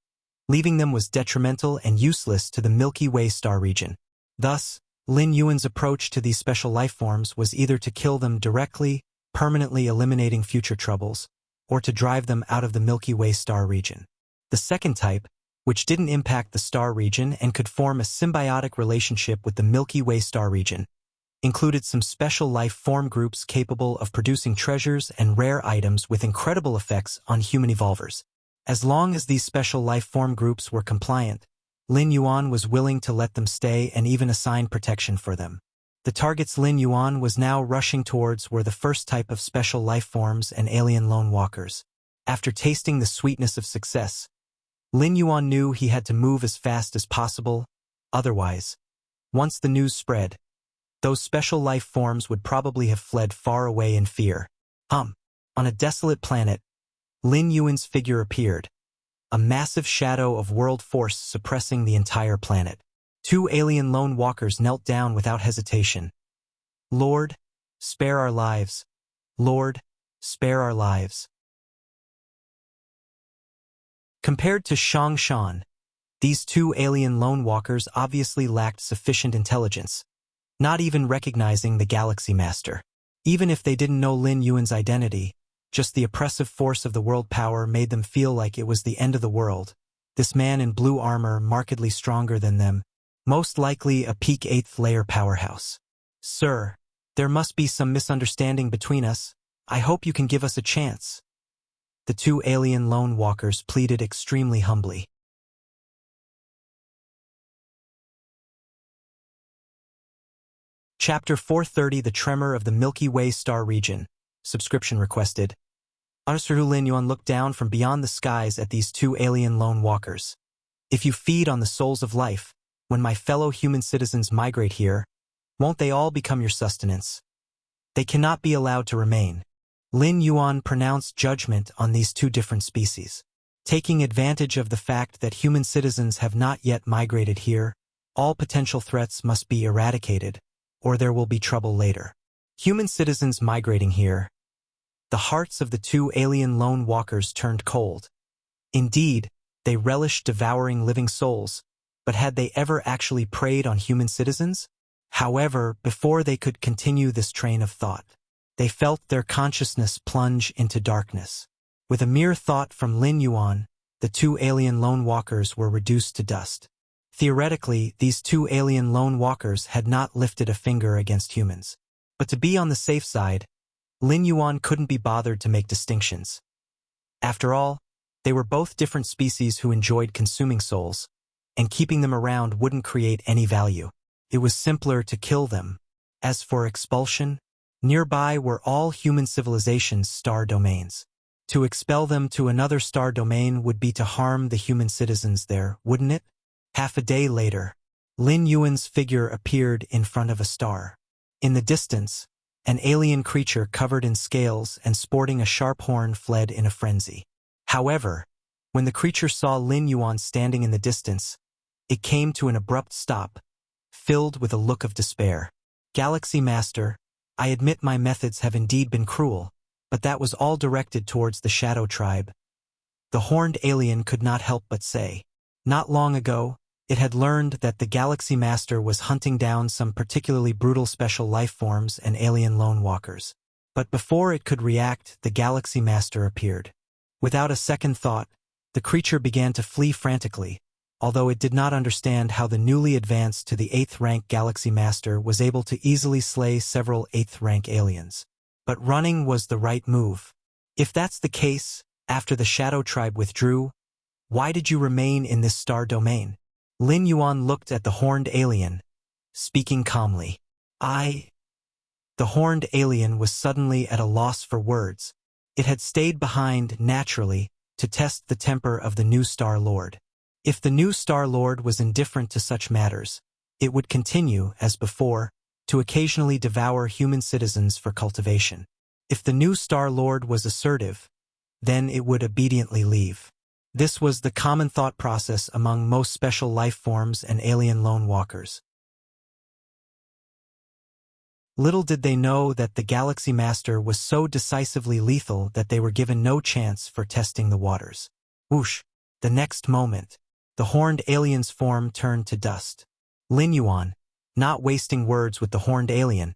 Leaving them was detrimental and useless to the Milky Way star region. Thus, Lin Yuan's approach to these special life forms was either to kill them directly, permanently eliminating future troubles, or to drive them out of the Milky Way star region. The second type, which didn't impact the star region and could form a symbiotic relationship with the Milky Way star region, included some special life form groups capable of producing treasures and rare items with incredible effects on human evolvers. As long as these special life form groups were compliant, Lin Yuan was willing to let them stay and even assign protection for them. The targets Lin Yuan was now rushing towards were the first type of special life forms and alien lone walkers. After tasting the sweetness of success, Lin Yuan knew he had to move as fast as possible. Otherwise, once the news spread, those special life forms would probably have fled far away in fear. On a desolate planet, Lin Yuan's figure appeared, a massive shadow of world force suppressing the entire planet. Two alien lone walkers knelt down without hesitation. Lord, spare our lives. Lord, spare our lives. Compared to Shang Shan, these two alien lone walkers obviously lacked sufficient intelligence, not even recognizing the Galaxy Master. Even if they didn't know Lin Yuan's identity, just the oppressive force of the world power made them feel like it was the end of the world. This man in blue armor, markedly stronger than them, most likely a peak 8th layer powerhouse. Sir, there must be some misunderstanding between us. I hope you can give us a chance. The two alien lone walkers pleaded extremely humbly. Chapter 430 The Tremor of the Milky Way Star Region. Subscription requested. Arthur Lin Yuan looked down from beyond the skies at these two alien lone walkers. If you feed on the souls of life, when my fellow human citizens migrate here, won't they all become your sustenance? They cannot be allowed to remain. Lin Yuan pronounced judgment on these two different species. Taking advantage of the fact that human citizens have not yet migrated here, all potential threats must be eradicated, or there will be trouble later. Human citizens migrating here. The hearts of the two alien lone walkers turned cold. Indeed, they relished devouring living souls, but had they ever actually preyed on human citizens? However, before they could continue this train of thought, they felt their consciousness plunge into darkness. With a mere thought from Lin Yuan, the two alien lone walkers were reduced to dust. Theoretically, these two alien lone walkers had not lifted a finger against humans. But to be on the safe side, Lin Yuan couldn't be bothered to make distinctions. After all, they were both different species who enjoyed consuming souls, and keeping them around wouldn't create any value. It was simpler to kill them. As for expulsion, nearby were all human civilization's star domains. To expel them to another star domain would be to harm the human citizens there, wouldn't it? Half a day later, Lin Yuan's figure appeared in front of a star. In the distance, an alien creature covered in scales and sporting a sharp horn fled in a frenzy. However, when the creature saw Lin Yuan standing in the distance, it came to an abrupt stop, filled with a look of despair. Galaxy Master, I admit my methods have indeed been cruel, but that was all directed towards the Shadow Tribe. The horned alien could not help but say. Not long ago, it had learned that the Galaxy Master was hunting down some particularly brutal special life forms and alien lone walkers. But before it could react, the Galaxy Master appeared. Without a second thought, the creature began to flee frantically, although it did not understand how the newly advanced to the 8th rank Galaxy Master was able to easily slay several 8th rank aliens. But running was the right move. If that's the case, after the Shadow Tribe withdrew, why did you remain in this star domain? Lin Yuan looked at the horned alien, speaking calmly. The horned alien was suddenly at a loss for words. It had stayed behind, naturally, to test the temper of the new Star Lord. If the new Star Lord was indifferent to such matters, it would continue, as before, to occasionally devour human citizens for cultivation. If the new Star Lord was assertive, then it would obediently leave. This was the common thought process among most special life forms and alien lone walkers. Little did they know that the Galaxy Master was so decisively lethal that they were given no chance for testing the waters. Whoosh! The next moment, the horned alien's form turned to dust. Lin Yuan, not wasting words with the horned alien,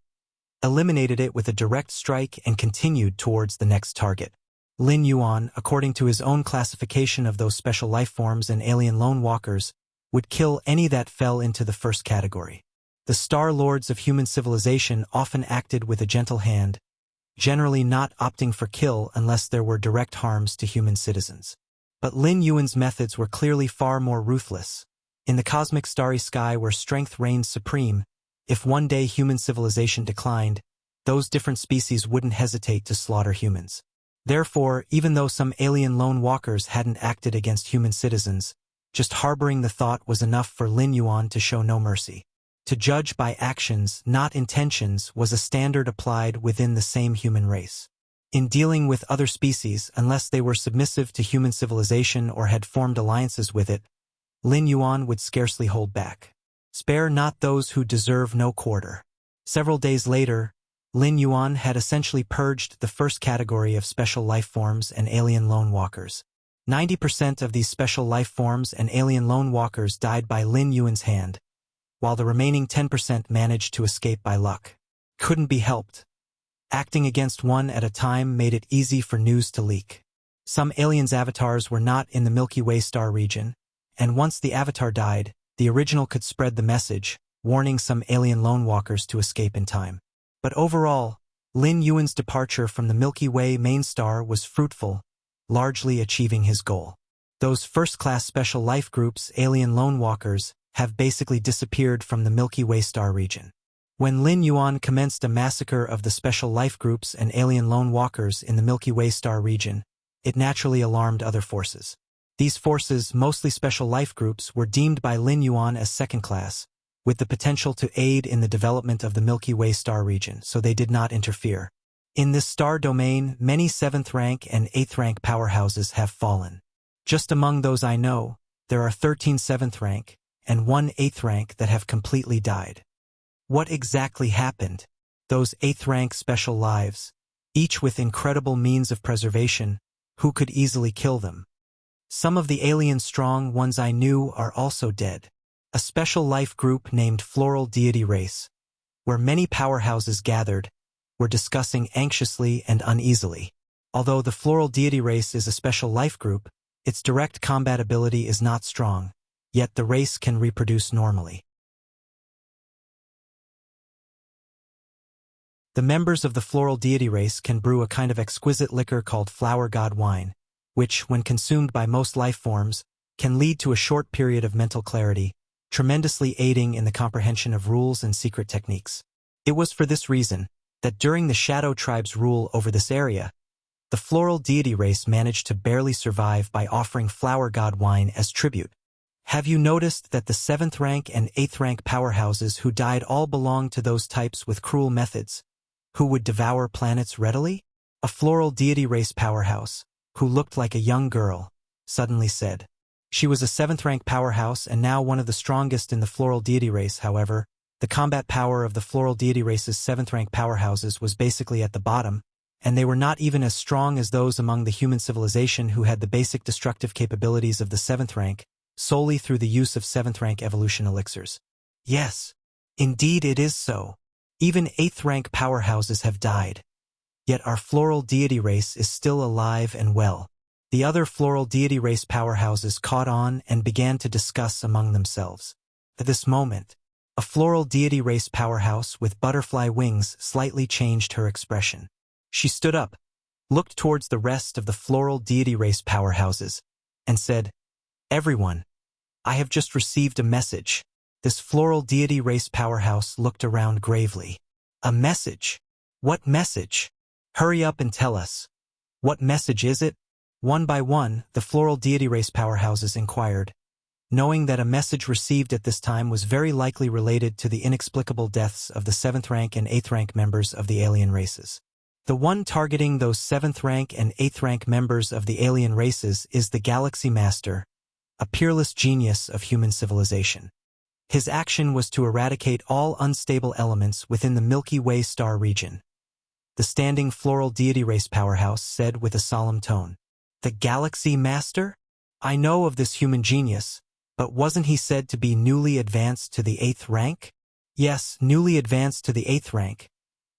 eliminated it with a direct strike and continued towards the next target. Lin Yuan, according to his own classification of those special life forms and alien lone walkers, would kill any that fell into the first category. The Star Lords of human civilization often acted with a gentle hand, generally not opting for kill unless there were direct harms to human citizens. But Lin Yuan's methods were clearly far more ruthless. In the cosmic starry sky where strength reigned supreme, if one day human civilization declined, those different species wouldn't hesitate to slaughter humans. Therefore, even though some alien lone walkers hadn't acted against human citizens, just harboring the thought was enough for Lin Yuan to show no mercy. To judge by actions, not intentions, was a standard applied within the same human race. In dealing with other species, unless they were submissive to human civilization or had formed alliances with it, Lin Yuan would scarcely hold back. Spare not those who deserve no quarter. Several days later, Lin Yuan had essentially purged the first category of special life forms and alien lone walkers. 90% of these special life forms and alien lone walkers died by Lin Yuan's hand, while the remaining 10% managed to escape by luck. Couldn't be helped. Acting against one at a time made it easy for news to leak. Some aliens' avatars were not in the Milky Way star region, and once the avatar died, the original could spread the message, warning some alien lone walkers to escape in time. But overall, Lin Yuan's departure from the Milky Way main star was fruitful, largely achieving his goal. Those first-class special life groups, alien lone walkers, have basically disappeared from the Milky Way star region. When Lin Yuan commenced a massacre of the special life groups and alien lone walkers in the Milky Way star region, it naturally alarmed other forces. These forces, mostly special life groups, were deemed by Lin Yuan as second class, with the potential to aid in the development of the Milky Way star region, so they did not interfere. In this star domain, many 7th rank and 8th rank powerhouses have fallen. Just among those I know, there are 13 7th rank and 1 8th rank that have completely died. What exactly happened? Those 8th rank special lives, each with incredible means of preservation, who could easily kill them? Some of the alien strong ones I knew are also dead. A special life group named Floral Deity Race, where many powerhouses gathered, were discussing anxiously and uneasily. Although the Floral Deity Race is a special life group, its direct combat ability is not strong, yet the race can reproduce normally. The members of the Floral Deity Race can brew a kind of exquisite liquor called Flower God Wine, which, when consumed by most life forms, can lead to a short period of mental clarity, tremendously aiding in the comprehension of rules and secret techniques. It was for this reason that during the Shadow Tribe's rule over this area, the Floral Deity Race managed to barely survive by offering Flower God Wine as tribute. Have you noticed that the 7th rank and 8th rank powerhouses who died all belong to those types with cruel methods, who would devour planets readily? A Floral Deity Race powerhouse, who looked like a young girl, suddenly said. She was a 7th rank powerhouse and now one of the strongest in the Floral Deity Race. However, the combat power of the Floral Deity Race's 7th rank powerhouses was basically at the bottom, and they were not even as strong as those among the human civilization who had the basic destructive capabilities of the 7th rank, solely through the use of 7th rank evolution elixirs. Yes, indeed it is so. Even 8th rank powerhouses have died. Yet our Floral Deity Race is still alive and well. The other Floral Deity Race powerhouses caught on and began to discuss among themselves. At this moment, a Floral Deity Race powerhouse with butterfly wings slightly changed her expression. She stood up, looked towards the rest of the Floral Deity Race powerhouses, and said, "Everyone, I have just received a message." This Floral Deity Race powerhouse looked around gravely. A message? What message? Hurry up and tell us. What message is it? One by one, the Floral Deity Race powerhouses inquired, knowing that a message received at this time was very likely related to the inexplicable deaths of the 7th rank and 8th rank members of the alien races. The one targeting those 7th rank and 8th rank members of the alien races is the Galaxy Master, a peerless genius of human civilization. His action was to eradicate all unstable elements within the Milky Way star region. The standing Floral Deity Race powerhouse said with a solemn tone, "The Galaxy Master? I know of this human genius, but wasn't he said to be newly advanced to the 8th rank? Yes, newly advanced to the 8th rank,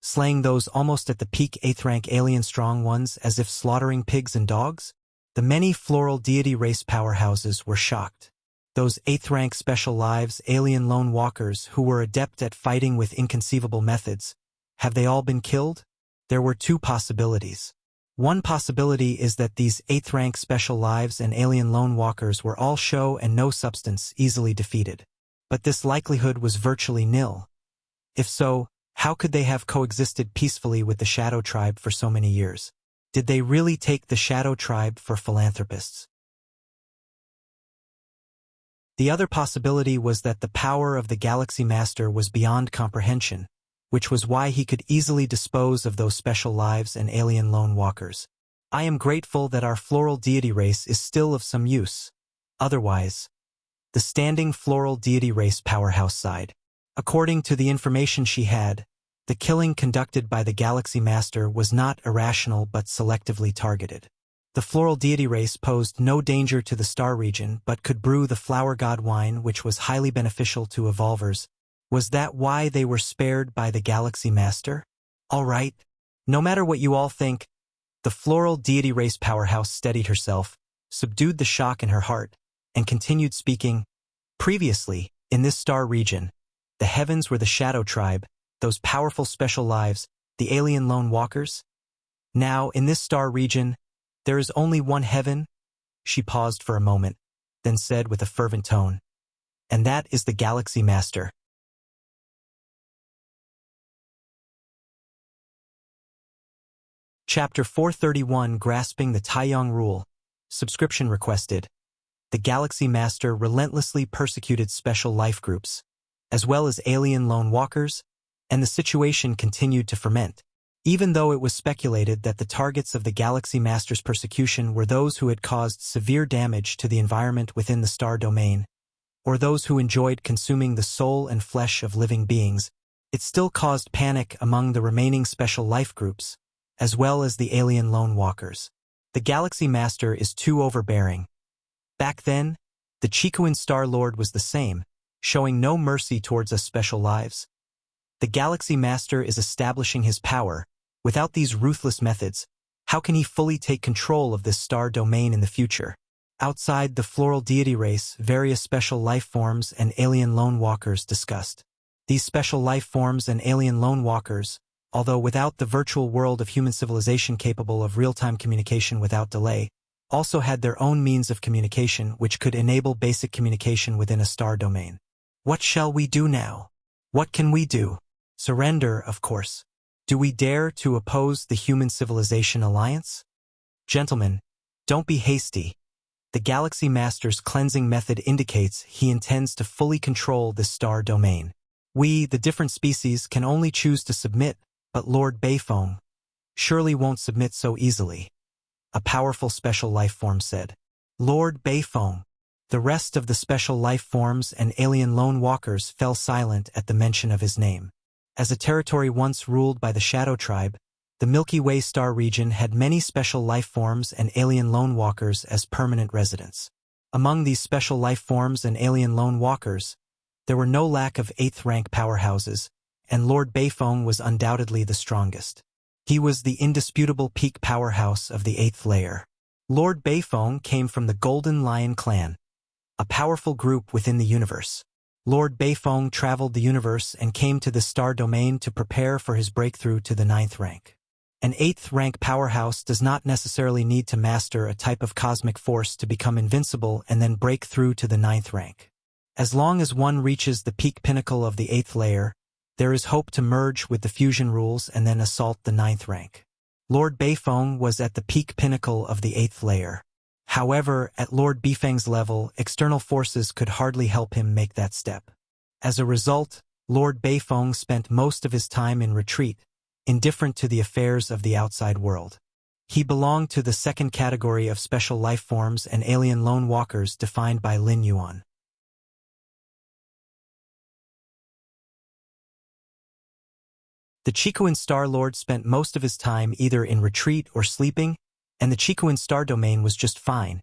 slaying those almost at the peak 8th rank alien strong ones as if slaughtering pigs and dogs?" The many Floral Deity Race powerhouses were shocked. Those 8th rank special lives alien lone walkers who were adept at fighting with inconceivable methods, have they all been killed? There were two possibilities. One possibility is that these 8th rank special lives and alien lone walkers were all show and no substance, easily defeated. But this likelihood was virtually nil. If so, how could they have coexisted peacefully with the Shadow Tribe for so many years? Did they really take the Shadow Tribe for philanthropists? The other possibility was that the power of the Galaxy Master was beyond comprehension, which was why he could easily dispose of those special lives and alien lone walkers. I am grateful that our Floral Deity Race is still of some use. Otherwise, the standing Floral Deity Race powerhouse sighed. According to the information she had, the killing conducted by the Galaxy Master was not irrational but selectively targeted. The Floral Deity Race posed no danger to the star region but could brew the Flower God Wine, which was highly beneficial to evolvers. Was that why they were spared by the Galaxy Master? All right. No matter what you all think, the Floral Deity Race powerhouse steadied herself, subdued the shock in her heart, and continued speaking. Previously, in this star region, the heavens were the Shadow Tribe, those powerful special lives, the alien lone walkers. Now, in this star region, there is only one heaven. She paused for a moment, then said with a fervent tone, "And that is the Galaxy Master." Chapter 431 Grasping the Taiyang Rule. Subscription requested. The Galaxy Master relentlessly persecuted special life groups, as well as alien lone walkers, and the situation continued to ferment. Even though it was speculated that the targets of the Galaxy Master's persecution were those who had caused severe damage to the environment within the star domain, or those who enjoyed consuming the soul and flesh of living beings, it still caused panic among the remaining special life groups, as well as the alien lone walkers. The Galaxy Master is too overbearing. Back then, the Chikuan Star Lord was the same, showing no mercy towards us special lives. The Galaxy Master is establishing his power. Without these ruthless methods, how can he fully take control of this star domain in the future? Outside the floral deity race, various special life forms and alien lone walkers discussed. These special life forms and alien lone walkers, although without the virtual world of human civilization capable of real-time communication without delay, also had their own means of communication which could enable basic communication within a star domain. What shall we do now? What can we do? Surrender, of course. Do we dare to oppose the Human Civilization Alliance? Gentlemen, don't be hasty. The Galaxy Master's cleansing method indicates he intends to fully control this star domain. We, the different species, can only choose to submit, but Lord Beifeng surely won't submit so easily. A powerful special life form said. Lord Beifeng. The rest of the special life forms and alien lone walkers fell silent at the mention of his name. As a territory once ruled by the Shadow Tribe, the Milky Way star region had many special life forms and alien lone walkers as permanent residents. Among these special life forms and alien lone walkers, there were no lack of 8th rank powerhouses, and Lord Beifeng was undoubtedly the strongest. He was the indisputable peak powerhouse of the 8th layer. Lord Beifeng came from the Golden Lion clan, a powerful group within the universe. Lord Beifeng traveled the universe and came to the star domain to prepare for his breakthrough to the 9th rank. An 8th rank powerhouse does not necessarily need to master a type of cosmic force to become invincible and then break through to the 9th rank. As long as one reaches the peak pinnacle of the 8th layer, there is hope to merge with the fusion rules and then assault the 9th rank. Lord Beifeng was at the peak pinnacle of the 8th layer. However, at Lord Beifeng's level, external forces could hardly help him make that step. As a result, Lord Beifeng spent most of his time in retreat, indifferent to the affairs of the outside world. He belonged to the second category of special life forms and alien lone walkers defined by Lin Yuan. The Chikuan Star Lord spent most of his time either in retreat or sleeping, and the Chikuan star domain was just fine,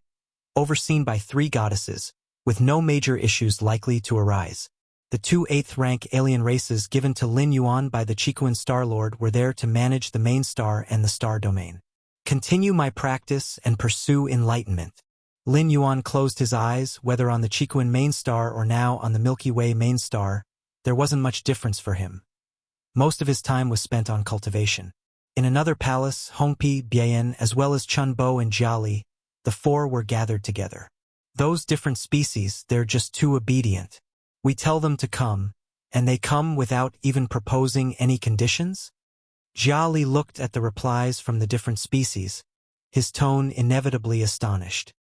overseen by 3 goddesses, with no major issues likely to arise. The 2 8th rank alien races given to Lin Yuan by the Chikuan Star Lord were there to manage the main star and the star domain. Continue my practice and pursue enlightenment. Lin Yuan closed his eyes, whether on the Chikuan main star or now on the Milky Way main star, there wasn't much difference for him. Most of his time was spent on cultivation. In another palace, Hongpi, Bian, as well as Chunbo and Jiali, the 4 were gathered together. Those different species, they're just too obedient. We tell them to come, and they come without even proposing any conditions? Jiali looked at the replies from the different species, his tone inevitably astonished.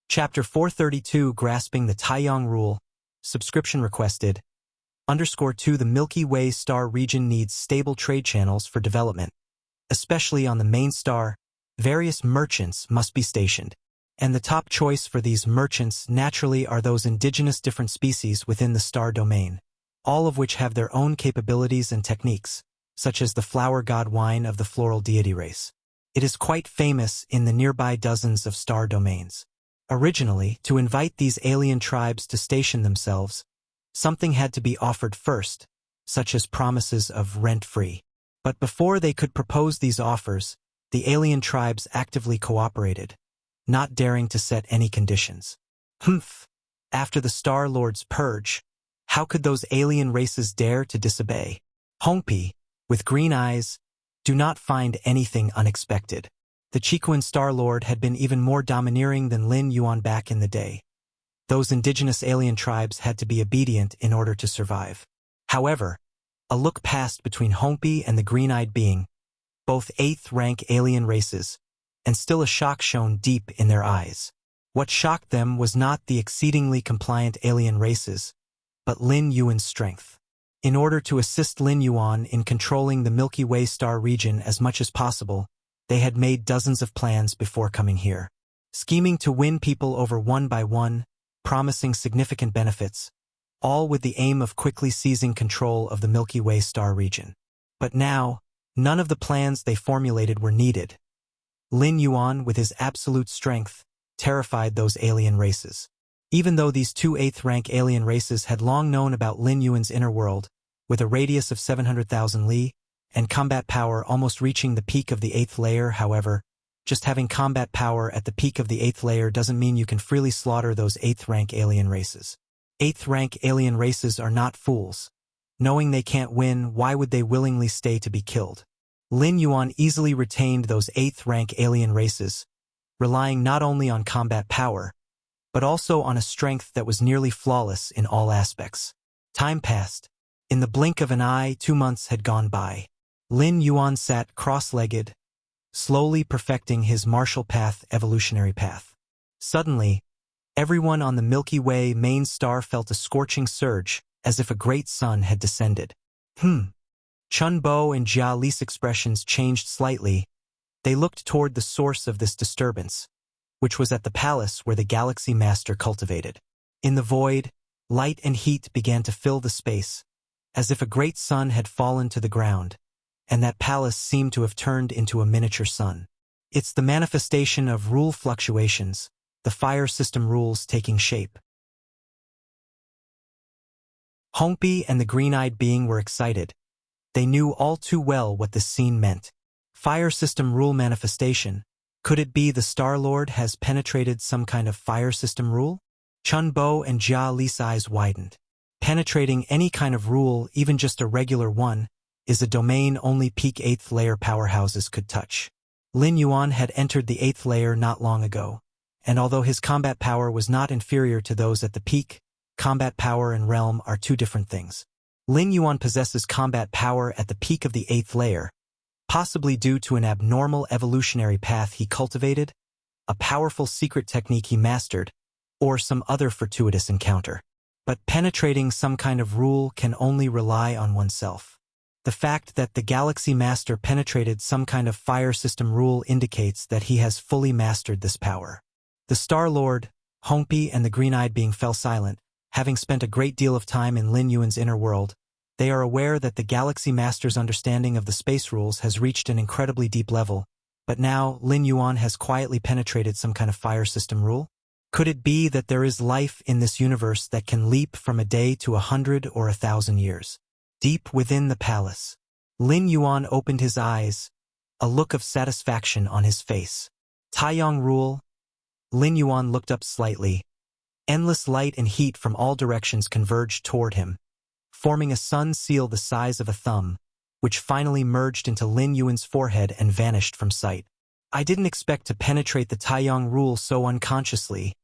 Chapter 432 Grasping the Taiyang Rule. Subscription requested. _2 The Milky Way star region needs stable trade channels for development. Especially on the main star, various merchants must be stationed. And the top choice for these merchants naturally are those indigenous different species within the star domain, all of which have their own capabilities and techniques, such as the flower god wine of the floral deity race. It is quite famous in the nearby dozens of star domains. Originally, to invite these alien tribes to station themselves, something had to be offered first, such as promises of rent-free. But before they could propose these offers, the alien tribes actively cooperated, not daring to set any conditions. Humph! After the Star Lord's purge, how could those alien races dare to disobey? Hongpi, with green eyes, do not find anything unexpected. The Chikuan Star Lord had been even more domineering than Lin Yuan back in the day. Those indigenous alien tribes had to be obedient in order to survive. However, a look passed between Hongbi and the green-eyed being, both 8th-rank alien races, and still a shock shone deep in their eyes. What shocked them was not the exceedingly compliant alien races, but Lin Yuan's strength. In order to assist Lin Yuan in controlling the Milky Way star region as much as possible, they had made dozens of plans before coming here. Scheming to win people over one by one, promising significant benefits, all with the aim of quickly seizing control of the Milky Way star region. But now, none of the plans they formulated were needed. Lin Yuan, with his absolute strength, terrified those alien races. Even though these two 8th-rank alien races had long known about Lin Yuan's inner world, with a radius of 700,000 li, and combat power almost reaching the peak of the 8th layer, however, just having combat power at the peak of the 8th layer doesn't mean you can freely slaughter those 8th-rank alien races. 8th-rank alien races are not fools. Knowing they can't win, why would they willingly stay to be killed? Lin Yuan easily retained those 8th-rank alien races, relying not only on combat power, but also on a strength that was nearly flawless in all aspects. Time passed. In the blink of an eye, 2 months had gone by. Lin Yuan sat cross-legged, slowly perfecting his martial path evolutionary path. Suddenly, everyone on the Milky Way main star felt a scorching surge, as if a great sun had descended. Chun Bo and Jia Li's expressions changed slightly. They looked toward the source of this disturbance, which was at the palace where the Galaxy Master cultivated. In the void, light and heat began to fill the space, as if a great sun had fallen to the ground, and that palace seemed to have turned into a miniature sun. It's the manifestation of rule fluctuations, the fire system rules taking shape. Hongbi and the green-eyed being were excited. They knew all too well what this scene meant. Fire system rule manifestation. Could it be the Star-Lord has penetrated some kind of fire system rule? Chun Bo and Jia Li's eyes widened. Penetrating any kind of rule, even just a regular one, is a domain only peak 8th layer powerhouses could touch. Lin Yuan had entered the 8th layer not long ago, and although his combat power was not inferior to those at the peak, combat power and realm are two different things. Lin Yuan possesses combat power at the peak of the 8th layer, possibly due to an abnormal evolutionary path he cultivated, a powerful secret technique he mastered, or some other fortuitous encounter. But penetrating some kind of rule can only rely on oneself. The fact that the Galaxy Master penetrated some kind of fire system rule indicates that he has fully mastered this power. The Star-Lord, Hongbi, and the green-eyed being fell silent. Having spent a great deal of time in Lin Yuan's inner world, they are aware that the Galaxy Master's understanding of the space rules has reached an incredibly deep level, but now Lin Yuan has quietly penetrated some kind of fire system rule? Could it be that there is life in this universe that can leap from a day to 100 or 1,000 years? Deep within the palace, Lin Yuan opened his eyes, a look of satisfaction on his face. Taiyang rule? Lin Yuan looked up slightly. Endless light and heat from all directions converged toward him, forming a sun seal the size of a thumb, which finally merged into Lin Yuan's forehead and vanished from sight. I didn't expect to penetrate the Taiyang rule so unconsciously.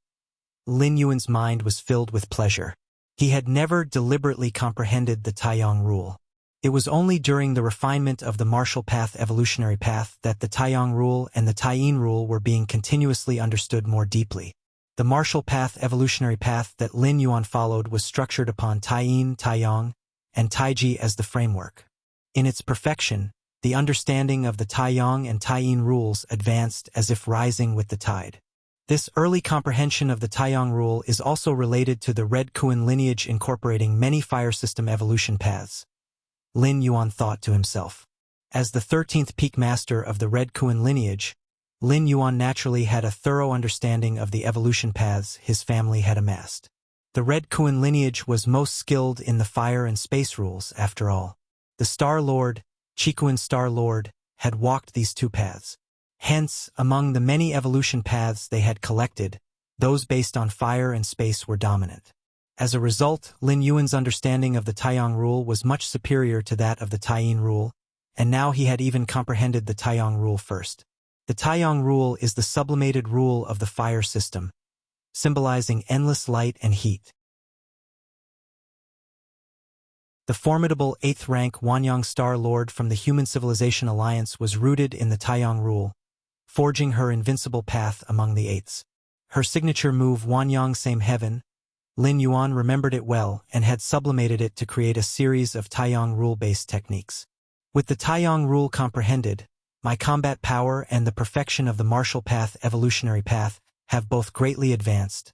Lin Yuan's mind was filled with pleasure. He had never deliberately comprehended the Taiyang rule. It was only during the refinement of the martial path evolutionary path that the Taiyang rule and the Taiyin rule were being continuously understood more deeply. The martial path evolutionary path that Lin Yuan followed was structured upon Taiyin, Taiyang, and Taiji as the framework. In its perfection, the understanding of the Taiyang and Taiyin rules advanced as if rising with the tide. This early comprehension of the Taiyang rule is also related to the Red Kuan lineage incorporating many fire system evolution paths. Lin Yuan thought to himself. As the 13th peak master of the Red Kuan lineage, Lin Yuan naturally had a thorough understanding of the evolution paths his family had amassed. The Red Kuan lineage was most skilled in the fire and space rules, after all. The Star-Lord, Chikuan Star-Lord, had walked these two paths. Hence, among the many evolution paths they had collected, those based on fire and space were dominant. As a result, Lin Yuan's understanding of the Taiyang rule was much superior to that of the Taiyin rule, and now he had even comprehended the Taiyang rule first. The Taiyang rule is the sublimated rule of the fire system, symbolizing endless light and heat. The formidable 8th-rank Wanyang Star Lord from the Human Civilization Alliance was rooted in the Taiyang rule, forging her invincible path among the Eights. Her signature move Wanyang Same Heaven, Lin Yuan remembered it well and had sublimated it to create a series of Taiyang rule-based techniques. With the Taiyang rule comprehended, my combat power and the perfection of the martial path evolutionary path have both greatly advanced.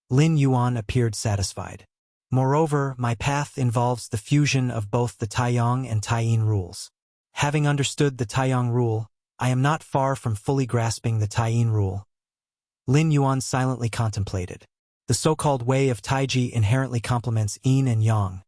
Lin Yuan appeared satisfied. Moreover, my path involves the fusion of both the Taiyang and Taiyin rules. Having understood the Taiyang rule, I am not far from fully grasping the Taiyin rule. Lin Yuan silently contemplated. The so-called way of Taiji inherently complements Yin and Yang.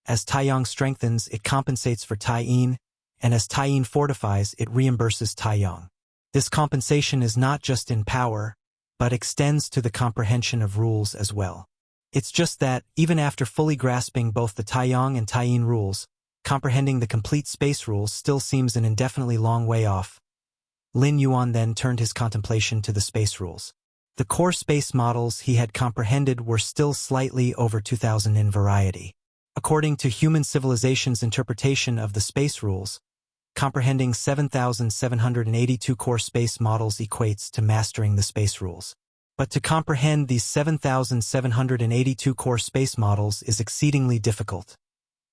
As Taiyang strengthens, it compensates for Taiyin, and as Taiyin fortifies, it reimburses Taiyang. This compensation is not just in power, but extends to the comprehension of rules as well. It's just that, even after fully grasping both the Taiyang and Taiyin rules, comprehending the complete space rules still seems an indefinitely long way off. Lin Yuan then turned his contemplation to the space rules. The core space models he had comprehended were still slightly over 2,000 in variety. According to human civilization's interpretation of the space rules, comprehending 7,782 core space models equates to mastering the space rules. But to comprehend these 7,782 core space models is exceedingly difficult.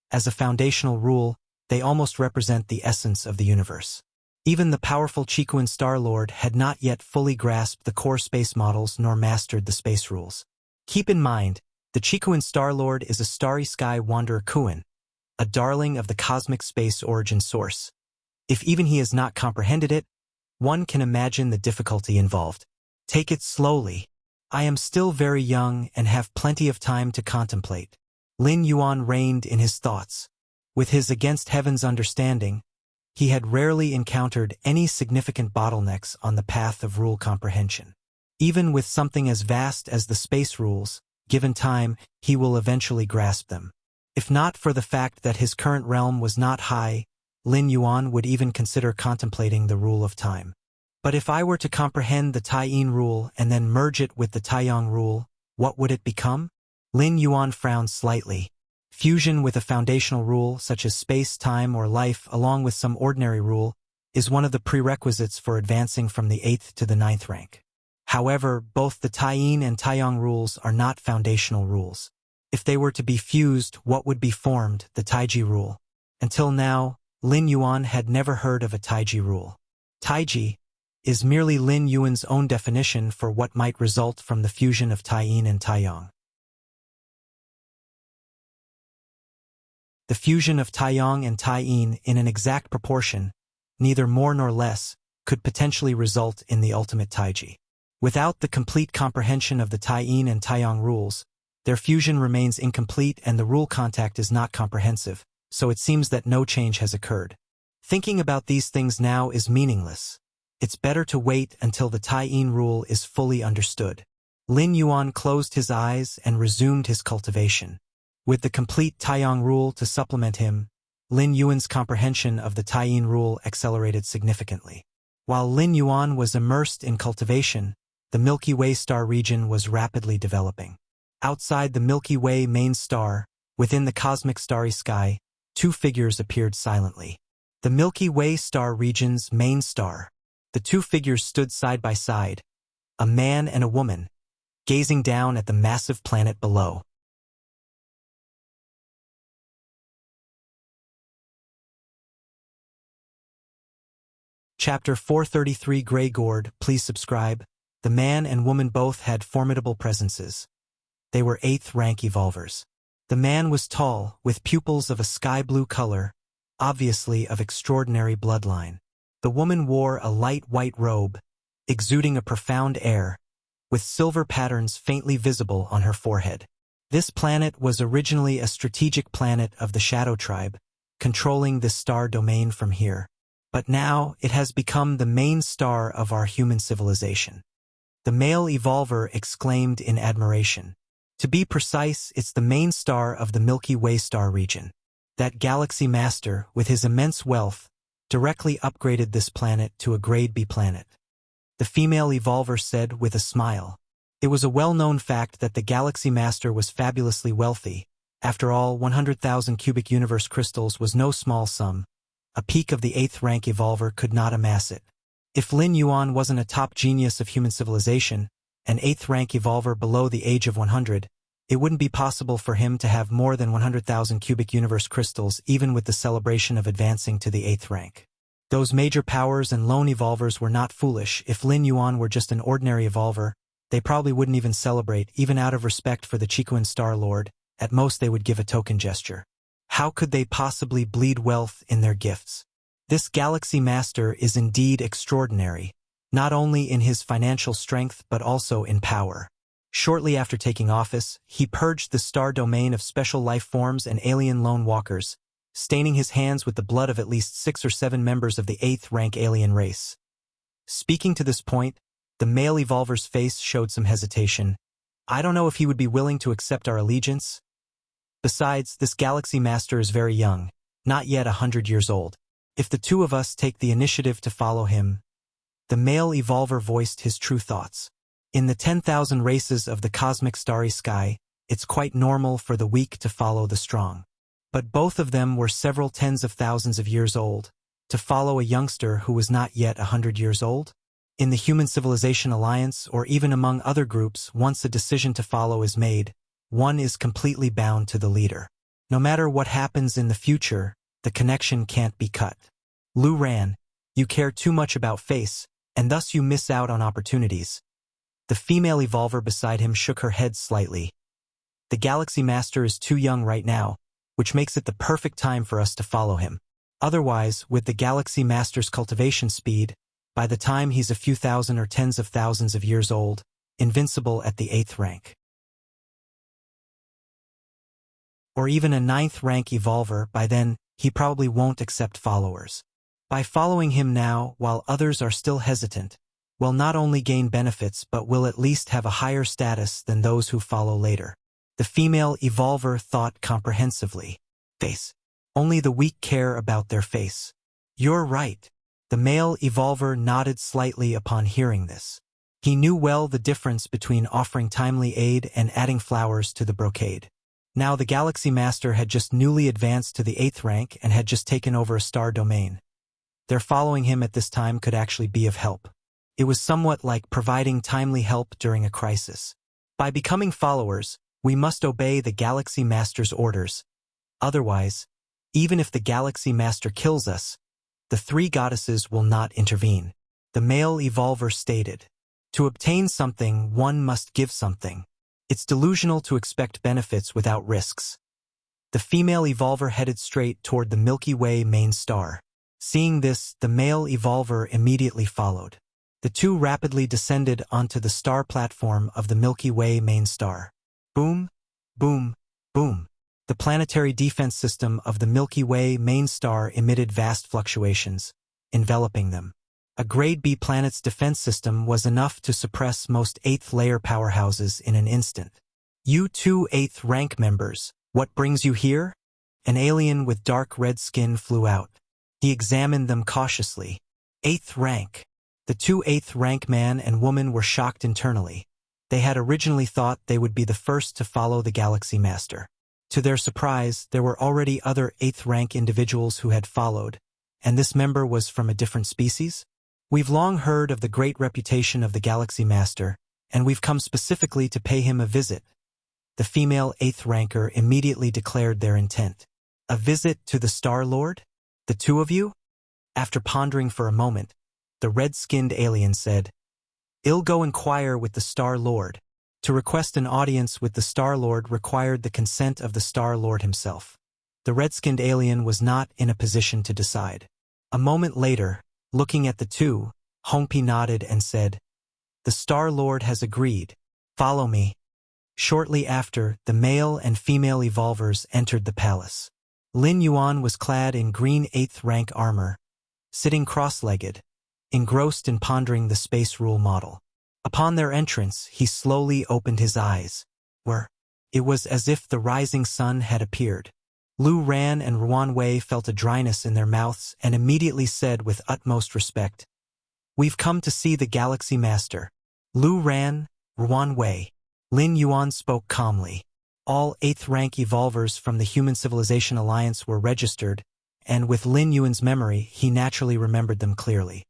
As a foundational rule, they almost represent the essence of the universe. Even the powerful Chikuan Star Lord had not yet fully grasped the core space models nor mastered the space rules. Keep in mind, the Chikuan Star Lord is a starry sky wanderer Kuan, a darling of the cosmic space origin source. If even he has not comprehended it, one can imagine the difficulty involved. Take it slowly. I am still very young and have plenty of time to contemplate. Lin Yuan reined in his thoughts. With his against heaven's understanding, he had rarely encountered any significant bottlenecks on the path of rule comprehension. Even with something as vast as the space rules, given time, he will eventually grasp them. If not for the fact that his current realm was not high, Lin Yuan would even consider contemplating the rule of time. But if I were to comprehend the Taiyin rule and then merge it with the Taiyang rule, what would it become? Lin Yuan frowned slightly. Fusion with a foundational rule, such as space, time, or life, along with some ordinary rule, is one of the prerequisites for advancing from the 8th to the 9th rank. However, both the Taiyin and Taiyang rules are not foundational rules. If they were to be fused, what would be formed? The Taiji rule. Until now, Lin Yuan had never heard of a Taiji rule. Taiji is merely Lin Yuan's own definition for what might result from the fusion of Taiyin and Taiyang. The fusion of Taiyang and Taiyin in an exact proportion, neither more nor less, could potentially result in the ultimate Taiji. Without the complete comprehension of the Taiyin and Taiyang rules, their fusion remains incomplete and the rule contact is not comprehensive, so it seems that no change has occurred. Thinking about these things now is meaningless. It's better to wait until the Taiyin rule is fully understood. Lin Yuan closed his eyes and resumed his cultivation. With the complete Taiyang rule to supplement him, Lin Yuan's comprehension of the Taiyin rule accelerated significantly. While Lin Yuan was immersed in cultivation, the Milky Way star region was rapidly developing. Outside the Milky Way main star, within the cosmic starry sky, two figures appeared silently. The Milky Way star region's main star. The two figures stood side by side, a man and a woman, gazing down at the massive planet below. Chapter 433 Grey Gourd, please subscribe. The man and woman both had formidable presences. They were 8th rank evolvers. The man was tall, with pupils of a sky blue color, obviously of extraordinary bloodline. The woman wore a light white robe, exuding a profound air, with silver patterns faintly visible on her forehead. This planet was originally a strategic planet of the Shadow Tribe, controlling this star domain from here. But now it has become the main star of our human civilization. The male evolver exclaimed in admiration. To be precise, it's the main star of the Milky Way star region. That galaxy master, with his immense wealth, directly upgraded this planet to a grade B planet. The female evolver said with a smile. It was a well-known fact that the galaxy master was fabulously wealthy, After all, 100,000 cubic universe crystals was no small sum. A peak of the 8th rank evolver could not amass it. If Lin Yuan wasn't a top genius of human civilization, an 8th rank evolver below the age of 100, it wouldn't be possible for him to have more than 100,000 cubic universe crystals even with the celebration of advancing to the 8th rank. Those major powers and lone evolvers were not foolish. If Lin Yuan were just an ordinary evolver, they probably wouldn't even celebrate, even out of respect for the Chiquan Star Lord. At most they would give a token gesture. How could they possibly bleed wealth in their gifts? This Galaxy Master is indeed extraordinary, not only in his financial strength but also in power. Shortly after taking office, he purged the star domain of special life forms and alien lone walkers, staining his hands with the blood of at least 6 or 7 members of the 8th rank alien race. Speaking to this point, the male evolver's face showed some hesitation. I don't know if he would be willing to accept our allegiance. Besides, this Galaxy Master is very young, not yet 100 years old. If the two of us take the initiative to follow him, the male evolver voiced his true thoughts. In the 10,000 races of the cosmic starry sky, it's quite normal for the weak to follow the strong. But both of them were several tens of thousands of years old. To follow a youngster who was not yet 100 years old? In the Human Civilization Alliance or even among other groups, once a decision to follow is made, one is completely bound to the leader. No matter what happens in the future, the connection can't be cut. Lu Ran, you care too much about face, and thus you miss out on opportunities. The female evolver beside him shook her head slightly. The Galaxy Master is too young right now, which makes it the perfect time for us to follow him. Otherwise, with the Galaxy Master's cultivation speed, by the time he's a few thousand or tens of thousands of years old, invincible at the 8th rank. Or even a 9th rank evolver, by then, he probably won't accept followers. By following him now, while others are still hesitant, will not only gain benefits but will at least have a higher status than those who follow later. The female evolver thought comprehensively. Face. Only the weak care about their face. You're right. The male evolver nodded slightly upon hearing this. He knew well the difference between offering timely aid and adding flowers to the brocade. Now the Galaxy Master had just newly advanced to the 8th rank and had just taken over a star domain. Their following him at this time could actually be of help. It was somewhat like providing timely help during a crisis. By becoming followers, we must obey the Galaxy Master's orders. Otherwise, even if the Galaxy Master kills us, the 3 goddesses will not intervene. The male evolver stated, to obtain something, one must give something. It's delusional to expect benefits without risks. The female evolver headed straight toward the Milky Way main star. Seeing this, the male evolver immediately followed. The two rapidly descended onto the star platform of the Milky Way main star. Boom, boom, boom. The planetary defense system of the Milky Way main star emitted vast fluctuations, enveloping them. A grade B planet's defense system was enough to suppress most 8th layer powerhouses in an instant. You 2 8th rank members, what brings you here? An alien with dark red skin flew out. He examined them cautiously. 8th rank. The 2 8th rank man and woman were shocked internally. They had originally thought they would be the first to follow the Galaxy Master. To their surprise, there were already other 8th rank individuals who had followed, and this member was from a different species? We've long heard of the great reputation of the Galaxy Master, and we've come specifically to pay him a visit. The female 8th ranker immediately declared their intent. A visit to the Star Lord? The two of you? After pondering for a moment, the red-skinned alien said, I'll go inquire with the Star Lord. To request an audience with the Star Lord required the consent of the Star Lord himself. The red-skinned alien was not in a position to decide. A moment later, looking at the two, Hongpi nodded and said, The Star Lord has agreed. Follow me. Shortly after, the male and female evolvers entered the palace. Lin Yuan was clad in green 8th rank armor, sitting cross-legged, engrossed in pondering the space rule model. Upon their entrance, he slowly opened his eyes. It was as if the rising sun had appeared. Lu Ran and Ruan Wei felt a dryness in their mouths and immediately said with utmost respect, We've come to see the Galaxy Master. Lu Ran, Ruan Wei. Lin Yuan spoke calmly. all 8th rank evolvers from the Human Civilization Alliance were registered, and with Lin Yuan's memory, he naturally remembered them clearly.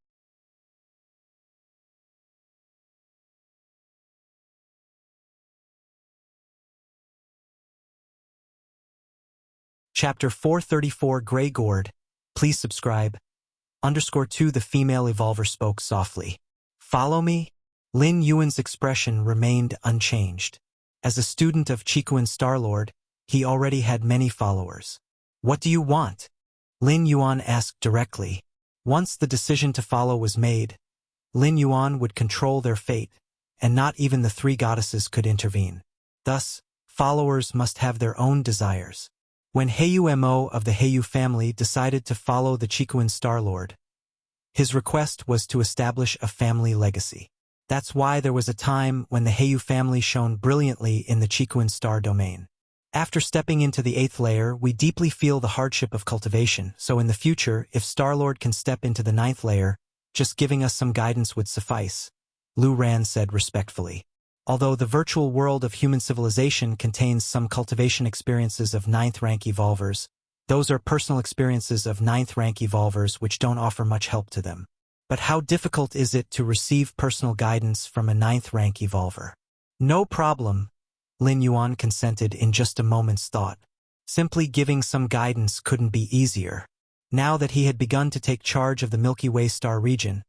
Chapter 434 Grey Gourd. Please subscribe. _2 The female evolver spoke softly. Follow me? Lin Yuan's expression remained unchanged. As a student of Chikuan Starlord, he already had many followers. What do you want? Lin Yuan asked directly. Once the decision to follow was made, Lin Yuan would control their fate, and not even the 3 goddesses could intervene. Thus, followers must have their own desires. When Heiyu Mo of the Heiyu family decided to follow the Chikuan Starlord, his request was to establish a family legacy. That's why there was a time when the Heiyu family shone brilliantly in the Chikuan Star domain. After stepping into the 8th layer, we deeply feel the hardship of cultivation, so in the future, if Starlord can step into the 9th layer, just giving us some guidance would suffice, Lu Ran said respectfully. Although the virtual world of human civilization contains some cultivation experiences of 9th rank evolvers, those are personal experiences of 9th rank evolvers which don't offer much help to them. But how difficult is it to receive personal guidance from a 9th rank evolver? No problem, Lin Yuan consented in just a moment's thought. Simply giving some guidance couldn't be easier. Now that he had begun to take charge of the Milky Way star region,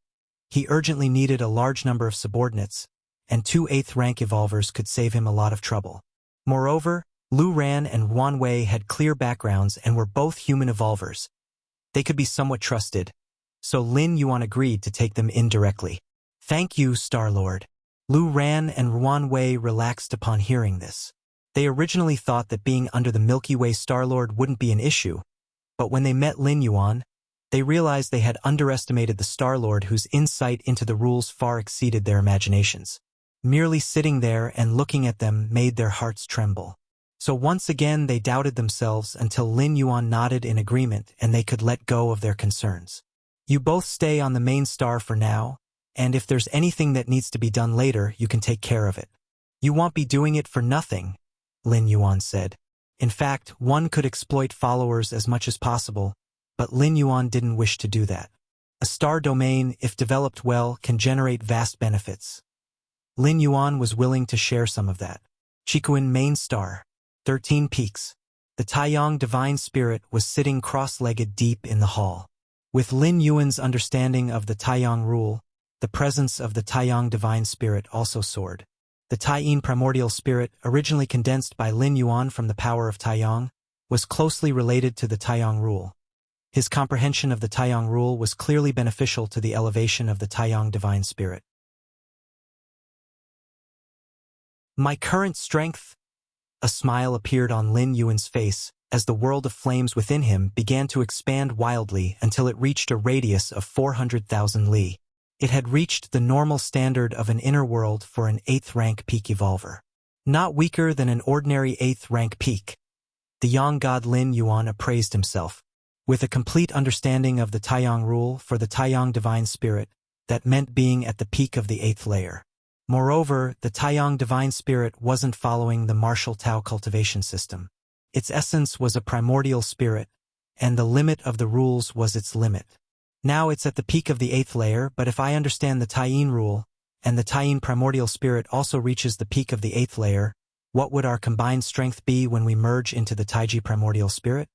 he urgently needed a large number of subordinates, and 2 8th rank evolvers could save him a lot of trouble. Moreover, Lu Ran and Wan Wei had clear backgrounds and were both human evolvers. They could be somewhat trusted, so Lin Yuan agreed to take them in directly. Thank you, Starlord. Lu Ran and Wan Wei relaxed upon hearing this. They originally thought that being under the Milky Way Starlord wouldn't be an issue, but when they met Lin Yuan, they realized they had underestimated the Starlord whose insight into the rules far exceeded their imaginations. Merely sitting there and looking at them made their hearts tremble. So once again they doubted themselves until Lin Yuan nodded in agreement and they could let go of their concerns. You both stay on the main star for now, and if there's anything that needs to be done later, you can take care of it. You won't be doing it for nothing, Lin Yuan said. In fact, one could exploit followers as much as possible, but Lin Yuan didn't wish to do that. A star domain, if developed well, can generate vast benefits. Lin Yuan was willing to share some of that. Chikuan main star. 13 peaks. The Taiyang divine spirit was sitting cross-legged deep in the hall. With Lin Yuan's understanding of the Taiyang rule, the presence of the Taiyang divine spirit also soared. The Taiyin primordial spirit, originally condensed by Lin Yuan from the power of Taiyang, was closely related to the Taiyang rule. His comprehension of the Taiyang rule was clearly beneficial to the elevation of the Taiyang divine spirit. My current strength? A smile appeared on Lin Yuan's face as the world of flames within him began to expand wildly until it reached a radius of 400,000 li. It had reached the normal standard of an inner world for an 8th rank peak evolver. Not weaker than an ordinary 8th rank peak. The young god Lin Yuan appraised himself. With a complete understanding of the Taiyang rule for the Taiyang divine spirit, that meant being at the peak of the 8th layer. Moreover, the Taiyang divine spirit wasn't following the martial Tao cultivation system. Its essence was a primordial spirit, and the limit of the rules was its limit. Now it's at the peak of the 8th layer, but if I understand the Taiyin rule, and the Taiyin primordial spirit also reaches the peak of the 8th layer, what would our combined strength be when we merge into the Taiji primordial spirit?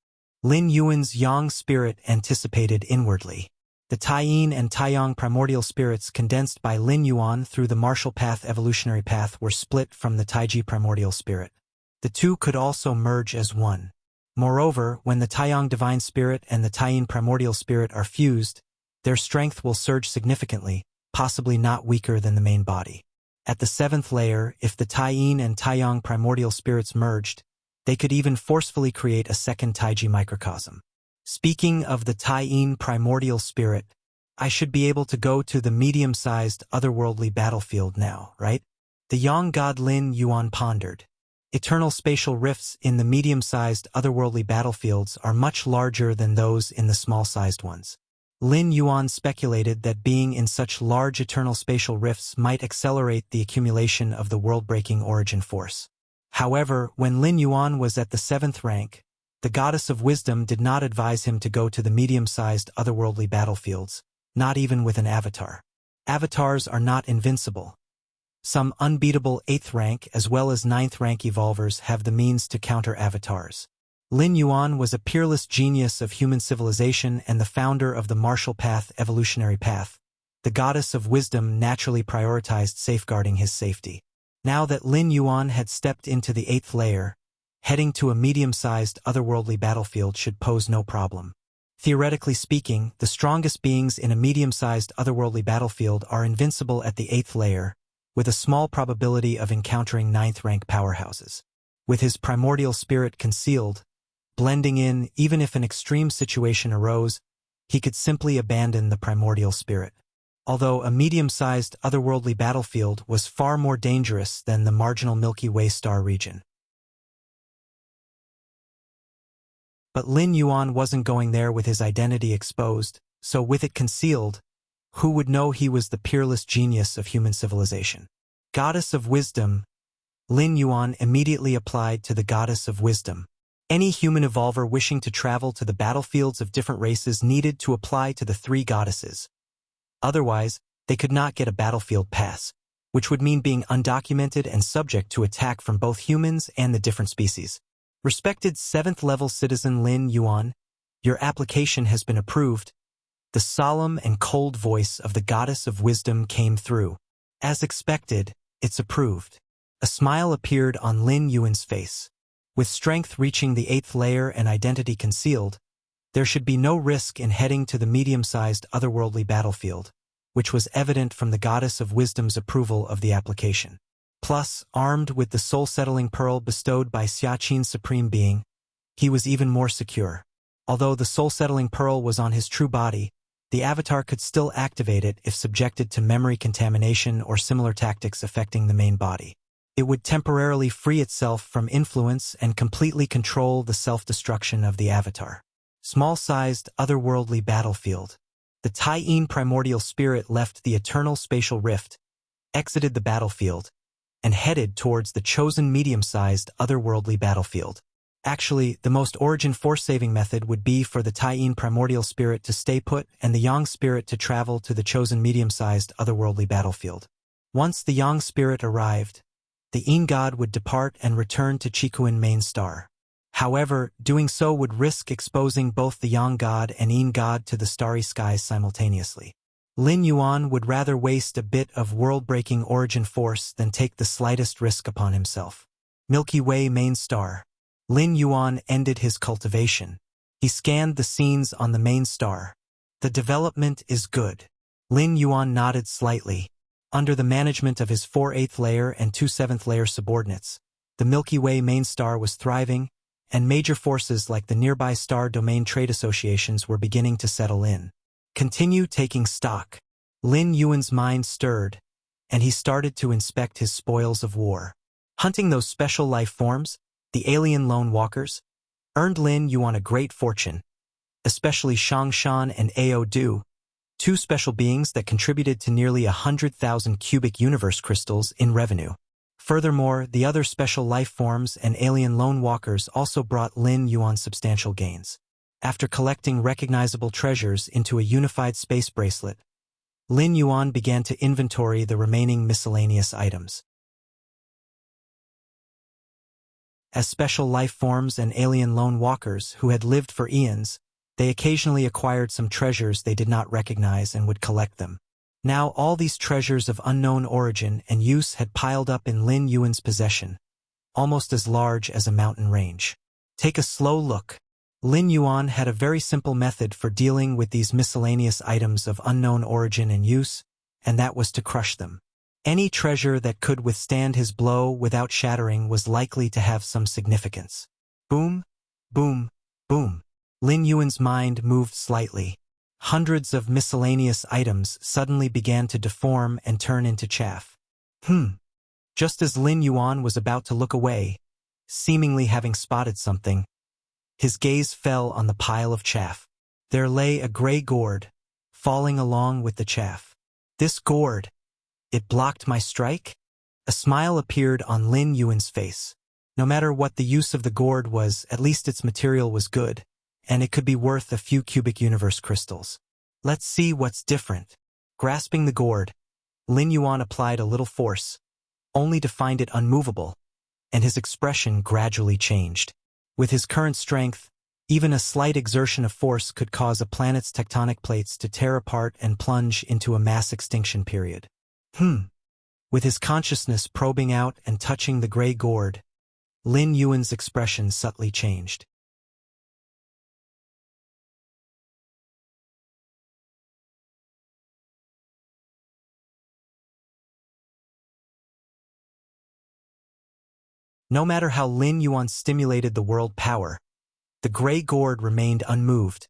Lin Yuan's Yang spirit anticipated inwardly. The Taiyin and Taiyang primordial spirits condensed by Lin Yuan through the martial path evolutionary path were split from the Taiji primordial spirit. The two could also merge as one. Moreover, when the Taiyang divine spirit and the Taiyin primordial spirit are fused, their strength will surge significantly, possibly not weaker than the main body. At the 7th layer, if the Taiyin and Taiyang primordial spirits merged, they could even forcefully create a second Taiji microcosm. Speaking of the Taiyin primordial spirit, I should be able to go to the medium-sized otherworldly battlefield now, right? The young god Lin Yuan pondered. Eternal spatial rifts in the medium-sized otherworldly battlefields are much larger than those in the small-sized ones. Lin Yuan speculated that being in such large eternal spatial rifts might accelerate the accumulation of the world-breaking origin force. However, when Lin Yuan was at the 7th rank, the goddess of wisdom did not advise him to go to the medium-sized otherworldly battlefields, not even with an avatar. Avatars are not invincible. Some unbeatable 8th rank as well as 9th rank evolvers have the means to counter avatars. Lin Yuan was a peerless genius of human civilization and the founder of the martial path evolutionary path. The goddess of wisdom naturally prioritized safeguarding his safety. Now that Lin Yuan had stepped into the 8th layer, heading to a medium-sized otherworldly battlefield should pose no problem. Theoretically speaking, the strongest beings in a medium-sized otherworldly battlefield are invincible at the 8th layer, with a small probability of encountering 9th rank powerhouses. With his primordial spirit concealed, blending in even if an extreme situation arose, he could simply abandon the primordial spirit. Although a medium-sized otherworldly battlefield was far more dangerous than the marginal Milky Way star region. But Lin Yuan wasn't going there with his identity exposed, so with it concealed, who would know he was the peerless genius of human civilization? Goddess of Wisdom. Lin Yuan immediately applied to the Goddess of Wisdom. Any human evolver wishing to travel to the battlefields of different races needed to apply to the 3 goddesses. Otherwise, they could not get a battlefield pass, which would mean being undocumented and subject to attack from both humans and the different species. Respected 7th-level citizen Lin Yuan, your application has been approved. The solemn and cold voice of the Goddess of Wisdom came through. As expected, it's approved. A smile appeared on Lin Yuan's face. With strength reaching the 8th layer and identity concealed, there should be no risk in heading to the medium-sized otherworldly battlefield, which was evident from the Goddess of Wisdom's approval of the application. Plus, armed with the soul-settling pearl bestowed by Xiaqin's supreme being, he was even more secure. Although the soul-settling pearl was on his true body, the avatar could still activate it if subjected to memory contamination or similar tactics affecting the main body. It would temporarily free itself from influence and completely control the self-destruction of the avatar. Small-sized, otherworldly battlefield. The Taiyin primordial spirit left the eternal spatial rift, exited the battlefield, and headed towards the chosen medium-sized, otherworldly battlefield. Actually, the most origin force-saving method would be for the Taiyin primordial spirit to stay put and the Yang spirit to travel to the chosen medium-sized, otherworldly battlefield. Once the Yang spirit arrived, the Yin god would depart and return to Chikuin main star. However, doing so would risk exposing both the Yang god and Yin god to the starry skies simultaneously. Lin Yuan would rather waste a bit of world-breaking origin force than take the slightest risk upon himself. Milky Way main star. Lin Yuan ended his cultivation. He scanned the scenes on the main star. The development is good. Lin Yuan nodded slightly. Under the management of his 4 8th layer and 2 7th layer subordinates, the Milky Way main star was thriving, and major forces like the nearby star domain trade associations were beginning to settle in. Continue taking stock. Lin Yuan's mind stirred, and he started to inspect his spoils of war. Hunting those special life forms, the alien lone walkers, earned Lin Yuan a great fortune, especially Shang Shan and Ao Du, 2 special beings that contributed to nearly 100,000 cubic universe crystals in revenue. Furthermore, the other special life forms and alien lone walkers also brought Lin Yuan substantial gains. After collecting recognizable treasures into a unified space bracelet, Lin Yuan began to inventory the remaining miscellaneous items. As special life forms and alien lone walkers who had lived for eons, they occasionally acquired some treasures they did not recognize and would collect them. Now all these treasures of unknown origin and use had piled up in Lin Yuan's possession, almost as large as a mountain range. Take a slow look. Lin Yuan had a very simple method for dealing with these miscellaneous items of unknown origin and use, and that was to crush them. Any treasure that could withstand his blow without shattering was likely to have some significance. Boom, boom, boom. Lin Yuan's mind moved slightly. Hundreds of miscellaneous items suddenly began to deform and turn into chaff. Just as Lin Yuan was about to look away, seemingly having spotted something, his gaze fell on the pile of chaff. There lay a gray gourd, falling along with the chaff. This gourd, it blocked my strike? A smile appeared on Lin Yuan's face. No matter what the use of the gourd was, at least its material was good, and it could be worth a few cubic universe crystals. Let's see what's different. Grasping the gourd, Lin Yuan applied a little force, only to find it unmovable, and his expression gradually changed. With his current strength, even a slight exertion of force could cause a planet's tectonic plates to tear apart and plunge into a mass extinction period. With his consciousness probing out and touching the gray gourd, Lin Yuan's expression subtly changed. No matter how Lin Yuan stimulated the world power, the gray gourd remained unmoved,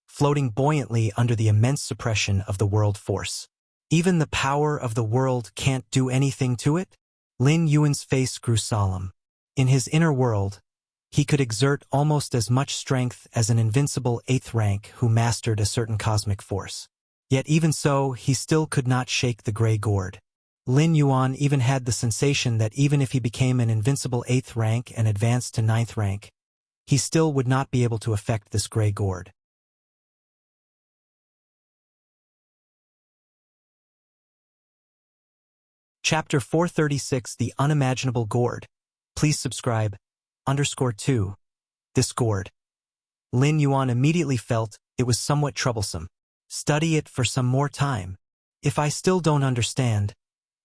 floating buoyantly under the immense suppression of the world force. Even the power of the world can't do anything to it? Lin Yuan's face grew solemn. In his inner world, he could exert almost as much strength as an invincible 8th rank who mastered a certain cosmic force. Yet even so, he still could not shake the gray gourd. Lin Yuan even had the sensation that even if he became an invincible 8th rank and advanced to 9th rank, he still would not be able to affect this gray gourd. Chapter 436, The Unimaginable Gourd. Please subscribe. _2. This gourd. Lin Yuan immediately felt it was somewhat troublesome. Study it for some more time. If I still don't understand,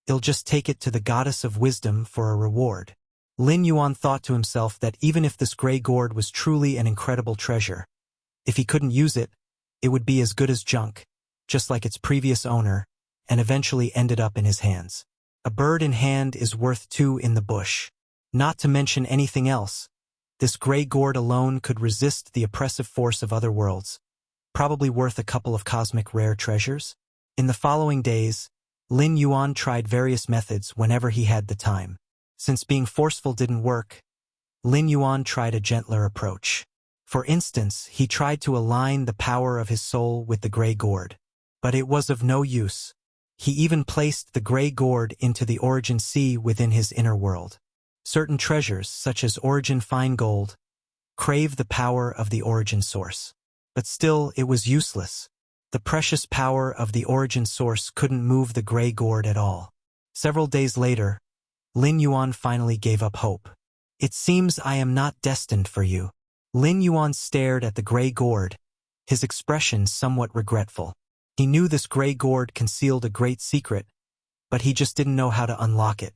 I'll just take it to the goddess of wisdom for a reward. Lin Yuan thought to himself that even if this gray gourd was truly an incredible treasure, if he couldn't use it, it would be as good as junk, just like its previous owner, and eventually ended up in his hands. A bird in hand is worth 2 in the bush. Not to mention anything else, this gray gourd alone could resist the oppressive force of other worlds, probably worth a couple of cosmic rare treasures. In the following days, Lin Yuan tried various methods whenever he had the time. Since being forceful didn't work, Lin Yuan tried a gentler approach. For instance, he tried to align the power of his soul with the gray gourd. But it was of no use. He even placed the gray gourd into the origin sea within his inner world. Certain treasures, such as origin fine gold, crave the power of the origin source. But still, it was useless. The precious power of the origin source couldn't move the gray gourd at all. Several days later, Lin Yuan finally gave up hope. It seems I am not destined for you. Lin Yuan stared at the gray gourd, his expression somewhat regretful. He knew this gray gourd concealed a great secret, but he just didn't know how to unlock it.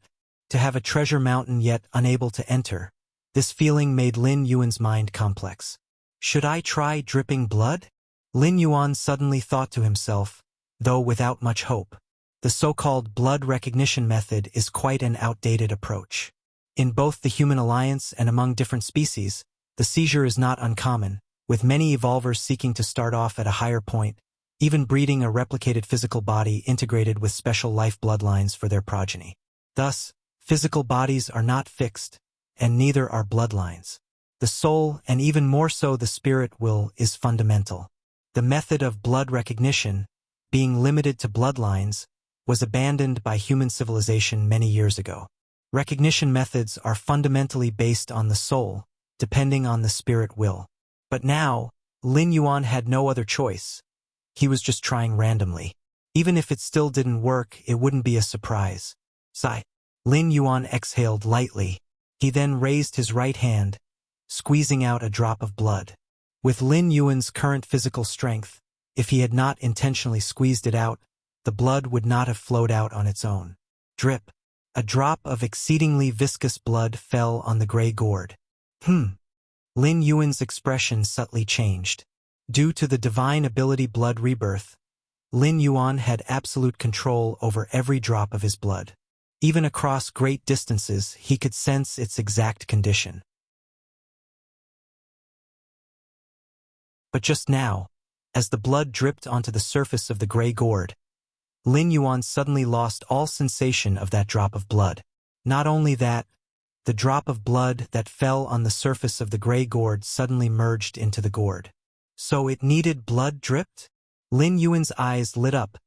To have a treasure mountain yet unable to enter, this feeling made Lin Yuan's mind complex. Should I try dripping blood? Lin Yuan suddenly thought to himself, though without much hope. The so-called blood recognition method is quite an outdated approach. In both the human alliance and among different species, the seizure is not uncommon, with many evolvers seeking to start off at a higher point, even breeding a replicated physical body integrated with special life bloodlines for their progeny. Thus, physical bodies are not fixed, and neither are bloodlines. The soul, and even more so the spirit will, is fundamental. The method of blood recognition, being limited to bloodlines, was abandoned by human civilization many years ago. Recognition methods are fundamentally based on the soul, depending on the spirit will. But now, Lin Yuan had no other choice. He was just trying randomly. Even if it still didn't work, it wouldn't be a surprise. Sigh. Lin Yuan exhaled lightly. He then raised his right hand, squeezing out a drop of blood. With Lin Yuan's current physical strength, if he had not intentionally squeezed it out, the blood would not have flowed out on its own. Drip. A drop of exceedingly viscous blood fell on the gray gourd. Lin Yuan's expression subtly changed. Due to the divine ability blood rebirth, Lin Yuan had absolute control over every drop of his blood. Even across great distances, he could sense its exact condition. But just now, as the blood dripped onto the surface of the gray gourd, Lin Yuan suddenly lost all sensation of that drop of blood. Not only that, the drop of blood that fell on the surface of the gray gourd suddenly merged into the gourd. So it needed blood dripped? Lin Yuan's eyes lit up,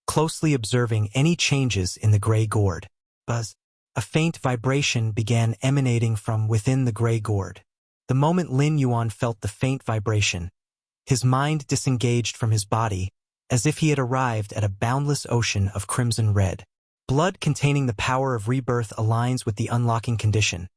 closely observing any changes in the gray gourd. Buzz. A faint vibration began emanating from within the gray gourd. The moment Lin Yuan felt the faint vibration, his mind disengaged from his body, as if he had arrived at a boundless ocean of crimson red. Blood containing the power of rebirth aligns with the unlocking condition.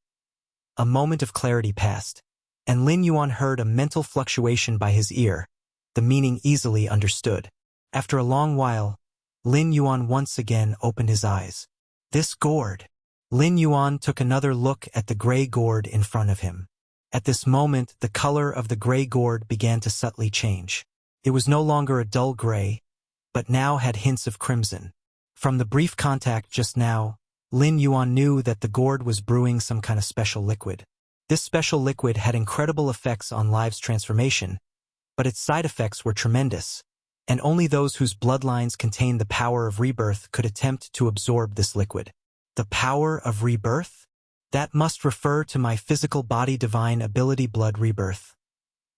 A moment of clarity passed, and Lin Yuan heard a mental fluctuation by his ear, the meaning easily understood. After a long while, Lin Yuan once again opened his eyes. This gourd. Lin Yuan took another look at the gray gourd in front of him. At this moment, the color of the gray gourd began to subtly change. It was no longer a dull gray, but now had hints of crimson. From the brief contact just now, Lin Yuan knew that the gourd was brewing some kind of special liquid. This special liquid had incredible effects on lives' transformation, but its side effects were tremendous, and only those whose bloodlines contained the power of rebirth could attempt to absorb this liquid. The power of rebirth? That must refer to my physical body divine ability blood rebirth.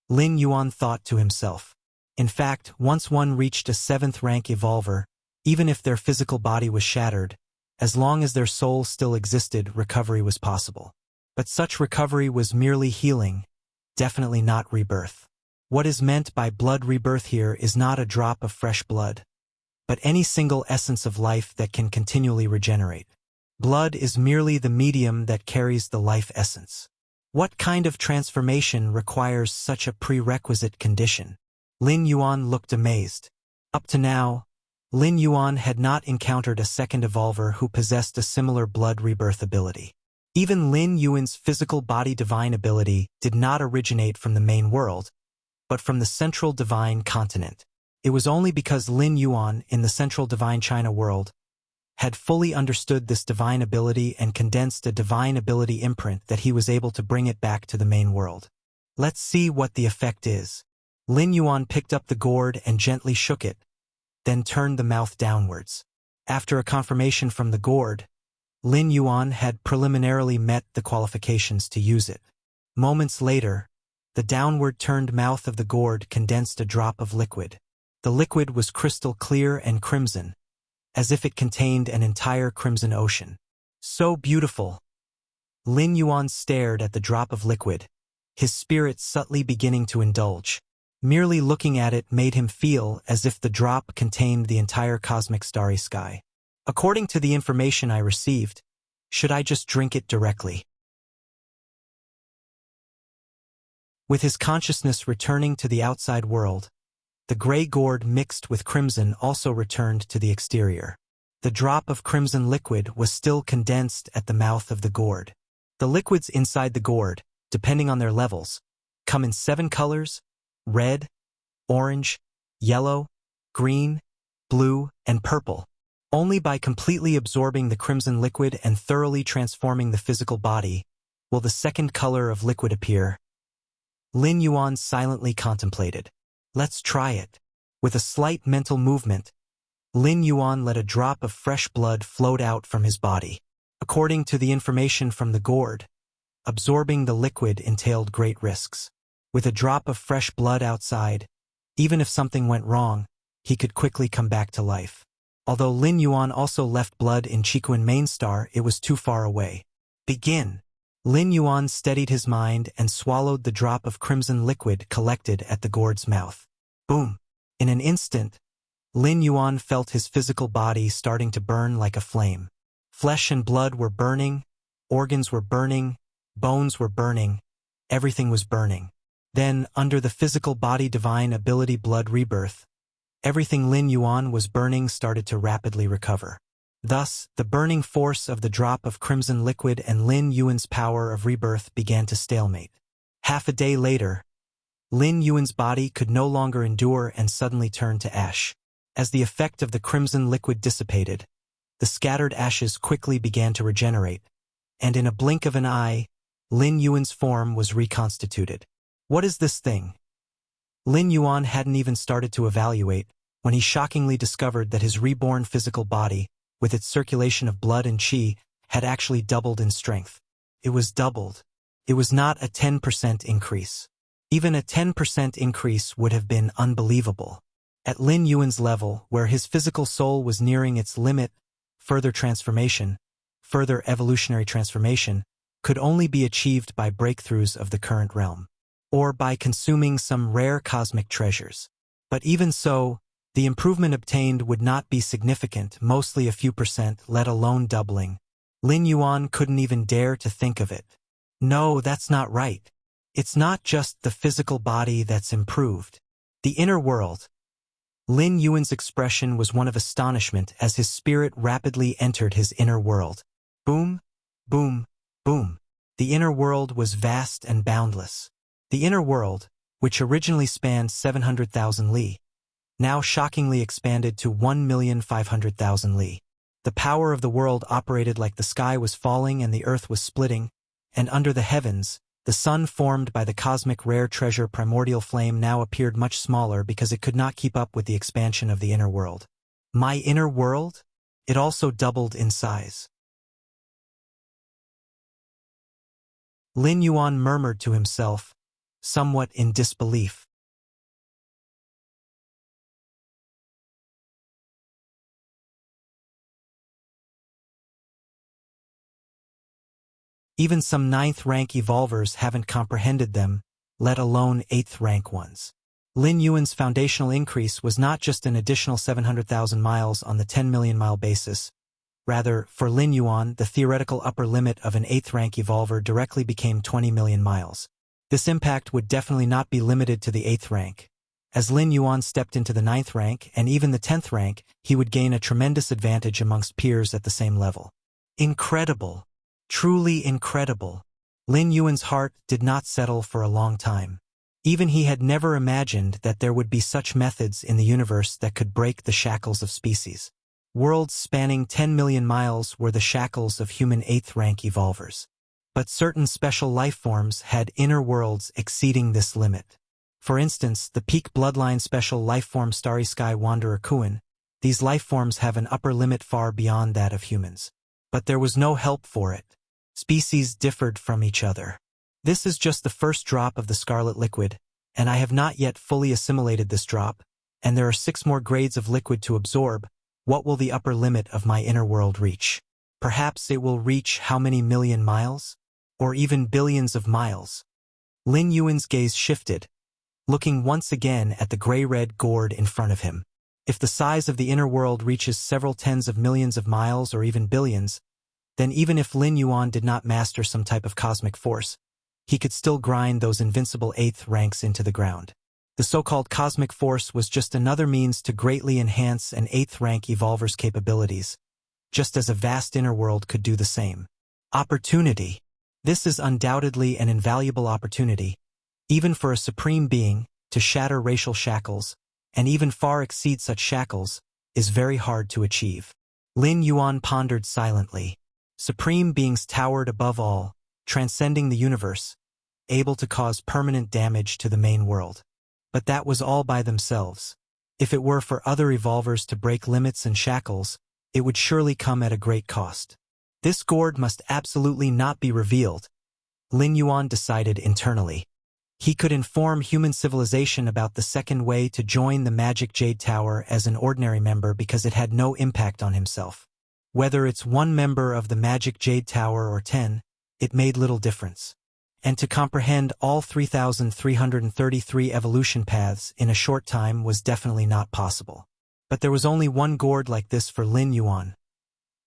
Lin Yuan thought to himself. In fact, once one reached a 7th rank evolver, even if their physical body was shattered, as long as their soul still existed, recovery was possible. But such recovery was merely healing, definitely not rebirth. What is meant by blood rebirth here is not a drop of fresh blood, but any single essence of life that can continually regenerate. Blood is merely the medium that carries the life essence. What kind of transformation requires such a prerequisite condition? Lin Yuan looked amazed. Up to now, Lin Yuan had not encountered a second evolver who possessed a similar blood rebirth ability. Even Lin Yuan's physical body divine ability did not originate from the main world, but from the central divine continent. It was only because Lin Yuan in the central divine China world had fully understood this divine ability and condensed a divine ability imprint that he was able to bring it back to the main world. Let's see what the effect is. Lin Yuan picked up the gourd and gently shook it, then turned the mouth downwards. After a confirmation from the gourd, Lin Yuan had preliminarily met the qualifications to use it. Moments later, the downward-turned mouth of the gourd condensed a drop of liquid. The liquid was crystal clear and crimson, as if it contained an entire crimson ocean. So beautiful! Lin Yuan stared at the drop of liquid, his spirit subtly beginning to indulge. Merely looking at it made him feel as if the drop contained the entire cosmic starry sky. According to the information I received, should I just drink it directly? With his consciousness returning to the outside world, the gray gourd mixed with crimson also returned to the exterior. The drop of crimson liquid was still condensed at the mouth of the gourd. The liquids inside the gourd, depending on their levels, come in 7 colors: red, orange, yellow, green, blue, and purple. Only by completely absorbing the crimson liquid and thoroughly transforming the physical body will the second color of liquid appear. Lin Yuan silently contemplated. Let's try it. With a slight mental movement, Lin Yuan let a drop of fresh blood float out from his body. According to the information from the gourd, absorbing the liquid entailed great risks. With a drop of fresh blood outside, even if something went wrong, he could quickly come back to life. Although Lin Yuan also left blood in Qikuan Main Star, it was too far away. Begin! Lin Yuan steadied his mind and swallowed the drop of crimson liquid collected at the gourd's mouth. Boom! In an instant, Lin Yuan felt his physical body starting to burn like a flame. Flesh and blood were burning, organs were burning, bones were burning, everything was burning. Then, under the physical body divine ability blood rebirth, everything Lin Yuan was burning started to rapidly recover. Thus, the burning force of the drop of crimson liquid and Lin Yuan's power of rebirth began to stalemate. Half a day later, Lin Yuan's body could no longer endure and suddenly turned to ash. As the effect of the crimson liquid dissipated, the scattered ashes quickly began to regenerate, and in a blink of an eye, Lin Yuan's form was reconstituted. What is this thing? Lin Yuan hadn't even started to evaluate when he shockingly discovered that his reborn physical body, with its circulation of blood and qi, had actually doubled in strength. It was doubled. It was not a 10% increase. Even a 10% increase would have been unbelievable. At Lin Yuan's level, where his physical soul was nearing its limit, further further evolutionary transformation could only be achieved by breakthroughs of the current realm, or by consuming some rare cosmic treasures. But even so, the improvement obtained would not be significant, mostly a few percent, let alone doubling. Lin Yuan couldn't even dare to think of it. No, that's not right. It's not just the physical body that's improved. The inner world. Lin Yuan's expression was one of astonishment as his spirit rapidly entered his inner world. Boom, boom, boom. The inner world was vast and boundless. The inner world, which originally spanned 700,000 li, now shockingly expanded to 1,500,000 li. The power of the world operated like the sky was falling and the earth was splitting, and under the heavens, the sun formed by the cosmic rare treasure primordial flame now appeared much smaller because it could not keep up with the expansion of the inner world. My inner world? It also doubled in size. Lin Yuan murmured to himself, somewhat in disbelief. Even some 9th-rank evolvers haven't comprehended them, let alone 8th-rank ones. Lin Yuan's foundational increase was not just an additional 700,000 miles on the 10 million mile basis. Rather, for Lin Yuan, the theoretical upper limit of an 8th-rank evolver directly became 20 million miles. This impact would definitely not be limited to the 8th rank. As Lin Yuan stepped into the 9th rank and even the 10th rank, he would gain a tremendous advantage amongst peers at the same level. Incredible. Truly incredible. Lin Yuan's heart did not settle for a long time. Even he had never imagined that there would be such methods in the universe that could break the shackles of species. Worlds spanning 10 million miles were the shackles of human 8th rank evolvers. But certain special life forms had inner worlds exceeding this limit. For instance, the peak bloodline special life form Starry Sky Wanderer Kuan. These life forms have an upper limit far beyond that of humans. But there was no help for it. Species differed from each other. This is just the first drop of the scarlet liquid, and I have not yet fully assimilated this drop, and there are 6 more grades of liquid to absorb. What will the upper limit of my inner world reach? Perhaps it will reach how many million miles? Or even billions of miles? Lin Yuan's gaze shifted, looking once again at the gray-red gourd in front of him. If the size of the inner world reaches several tens of millions of miles or even billions, then even if Lin Yuan did not master some type of cosmic force, he could still grind those invincible 8th ranks into the ground. The so-called cosmic force was just another means to greatly enhance an 8th rank evolver's capabilities, just as a vast inner world could do the same. Opportunity. This is undoubtedly an invaluable opportunity, even for a supreme being, to shatter racial shackles, and even far exceed such shackles, is very hard to achieve. Lin Yuan pondered silently. Supreme beings towered above all, transcending the universe, able to cause permanent damage to the main world. But that was all by themselves. If it were for other evolvers to break limits and shackles, it would surely come at a great cost. This gourd must absolutely not be revealed, Lin Yuan decided internally. He could inform human civilization about the second way to join the Magic Jade Tower as an ordinary member because it had no impact on himself. Whether it's one member of the Magic Jade Tower or 10, it made little difference. And to comprehend all 3,333 evolution paths in a short time was definitely not possible. But there was only one gourd like this for Lin Yuan.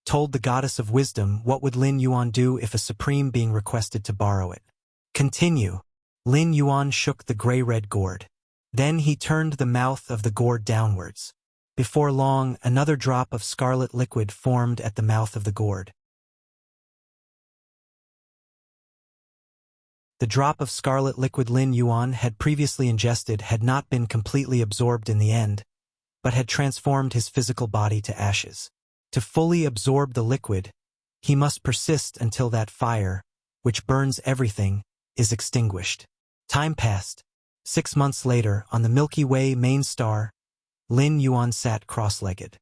Told the goddess of wisdom, what would Lin Yuan do if a supreme being requested to borrow it? Continue. Lin Yuan shook the gray-red gourd. Then he turned the mouth of the gourd downwards. Before long, another drop of scarlet liquid formed at the mouth of the gourd. The drop of scarlet liquid Lin Yuan had previously ingested had not been completely absorbed in the end, but had transformed his physical body to ashes. To fully absorb the liquid, he must persist until that fire, which burns everything, is extinguished. Time passed. 6 months later, on the Milky Way main star, Lin Yuan sat cross-legged.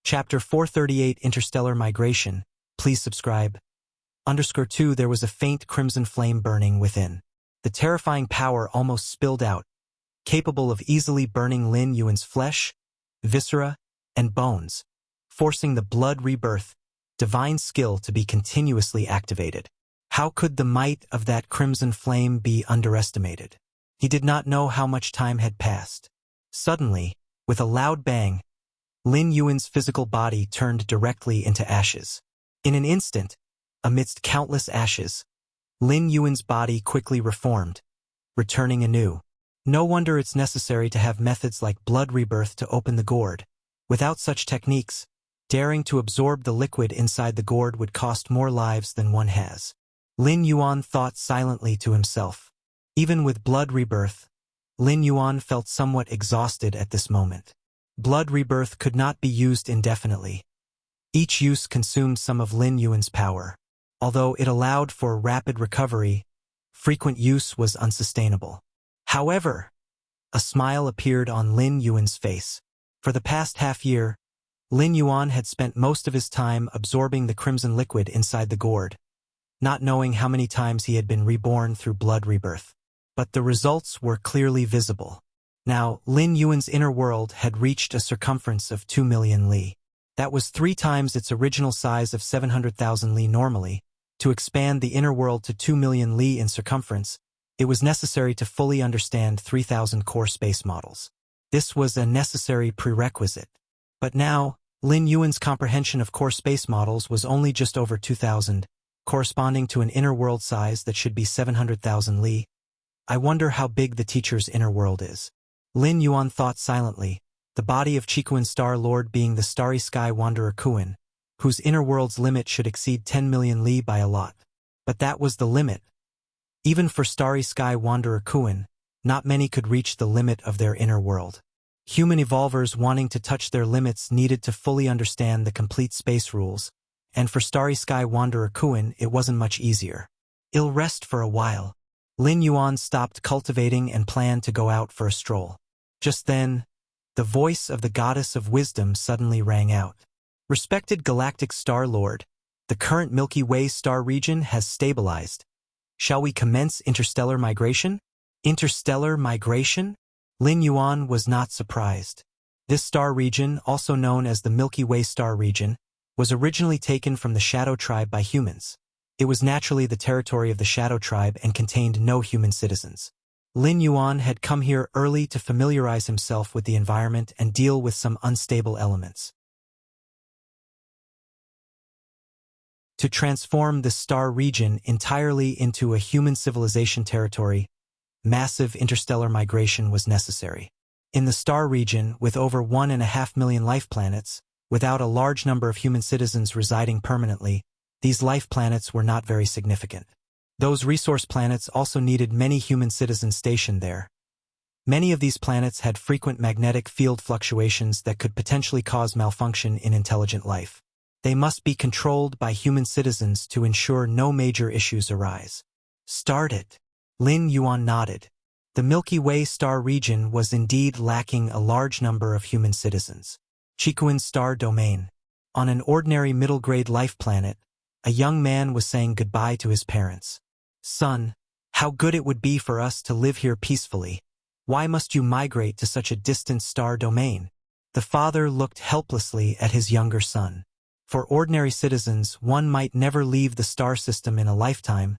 Chapter 438 Interstellar Migration. Please subscribe. _2 There was a faint crimson flame burning within. The terrifying power almost spilled out, capable of easily burning Lin Yuan's flesh, viscera, and bones, forcing the blood rebirth, divine skill to be continuously activated. How could the might of that crimson flame be underestimated? He did not know how much time had passed. Suddenly, with a loud bang, Lin Yuan's physical body turned directly into ashes. In an instant, amidst countless ashes, Lin Yuan's body quickly reformed, returning anew. No wonder it's necessary to have methods like blood rebirth to open the gourd. Without such techniques, daring to absorb the liquid inside the gourd would cost more lives than one has. Lin Yuan thought silently to himself. Even with blood rebirth, Lin Yuan felt somewhat exhausted at this moment. Blood rebirth could not be used indefinitely. Each use consumed some of Lin Yuan's power. Although it allowed for rapid recovery, frequent use was unsustainable. However, a smile appeared on Lin Yuan's face. For the past half-year, Lin Yuan had spent most of his time absorbing the crimson liquid inside the gourd, not knowing how many times he had been reborn through blood rebirth. But the results were clearly visible. Now, Lin Yuan's inner world had reached a circumference of 2 million li. That was 3 times its original size of 700,000 li normally. To expand the inner world to 2 million li in circumference, it was necessary to fully understand 3,000 core space models. This was a necessary prerequisite. But now, Lin Yuan's comprehension of core space models was only just over 2,000, corresponding to an inner world size that should be 700,000 li. I wonder how big the teacher's inner world is. Lin Yuan thought silently, the body of Chikuan Star Lord being the Starry Sky Wanderer Kuan, whose inner world's limit should exceed 10 million li by a lot. But that was the limit. Even for Starry Sky Wanderer Kuan, not many could reach the limit of their inner world. Human evolvers wanting to touch their limits needed to fully understand the complete space rules, and for Starry Sky Wanderer Kuan it wasn't much easier. He'll rest for a while. Lin Yuan stopped cultivating and planned to go out for a stroll. Just then, the voice of the goddess of wisdom suddenly rang out. Respected Galactic Star Lord, the current Milky Way star region has stabilized. Shall we commence interstellar migration? Interstellar migration? Lin Yuan was not surprised. This star region, also known as the Milky Way star region, was originally taken from the Shadow Tribe by humans. It was naturally the territory of the Shadow Tribe and contained no human citizens. Lin Yuan had come here early to familiarize himself with the environment and deal with some unstable elements. To transform this star region entirely into a human civilization territory, massive interstellar migration was necessary. In the star region, with over 1.5 million life planets, without a large number of human citizens residing permanently, these life planets were not very significant. Those resource planets also needed many human citizens stationed there. Many of these planets had frequent magnetic field fluctuations that could potentially cause malfunction in intelligent life. They must be controlled by human citizens to ensure no major issues arise. Start it. Lin Yuan nodded. The Milky Way star region was indeed lacking a large number of human citizens. Chikuan Star Domain. On an ordinary middle-grade life planet, a young man was saying goodbye to his parents. Son, how good it would be for us to live here peacefully. Why must you migrate to such a distant star domain? The father looked helplessly at his younger son. For ordinary citizens, one might never leave the star system in a lifetime,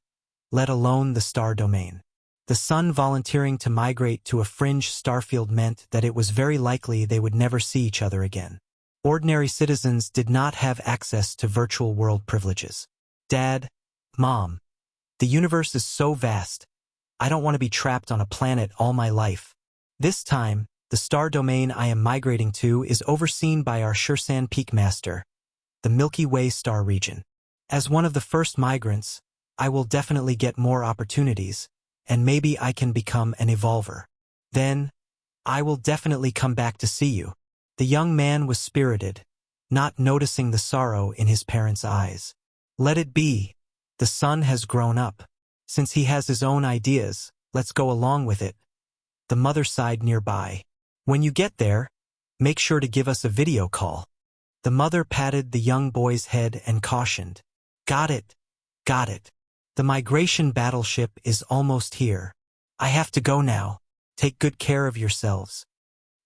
let alone the star domain. The son volunteering to migrate to a fringe starfield meant that it was very likely they would never see each other again. Ordinary citizens did not have access to virtual world privileges. Dad, Mom, the universe is so vast. I don't want to be trapped on a planet all my life. This time, the star domain I am migrating to is overseen by our Shursan Peak Master, the Milky Way star region. As one of the first migrants, I will definitely get more opportunities, and maybe I can become an evolver. Then, I will definitely come back to see you. The young man was spirited, not noticing the sorrow in his parents' eyes. Let it be. The son has grown up. Since he has his own ideas, let's go along with it. The mother sighed nearby. When you get there, make sure to give us a video call. The mother patted the young boy's head and cautioned. Got it. Got it. The migration battleship is almost here. I have to go now. Take good care of yourselves."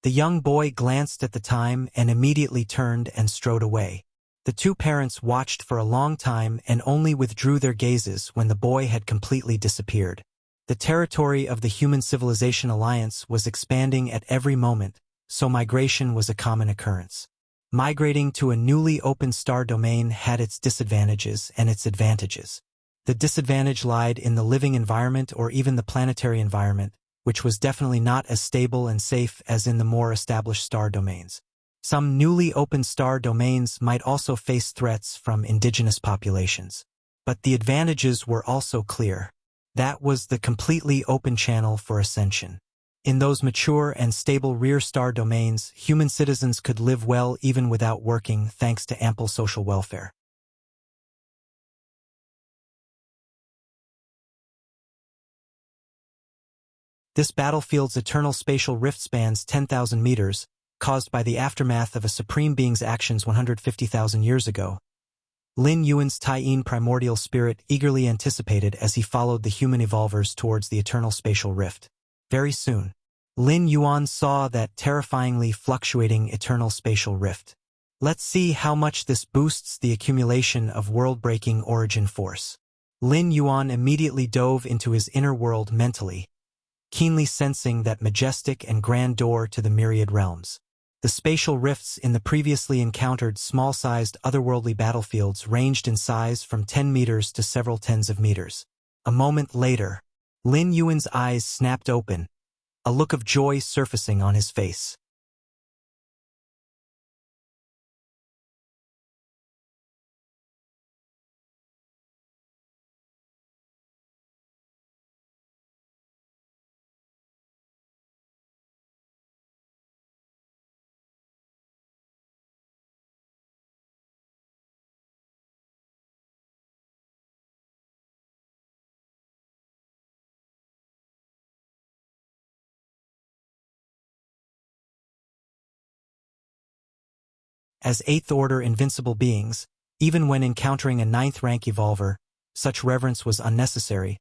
The young boy glanced at the time and immediately turned and strode away. The two parents watched for a long time and only withdrew their gazes when the boy had completely disappeared. The territory of the Human Civilization Alliance was expanding at every moment, so migration was a common occurrence. Migrating to a newly opened star domain had its disadvantages and its advantages. The disadvantage lied in the living environment or even the planetary environment, which was definitely not as stable and safe as in the more established star domains. Some newly opened star domains might also face threats from indigenous populations. But the advantages were also clear. That was the completely open channel for ascension. In those mature and stable rear star domains, human citizens could live well even without working thanks to ample social welfare. This battlefield's eternal spatial rift spans 10,000 meters, caused by the aftermath of a supreme being's actions 150,000 years ago. Lin Yuan's Taiyin primordial spirit eagerly anticipated as he followed the human evolvers towards the eternal spatial rift. Very soon, Lin Yuan saw that terrifyingly fluctuating eternal spatial rift. Let's see how much this boosts the accumulation of world-breaking origin force. Lin Yuan immediately dove into his inner world mentally, keenly sensing that majestic and grand door to the myriad realms. The spatial rifts in the previously encountered small-sized otherworldly battlefields ranged in size from 10 meters to several tens of meters. A moment later, Lin Yuan's eyes snapped open, a look of joy surfacing on his face. As eighth-order invincible beings, even when encountering a ninth-rank evolver, such reverence was unnecessary,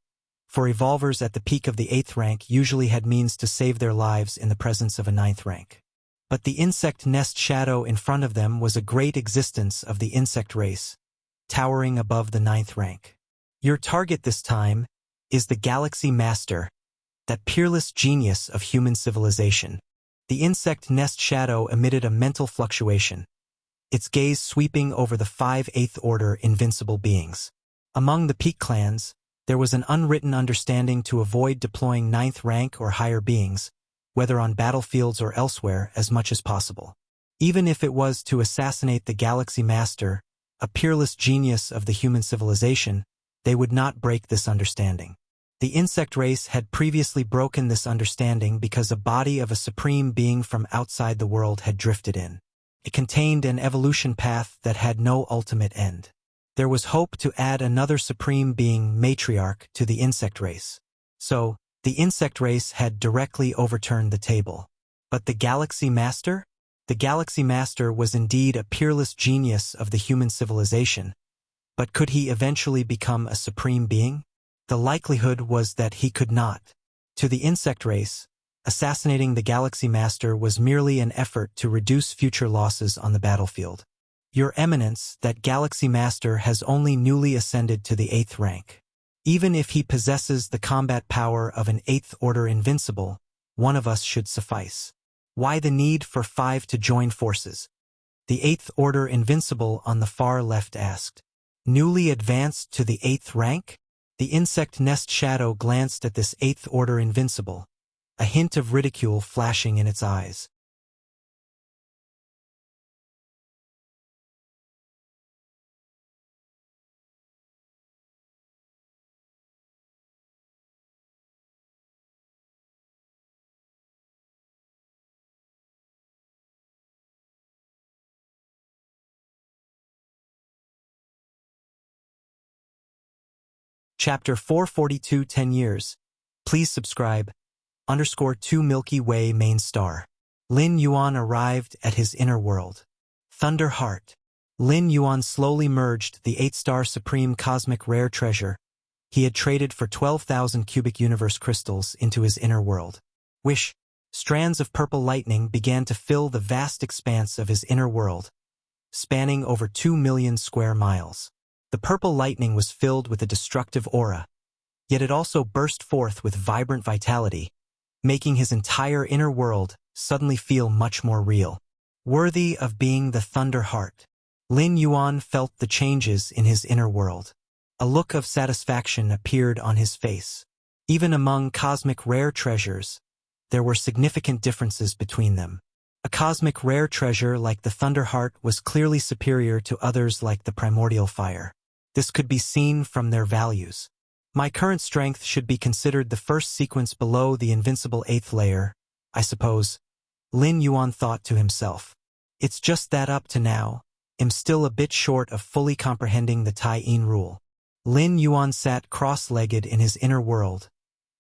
for evolvers at the peak of the 8th rank usually had means to save their lives in the presence of a 9th rank. But the insect nest shadow in front of them was a great existence of the insect race, towering above the 9th rank. Your target this time is the Galaxy Master, that peerless genius of human civilization. The insect nest shadow emitted a mental fluctuation, its gaze sweeping over the 5 8th-order invincible beings. Among the peak clans, there was an unwritten understanding to avoid deploying 9th rank or higher beings, whether on battlefields or elsewhere, as much as possible. Even if it was to assassinate the Galaxy Master, a peerless genius of the human civilization, they would not break this understanding. The insect race had previously broken this understanding because a body of a supreme being from outside the world had drifted in. It contained an evolution path that had no ultimate end. There was hope to add another supreme being, matriarch, to the insect race. So, the insect race had directly overturned the table. But the Galaxy Master? The Galaxy Master was indeed a peerless genius of the human civilization. But could he eventually become a supreme being? The likelihood was that he could not. To the insect race, assassinating the Galaxy Master was merely an effort to reduce future losses on the battlefield. Your Eminence, that Galaxy Master has only newly ascended to the 8th rank. Even if he possesses the combat power of an 8th-order invincible, one of us should suffice. Why the need for 5 to join forces? The 8th-order invincible on the far left asked. Newly advanced to the 8th rank? The insect nest shadow glanced at this 8th-order invincible, a hint of ridicule flashing in its eyes. Chapter 442 10 years. Please subscribe. _2 Milky Way main star. Lin Yuan arrived at his inner world. Thunder Heart. Lin Yuan slowly merged the 8-star supreme cosmic rare treasure he had traded for 12,000 cubic universe crystals into his inner world. Wish. Strands of purple lightning began to fill the vast expanse of his inner world, spanning over 2 million square miles. The purple lightning was filled with a destructive aura, yet it also burst forth with vibrant vitality, making his entire inner world suddenly feel much more real. Worthy of being the Thunder Heart. Lin Yuan felt the changes in his inner world. A look of satisfaction appeared on his face. Even among cosmic rare treasures, there were significant differences between them. A cosmic rare treasure like the Thunder Heart was clearly superior to others like the Primordial Fire. This could be seen from their values. My current strength should be considered the first sequence below the invincible 8th layer, I suppose, Lin Yuan thought to himself. It's just that up to now, I'm still a bit short of fully comprehending the Tai Yin rule. Lin Yuan sat cross-legged in his inner world,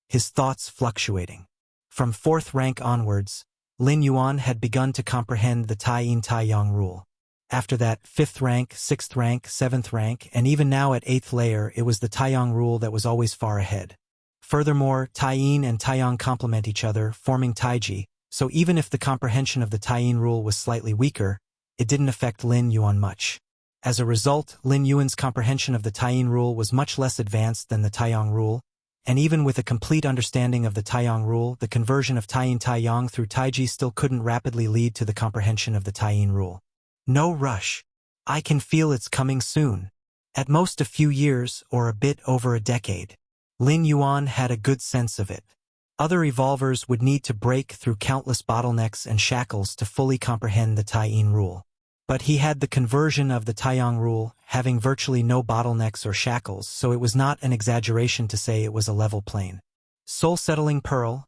his thoughts fluctuating. From 4th rank onwards, Lin Yuan had begun to comprehend the Tai Yin Tai Yang rule. After that, 5th rank, 6th rank, 7th rank, and even now at 8th layer, it was the Tai Yang rule that was always far ahead. Furthermore, Tai Yin and Tai Yang complement each other, forming Taiji, so even if the comprehension of the Tai Yin rule was slightly weaker, it didn't affect Lin Yuan much. As a result, Lin Yuan's comprehension of the Tai Yin rule was much less advanced than the Tai Yang rule, and even with a complete understanding of the Tai Yang rule, the conversion of Tai Yin Tai Yang through Taiji still couldn't rapidly lead to the comprehension of the Tai Yin rule. No rush. I can feel it's coming soon. At most a few years or a bit over a decade. Lin Yuan had a good sense of it. Other evolvers would need to break through countless bottlenecks and shackles to fully comprehend the Tai Yin rule. But he had the conversion of the Tai Yang rule, having virtually no bottlenecks or shackles, so it was not an exaggeration to say it was a level plane. Soul-settling pearl.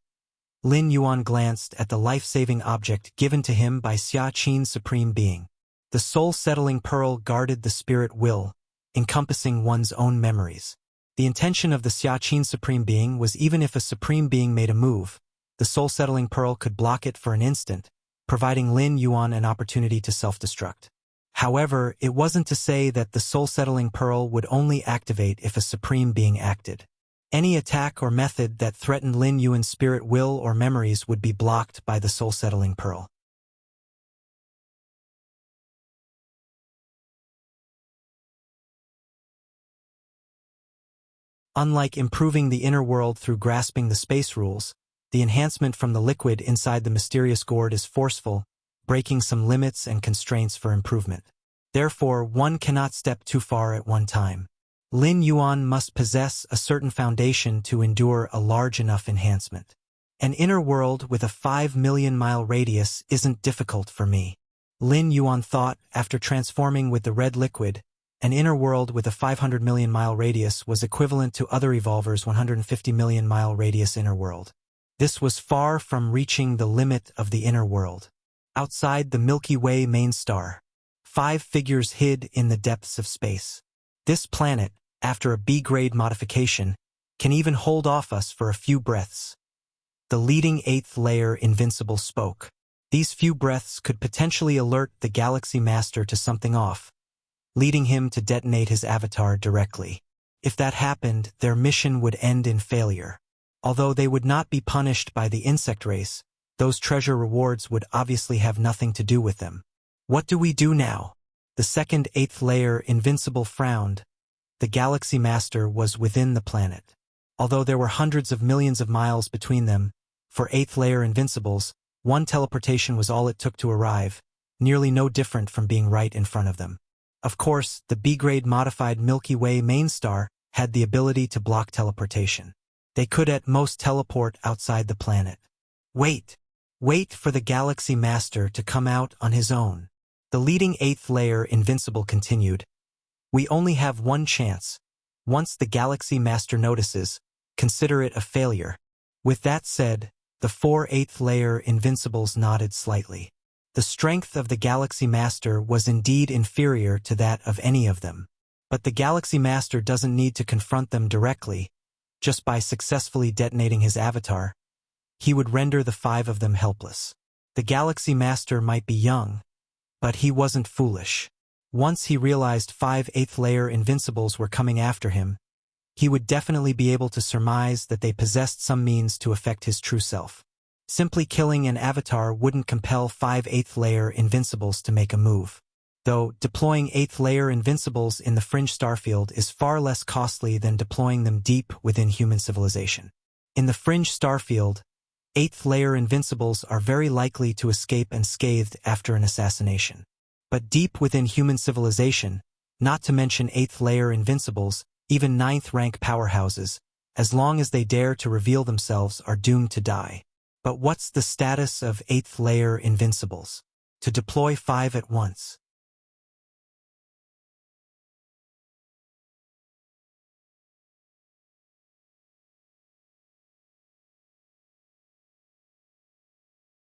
Lin Yuan glanced at the life-saving object given to him by Xia Qin's supreme being. The soul-settling pearl guarded the spirit will, encompassing one's own memories. The intention of the Xia Qin supreme being was even if a supreme being made a move, the soul-settling pearl could block it for an instant, providing Lin Yuan an opportunity to self-destruct. However, it wasn't to say that the soul-settling pearl would only activate if a supreme being acted. Any attack or method that threatened Lin Yuan's spirit will or memories would be blocked by the soul-settling pearl. Unlike improving the inner world through grasping the space rules, the enhancement from the liquid inside the mysterious gourd is forceful, breaking some limits and constraints for improvement. Therefore, one cannot step too far at one time. Lin Yuan must possess a certain foundation to endure a large enough enhancement. An inner world with a 5 million mile radius isn't difficult for me. Lin Yuan thought after transforming with the red liquid. An inner world with a 500 million mile radius was equivalent to other evolvers' 150 million mile radius inner world. This was far from reaching the limit of the inner world. Outside the Milky Way main star, 5 figures hid in the depths of space. This planet, after a B-grade modification, can even hold off us for a few breaths. The leading 8th layer invincible spoke. These few breaths could potentially alert the Galaxy Master to something off, leading him to detonate his avatar directly. If that happened, their mission would end in failure. Although they would not be punished by the insect race, those treasure rewards would obviously have nothing to do with them. What do we do now? The second 8th layer invincible frowned. The Galaxy Master was within the planet. Although there were hundreds of millions of miles between them, for 8th layer invincibles, one teleportation was all it took to arrive, nearly no different from being right in front of them. Of course, the B-grade modified Milky Way main star had the ability to block teleportation. They could at most teleport outside the planet. Wait for the Galaxy Master to come out on his own. The leading 8th layer invincible continued. We only have one chance. Once the Galaxy Master notices, consider it a failure. With that said, the 4 8th layer invincibles nodded slightly. The strength of the Galaxy Master was indeed inferior to that of any of them. But the Galaxy Master doesn't need to confront them directly. Just by successfully detonating his avatar, he would render the 5 of them helpless. The Galaxy Master might be young, but he wasn't foolish. Once he realized 5 8th layer invincibles were coming after him, he would definitely be able to surmise that they possessed some means to affect his true self. Simply killing an avatar wouldn't compel 5 8th layer invincibles to make a move. Though, deploying 8th layer invincibles in the fringe starfield is far less costly than deploying them deep within human civilization. In the fringe starfield, 8th layer invincibles are very likely to escape unscathed after an assassination. But deep within human civilization, not to mention 8th layer invincibles, even 9th rank powerhouses, as long as they dare to reveal themselves, are doomed to die. But what's the status of 8th layer invincibles? To deploy 5 at once.